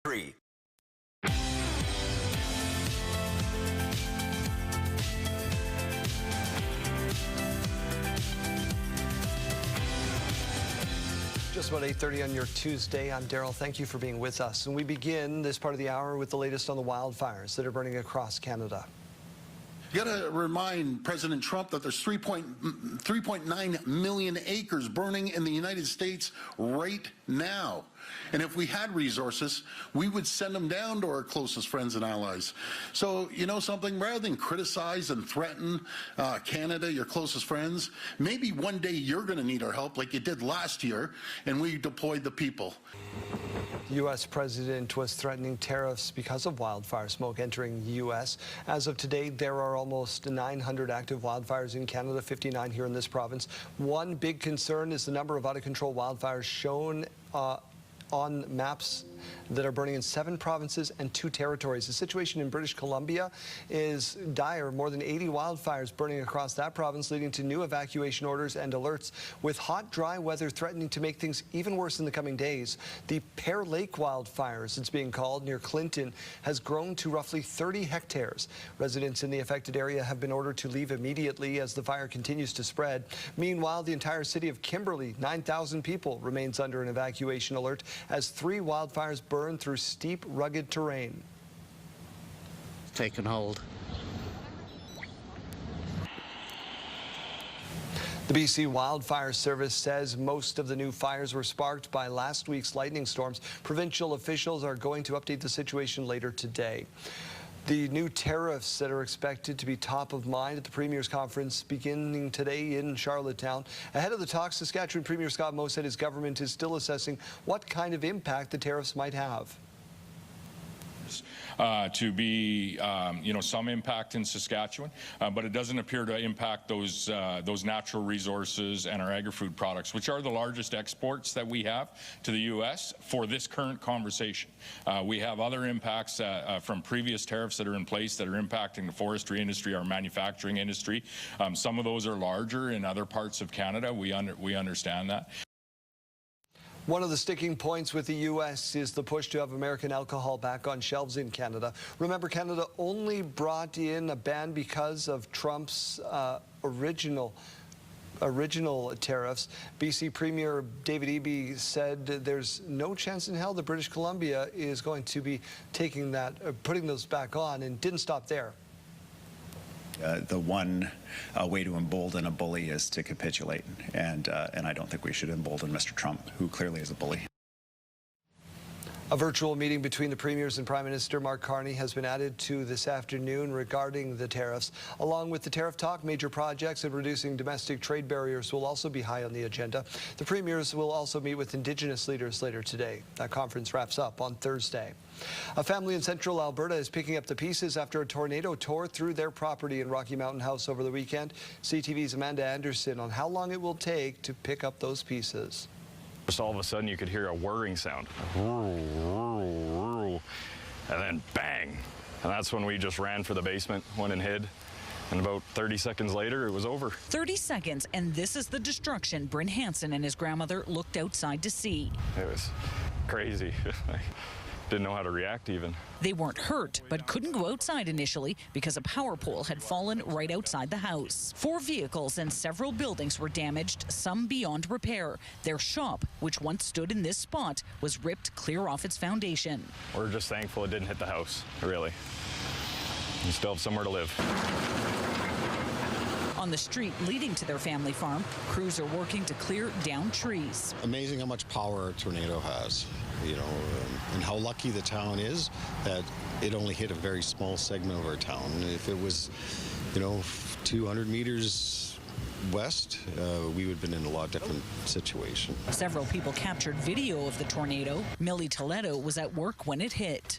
3. Just about 8:30 on your Tuesday. I'm Daryl. Thank you for being with us. And we begin this part of the hour with the latest on the wildfires that are burning across Canada. You got to remind President Trump that there's 3.9 million acres burning in the United States right now. And if we had resources, we would send them down to our closest friends and allies. So, you know something, rather than criticize and threaten Canada, your closest friends, maybe one day you're going to need our help like you did last year, and we deployed the people. The U.S. president was threatening tariffs because of wildfire smoke entering the U.S. As of today, there are almost 900 active wildfires in Canada, 59 here in this province. One big concern is the number of out-of-control wildfires shown on maps that are burning in 7 provinces and 2 territories. The situation in British Columbia is dire. More than 80 wildfires burning across that province, leading to new evacuation orders and alerts, with hot, dry weather threatening to make things even worse in the coming days. The Pear Lake wildfires, it's being called, near Clinton, has grown to roughly 30 hectares. Residents in the affected area have been ordered to leave immediately as the fire continues to spread. Meanwhile, the entire city of Kimberley, 9,000 people, remains under an evacuation alert as 3 wildfires burn through steep, rugged terrain. Taken hold. The BC Wildfire Service says most of the new fires were sparked by last week's lightning storms. Provincial officials are going to update the situation later today. The new tariffs that are expected to be top of mind at the Premier's conference beginning today in Charlottetown. Ahead of the talk, Saskatchewan Premier Scott Moe said his government is still assessing what kind of impact the tariffs might have. To be, some impact in Saskatchewan, but it doesn't appear to impact those natural resources and our agri-food products, which are the largest exports that we have to the U.S. for this current conversation. We have other impacts from previous tariffs that are in place that are impacting the forestry industry, our manufacturing industry. Some of those are larger in other parts of Canada. We understand that. One of the sticking points with the U.S. is the push to have American alcohol back on shelves in Canada. Remember, Canada only brought in a ban because of Trump's original tariffs. BC Premier David Eby said there's no chance in hell that British Columbia is going to be taking that, putting those back on, and didn't stop there. The one way to embolden a bully is to capitulate, and I don't think we should embolden Mr. Trump, who clearly is a bully. A virtual meeting between the Premiers and Prime Minister Mark Carney has been added to this afternoon regarding the tariffs. Along with the tariff talk, major projects and reducing domestic trade barriers will also be high on the agenda. The Premiers will also meet with Indigenous leaders later today. That conference wraps up on Thursday. A family in central Alberta is picking up the pieces after a tornado tore through their property in Rocky Mountain House over the weekend. CTV's Amanda Anderson on how long it will take to pick up those pieces. Just all of a sudden you could hear a whirring sound, and then bang, and that's when we just ran for the basement, went and hid, and about 30 seconds later it was over. 30 seconds, and this is the destruction Bryn Hansen and his grandmother looked outside to see. It was crazy. Didn't know how to react even. They weren't hurt, but couldn't go outside initially because a power pole had fallen right outside the house. 4 vehicles and several buildings were damaged, some beyond repair. Their shop, which once stood in this spot, was ripped clear off its foundation. We're just thankful it didn't hit the house, really. You still have somewhere to live. on the street leading to their family farm, crews are working to clear down trees. Amazing how much power a tornado has, and how lucky the town is that it only hit a very small segment of our town. If it was, 200 meters west, we would have been in a lot different situation. Several people captured video of the tornado. Millie Toledo was at work when it hit.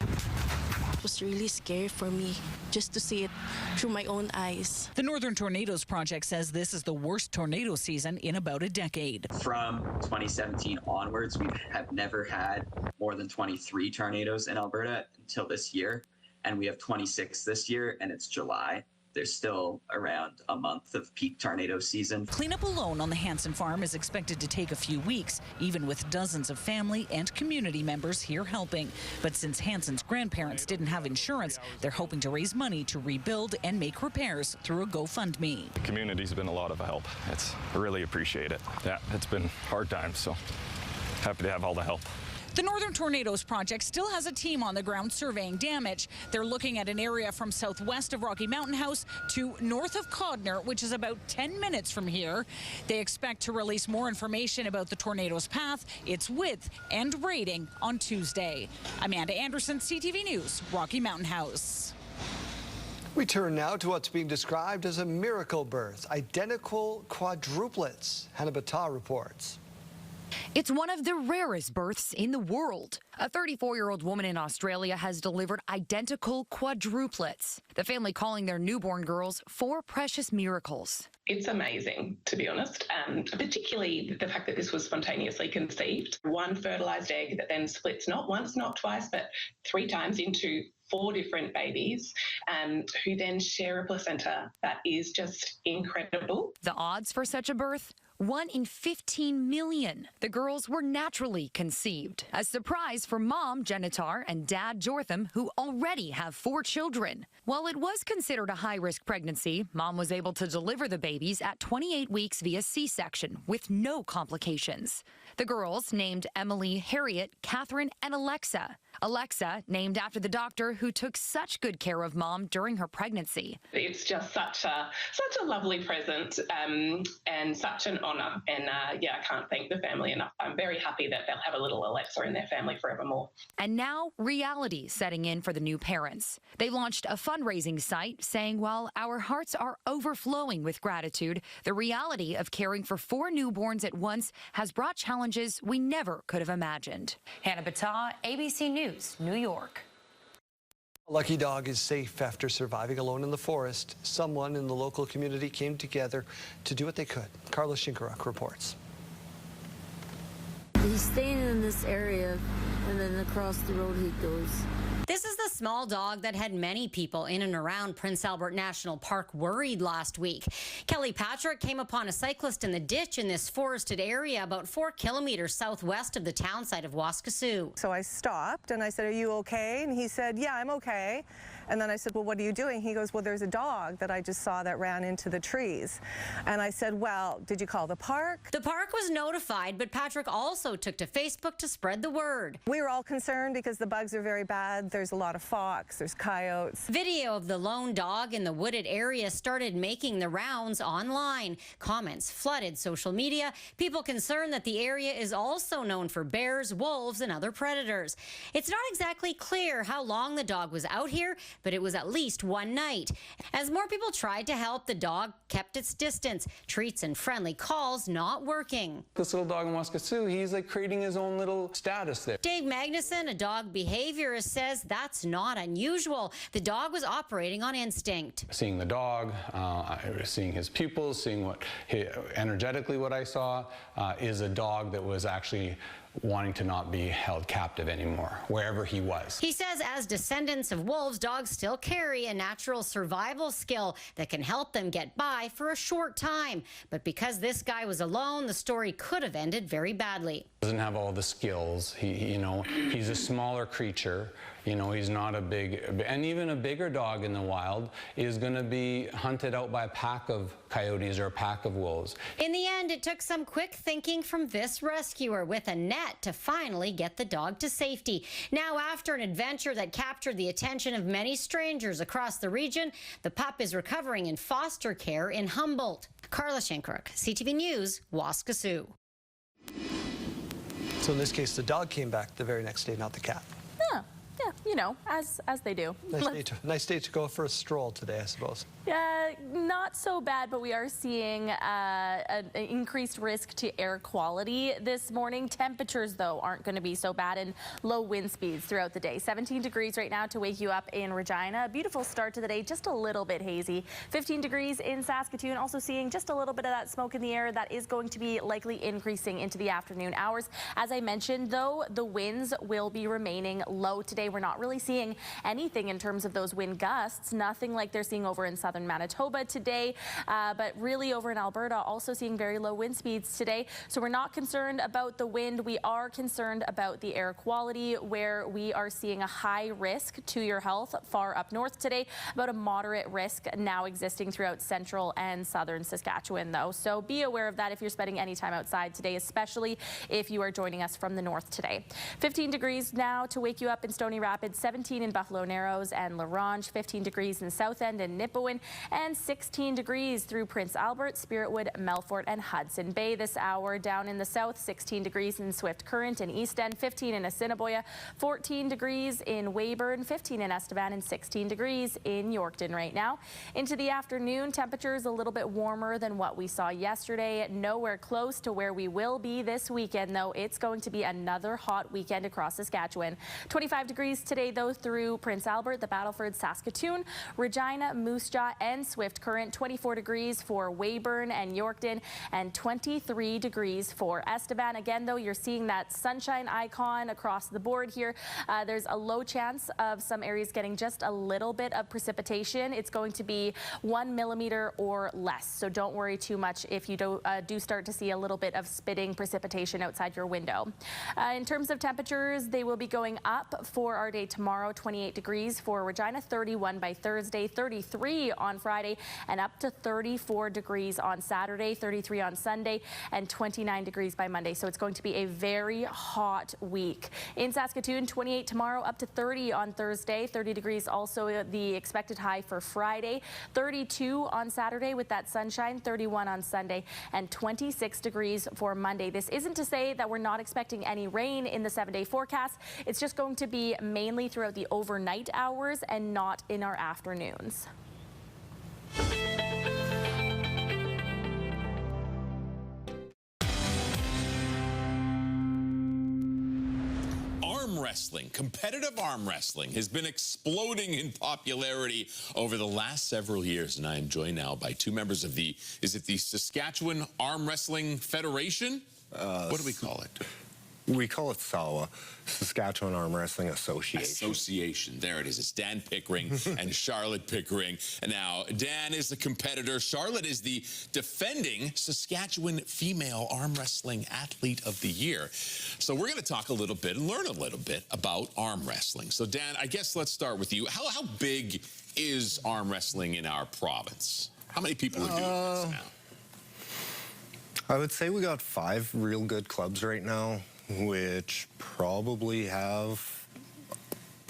It was really scary for me just to see it through my own eyes. The Northern Tornadoes Project says this is the worst tornado season in about a decade. From 2017 onwards, we have never had more than 23 tornadoes in Alberta until this year, and we have 26 this year, and it's July. There's still around a month of peak tornado season. Cleanup alone on the Hanson farm is expected to take a few weeks, even with dozens of family and community members here helping. But since Hanson's grandparents didn't have insurance, they're hoping to raise money to rebuild and make repairs through a GoFundMe. The community's been a lot of help. I really appreciate it. Yeah, it's been hard times, so happy to have all the help. The Northern Tornadoes Project still has a team on the ground surveying damage. They're looking at an area from southwest of Rocky Mountain House to north of Codner, which is about 10 minutes from here. They expect to release more information about the tornado's path, its width, and rating on Tuesday. Amanda Anderson, CTV News, Rocky Mountain House. We turn now to what's being described as a miracle birth, identical quadruplets. Hannah Battah reports. It's one of the rarest births in the world. A 34-year-old woman in Australia has delivered identical quadruplets. The family calling their newborn girls 4 precious miracles. It's amazing, to be honest, particularly the fact that this was spontaneously conceived. One fertilized egg that then splits not once, not twice, but 3 times into 4 different babies who then share a placenta. That is just incredible. The odds for such a birth? 1 in 15 million. The girls were naturally conceived. A surprise for mom, Genitar, and dad, Jortham, who already have 4 children. While it was considered a high-risk pregnancy, mom was able to deliver the babies at 28 weeks via C-section with no complications. The girls, named Emily, Harriet, Catherine, and Alexa. Alexa, named after the doctor who took such good care of mom during her pregnancy. It's just such a lovely present and such an honour. And I can't thank the family enough. I'm very happy that they'll have a little Alexa in their family forevermore. And now reality setting in for the new parents. They launched a fundraising site saying, while our hearts are overflowing with gratitude, the reality of caring for 4 newborns at once has brought challenges we never could have imagined. Hannah Battah, ABC News, New York. A lucky dog is safe after surviving alone in the forest. Someone in the local community came together to do what they could. Carla Shinkaruk reports. He's staying in this area, and then across the road he goes. This is the small dog that had many people in and around Prince Albert National Park worried last week. Kelly Patrick came upon a cyclist in the ditch in this forested area about 4 kilometers southwest of the town site of Waskesiu. So I stopped and I said, "Are you okay?" And he said, "Yeah, I'm okay." And then I said, "Well, what are you doing?" He goes, "Well, there's a dog that I just saw that ran into the trees." And I said, "Well, did you call the park?" The park was notified, but Patrick also took to Facebook to spread the word. We were all concerned because the bugs are very bad. There's a lot of fox, there's coyotes. Video of the lone dog in the wooded area started making the rounds online. Comments flooded social media. People concerned that the area is also known for bears, wolves, and other predators. It's not exactly clear how long the dog was out here, but it was at least one night. As more people tried to help, the dog kept its distance, treats and friendly calls not working. This little dog in Waskesiu, he's like creating his own little status there. Dave Magnuson, a dog behaviorist, says that's not unusual. The dog was operating on instinct. Seeing the dog, seeing his pupils, seeing energetically what I saw is a dog that was actually wanting to not be held captive anymore, wherever he was. He says as descendants of wolves, dogs still carry a natural survival skill that can help them get by for a short time. But because this guy was alone, the story could have ended very badly. Doesn't have all the skills. He's a smaller creature. You know, he's not a big, and even a bigger dog in the wild is going to be hunted out by a pack of coyotes or a pack of wolves. In the end, it took some quick thinking from this rescuer with a net to finally get the dog to safety. Now, after an adventure that captured the attention of many strangers across the region, the pup is recovering in foster care in Humboldt. Carla Shankruk, CTV News, Waskesiu. So in this case, the dog came back the very next day, not the cat. Yeah, you know, as they do. Nice day to go for a stroll today, I suppose. Not so bad, but we are seeing an increased risk to air quality this morning. Temperatures, though, aren't going to be so bad, and low wind speeds throughout the day. 17 degrees right now to wake you up in Regina. A beautiful start to the day, just a little bit hazy. 15 degrees in Saskatoon. Also seeing just a little bit of that smoke in the air. That is going to be likely increasing into the afternoon hours. As I mentioned, though, the winds will be remaining low today. We're not really seeing anything in terms of those wind gusts. Nothing like they're seeing over in southern Manitoba today, but really over in Alberta, also seeing very low wind speeds today. So we're not concerned about the wind. We are concerned about the air quality, where we are seeing a high risk to your health far up north today, about a moderate risk now existing throughout central and southern Saskatchewan, though. So be aware of that if you're spending any time outside today, especially if you are joining us from the north today. 15 degrees now to wake you up in Stony Rapids, 17 in Buffalo Narrows and La Ronge, 15 degrees in South End and Nipawin, and 16 degrees through Prince Albert, Spiritwood, Melfort, and Hudson Bay this hour. Down in the south, 16 degrees in Swift Current and East End, 15 in Assiniboia, 14 degrees in Weyburn, 15 in Estevan, and 16 degrees in Yorkton right now. Into the afternoon, temperatures a little bit warmer than what we saw yesterday. Nowhere close to where we will be this weekend, though. It's going to be another hot weekend across Saskatchewan. 25 degrees today, though, through Prince Albert, the Battleford, Saskatoon, Regina, Moose Jaw, and Swift Current. 24 degrees for Weyburn and Yorkton, and 23 degrees for Estevan. Again, though, you're seeing that sunshine icon across the board here. There's a low chance of some areas getting just a little bit of precipitation. It's going to be 1 millimeter or less, so don't worry too much if you do start to see a little bit of spitting precipitation outside your window. In terms of temperatures, they will be going up for our day tomorrow. 28 degrees for Regina, 31 by Thursday, 33 on Friday, and up to 34 degrees on Saturday, 33 on Sunday, and 29 degrees by Monday. So it's going to be a very hot week. In Saskatoon, 28 tomorrow, up to 30 on Thursday, 30 degrees also the expected high for Friday, 32 on Saturday with that sunshine, 31 on Sunday, and 26 degrees for Monday. This isn't to say that we're not expecting any rain in the 7-day forecast. It's just going to be mainly throughout the overnight hours and not in our afternoons. Arm wrestling, competitive arm wrestling, has been exploding in popularity over the last several years, and I am joined now by two members of the Saskatchewan Arm Wrestling Federation? What do we call it? We call it SAWA, Saskatchewan Arm Wrestling Association. There it is. It's Dan Pickering and Charlotte Pickering. And now, Dan is the competitor. Charlotte is the defending Saskatchewan Female Arm Wrestling Athlete of the Year. So we're going to talk a little bit and learn a little bit about arm wrestling. So, Dan, I guess let's start with you. How big is arm wrestling in our province? How many people are doing this now? I would say we got 5 real good clubs right now, which probably have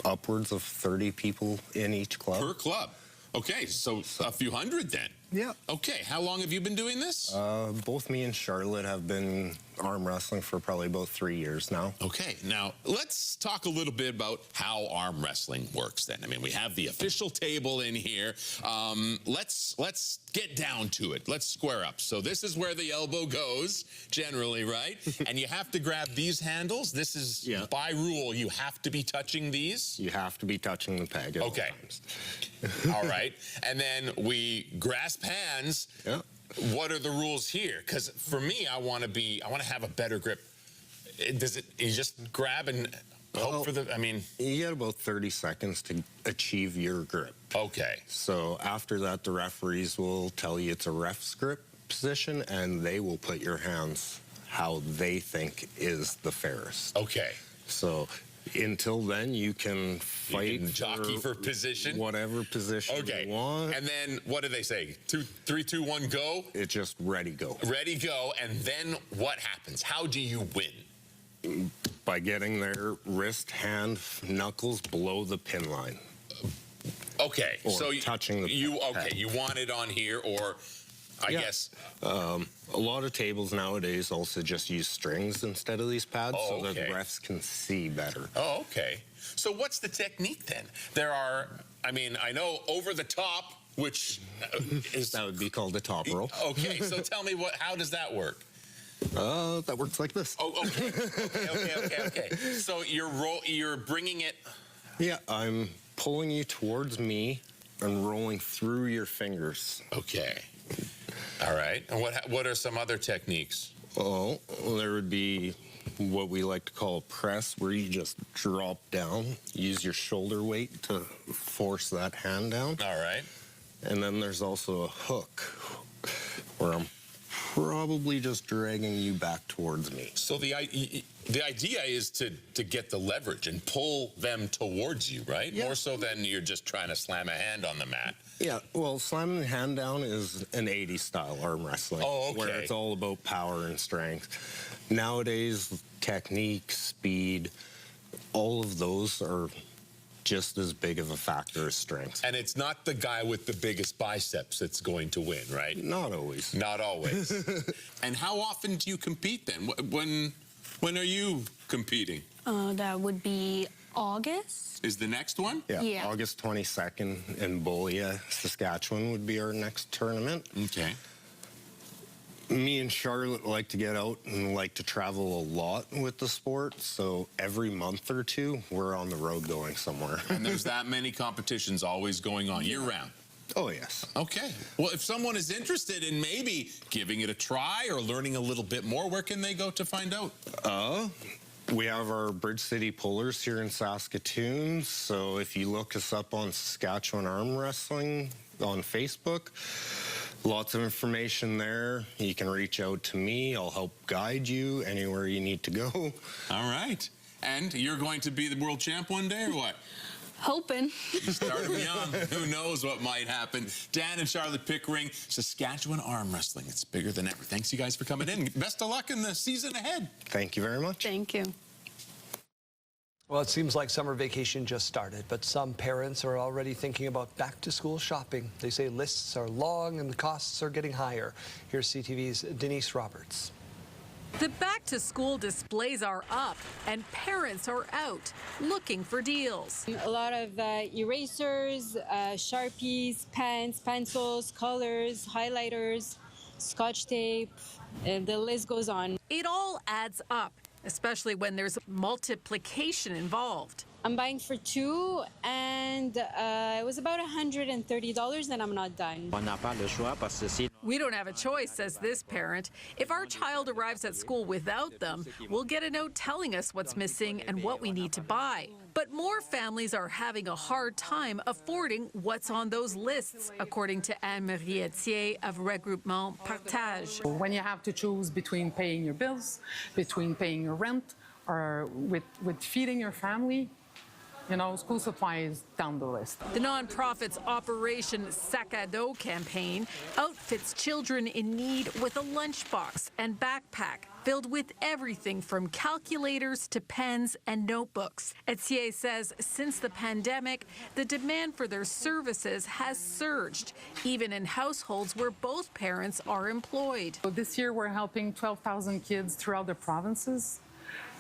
upwards of 30 people in each club. Per club. Okay, so a few hundred then. Yeah. Okay, how long have you been doing this? Both me and Charlotte have been arm wrestling for probably about 3 years now. Okay, now let's talk a little bit about how arm wrestling works then. I mean, we have the official table in here. Let's get down to it. Let's square up. So this is where the elbow goes, generally, right? And you have to grab these handles. This is, by rule, you have to be touching these. You have to be touching the peg at all times. All right. And then we grasp hands. Yeah. What are the rules here? Because for me, I want to have a better grip. You just grab and hope for the, I mean. You get about 30 seconds to achieve your grip. Okay. So after that, the referees will tell you it's a ref's grip position, and they will put your hands how they think is the fairest. Okay. So Until then, you can fight. You can jockey for position. Whatever position you want. And then what do they say? 3, 2, 1, go? It's just ready, go. Ready, go. And then what happens? How do you win? By getting their wrist, hand, knuckles below the pin line. Okay. Or so touching the you want it on here, or I guess. A lot of tables nowadays also just use strings instead of these pads so that the refs can see better. Oh, okay. So what's the technique then? There are, I mean, I know over the top, which is... That would be called a top roll. Okay, so tell me, how does that work? That works like this. Oh, okay. So you're bringing it... Yeah, I'm pulling you towards me and rolling through your fingers. Okay. All right. And what are some other techniques? Well, there would be what we like to call a press, where you just drop down, use your shoulder weight to force that hand down. All right. And then there's also a hook, where I'm probably just dragging you back towards me. So the idea is to get the leverage and pull them towards you, right? Yeah. More so than you're just trying to slam a hand on the mat. Yeah, well, slamming the hand down is an 80s style arm wrestling. Oh, okay. Where it's all about power and strength. Nowadays, technique, speed, all of those are just as big of a factor as strength. And it's not the guy with the biggest biceps that's going to win, right? Not always. Not always. And how often do you compete then? When are you competing? That would be August. Is the next one? Yeah. August 22nd in Bullia, Saskatchewan would be our next tournament. Okay. Me and Charlotte like to get out and like to travel a lot with the sport, so every month or two, we're on the road going somewhere. And there's that many competitions always going on year-round? Oh, yes. Okay. Well, if someone is interested in maybe giving it a try or learning a little bit more, where can they go to find out? We have our Bridge City Pullers here in Saskatoon, so if you look us up on Saskatchewan Arm Wrestling on Facebook, lots of information there. You can reach out to me. I'll help guide you anywhere you need to go. All right. And you're going to be the world champ one day or what? Hoping. You started young. Who knows what might happen? Dan and Charlotte Pickering, Saskatchewan Arm Wrestling. It's bigger than ever. Thanks, you guys, for coming in. Best of luck in the season ahead. Thank you very much. Thank you. Well, it seems like summer vacation just started, but some parents are already thinking about back-to-school shopping. They say lists are long and the costs are getting higher. Here's CTV's Denise Roberts. The back-to-school displays are up, and parents are out looking for deals. A lot of erasers, Sharpies, pens, pencils, colors, highlighters, Scotch tape, and the list goes on. It all adds up, especially when there's multiplication involved. I'm buying for two, and it was about $130, and I'm not done. We don't have a choice, says this parent. If our child arrives at school without them, we'll get a note telling us what's missing and what we need to buy. But more families are having a hard time affording what's on those lists, according to Anne-Marie Etier of Regroupement Partage. When you have to choose between paying your bills, between paying your rent, or with feeding your family, you know, school supplies down the list. The nonprofit's Operation Sac à Dos campaign outfits children in need with a lunchbox and backpack filled with everything from calculators to pens and notebooks. Etier says since the pandemic, the demand for their services has surged, even in households where both parents are employed. So this year we're helping 12,000 kids throughout the provinces,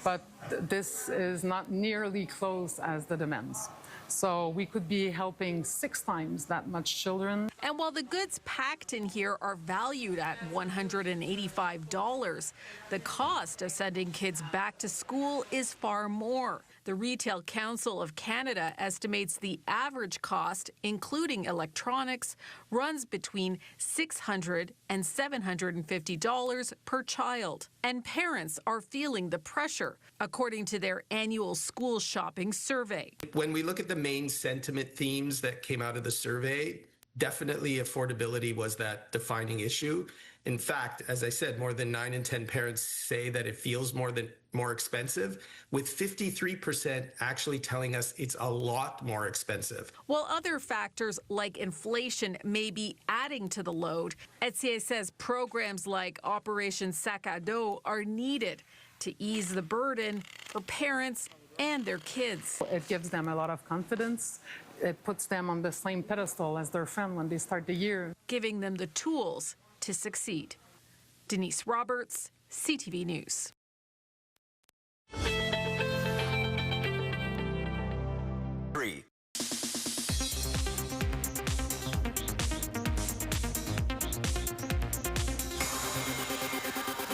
but this is not nearly close as the demands. So we could be helping 6 times that much children. And while the goods packed in here are valued at $185, the cost of sending kids back to school is far more. The Retail Council of Canada estimates the average cost, including electronics, runs between $600 and $750 per child. And parents are feeling the pressure, according to their annual school shopping survey. When we look at the main sentiment themes that came out of the survey, definitely affordability was that defining issue. In fact, as I said, more than 9 in 10 parents say that it feels more than more expensive, with 53% actually telling us it's a lot more expensive. While other factors like inflation may be adding to the load, Etier says programs like Operation Sac à Dos are needed to ease the burden for parents and their kids. It gives them a lot of confidence. It puts them on the same pedestal as their friend when they start the year. Giving them the tools to succeed. Denise Roberts, CTV News.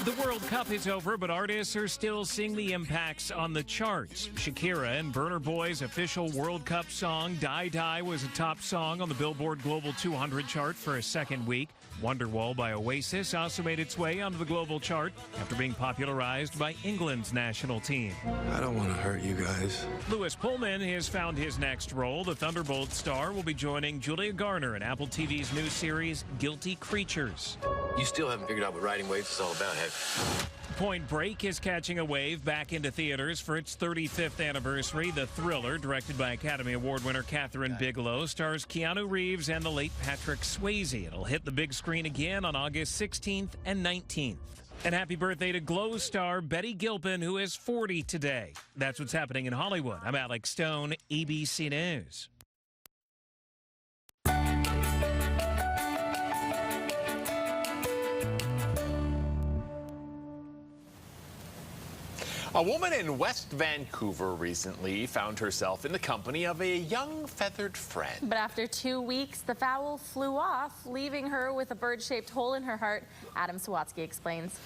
The World Cup is over, but artists are still seeing the impacts on the charts. Shakira and Burna Boy's official World Cup song, Die Die, was a top song on the Billboard Global 200 chart for a second week. Wonderwall by Oasis also made its way onto the global chart after being popularized by England's national team. I don't want to hurt you guys. Louis Pullman has found his next role. The Thunderbolt star will be joining Julia Garner in Apple TV's new series, Guilty Creatures. You still haven't figured out what riding waves is all about, have you? Point Break is catching a wave back into theaters for its 35th anniversary. The thriller, directed by Academy Award winner Catherine Bigelow, stars Keanu Reeves and the late Patrick Swayze. It'll hit the big screen again on August 16th and 19th. And happy birthday to Glow star Betty Gilpin, who is 40 today. That's what's happening in Hollywood. I'm Alex Stone, ABC News. A woman in West Vancouver recently found herself in the company of a young feathered friend. But after 2 weeks, the fowl flew off, leaving her with a bird-shaped hole in her heart. Adam Sawatsky explains.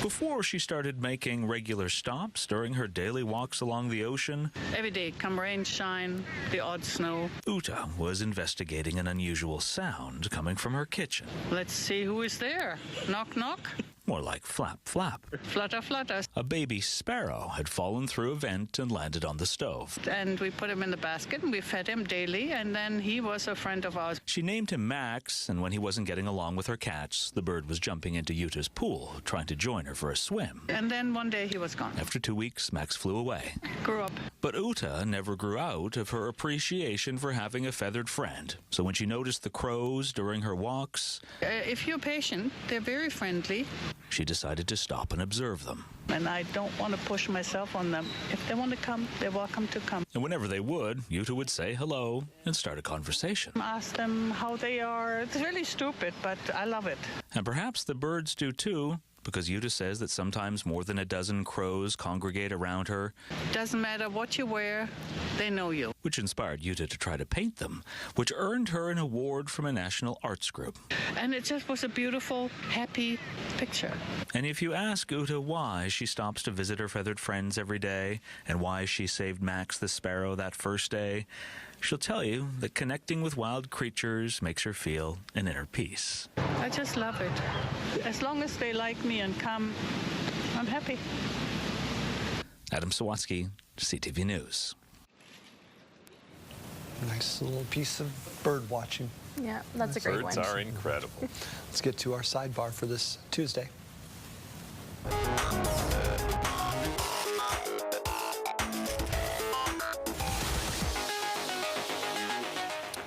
Before she started making regular stops during her daily walks along the ocean, every day, come rain, shine, the odd snow. Uta was investigating an unusual sound coming from her kitchen. Let's see who is there. Knock, knock. More like flap, flap. Flutter, flutter. A baby sparrow had fallen through a vent and landed on the stove. And we put him in the basket and we fed him daily, and then he was a friend of ours. She named him Max, and when he wasn't getting along with her cats, the bird was jumping into Uta's pool, trying to join her for a swim. And then one day he was gone. After 2 weeks, Max flew away. Grew up. But Uta never grew out of her appreciation for having a feathered friend. So when she noticed the crows during her walks, if you're patient, they're very friendly. She decided to stop and observe them. And I don't want to push myself on them. If they want to come, they're welcome to come. And whenever they would, Uta would say hello and start a conversation. Ask them how they are. It's really stupid, but I love it. And perhaps the birds do too, because Uta says that sometimes more than a dozen crows congregate around her. Doesn't matter what you wear, they know you. Which inspired Uta to try to paint them, which earned her an award from a national arts group. And it just was a beautiful, happy picture. And if you ask Uta why she stops to visit her feathered friends every day and why she saved Max the sparrow that first day, she'll tell you that connecting with wild creatures makes her feel an inner peace. I just love it. As long as they like me and come, I'm happy. Adam Sawatsky, CTV News. Nice little piece of bird watching. Yeah, that's a great one. Birds are incredible. Let's get to our sidebar for this Tuesday.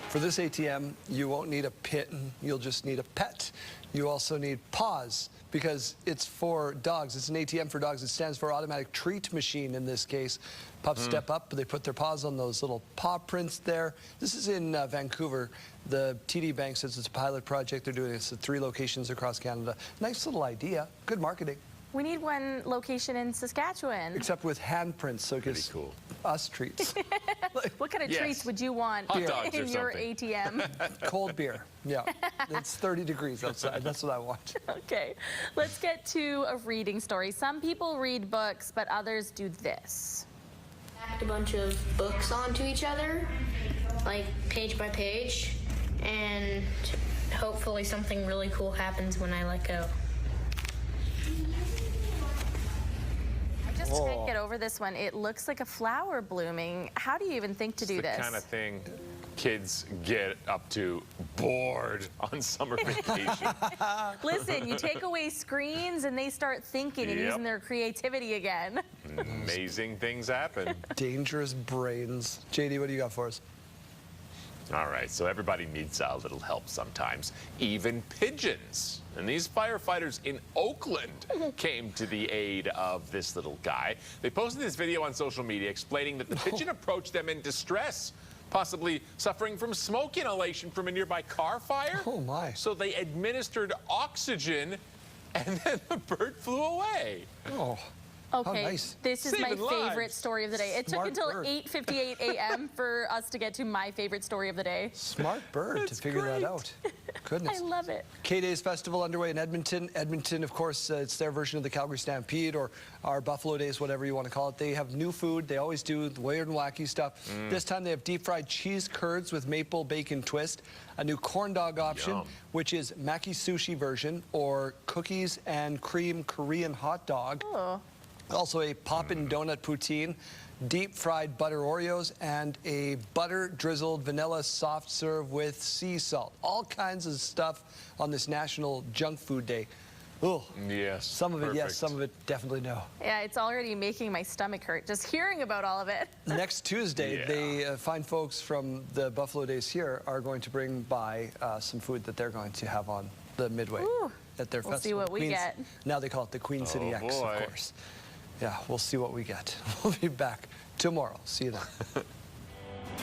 For this ATM, you won't need a pin, you'll just need a pet. You also need paws, because it's for dogs. It's an ATM for dogs. It stands for automatic treat machine in this case. Pups step up, they put their paws on those little paw prints there. This is in Vancouver. The TD Bank says it's a pilot project. They're doing this at 3 locations across Canada. Nice little idea. Good marketing. We need one location in Saskatchewan. Except with handprints, so it gives us treats. What kind of treats would you want in your ATM? Cold beer. Yeah. It's 30 degrees outside. That's what I want. Okay. Let's get to a reading story. Some people read books, but others do this. Stacked a bunch of books onto each other, like page by page, and hopefully something really cool happens when I let go. I just can't get over this one. It looks like a flower blooming. How do you even think to do this? The kind of thing kids get up to bored on summer vacation. Listen, you take away screens and they start thinking and using their creativity again. Amazing things happen. Dangerous brains. JD, what do you got for us? All right, so everybody needs a little help sometimes, even pigeons. And these firefighters in Oakland came to the aid of this little guy. They posted this video on social media explaining that the pigeon approached them in distress, possibly suffering from smoke inhalation from a nearby car fire. Oh, my. So they administered oxygen, and then the bird flew away. Oh. Okay, nice. This is Saving my favorite lives. story of the day. It Smart took until bird. 8:58 a.m. for us to get to my favorite story of the day. Smart bird to figure that out. Goodness. I love it. K-Days Festival underway in Edmonton. Edmonton, of course, it's their version of the Calgary Stampede or our Buffalo Days, whatever you want to call it. They have new food. They always do the weird and wacky stuff. This time they have deep-fried cheese curds with maple bacon twist, a new corn dog option, which is maki sushi version, or cookies and cream Korean hot dog. Oh. Also a poppin' donut poutine, deep-fried butter Oreos, and a butter-drizzled vanilla soft serve with sea salt. All kinds of stuff on this National Junk Food Day. Oh, yes. Some of it, yes. Some of it, definitely no. Yeah, it's already making my stomach hurt just hearing about all of it. Next Tuesday, they fine folks from the Buffalo Days here are going to bring by some food that they're going to have on the Midway at their festival. We'll see what we get. Now they call it the Queen City X, boy. of course. Yeah, we'll see what we get. We'll be back tomorrow. See you then.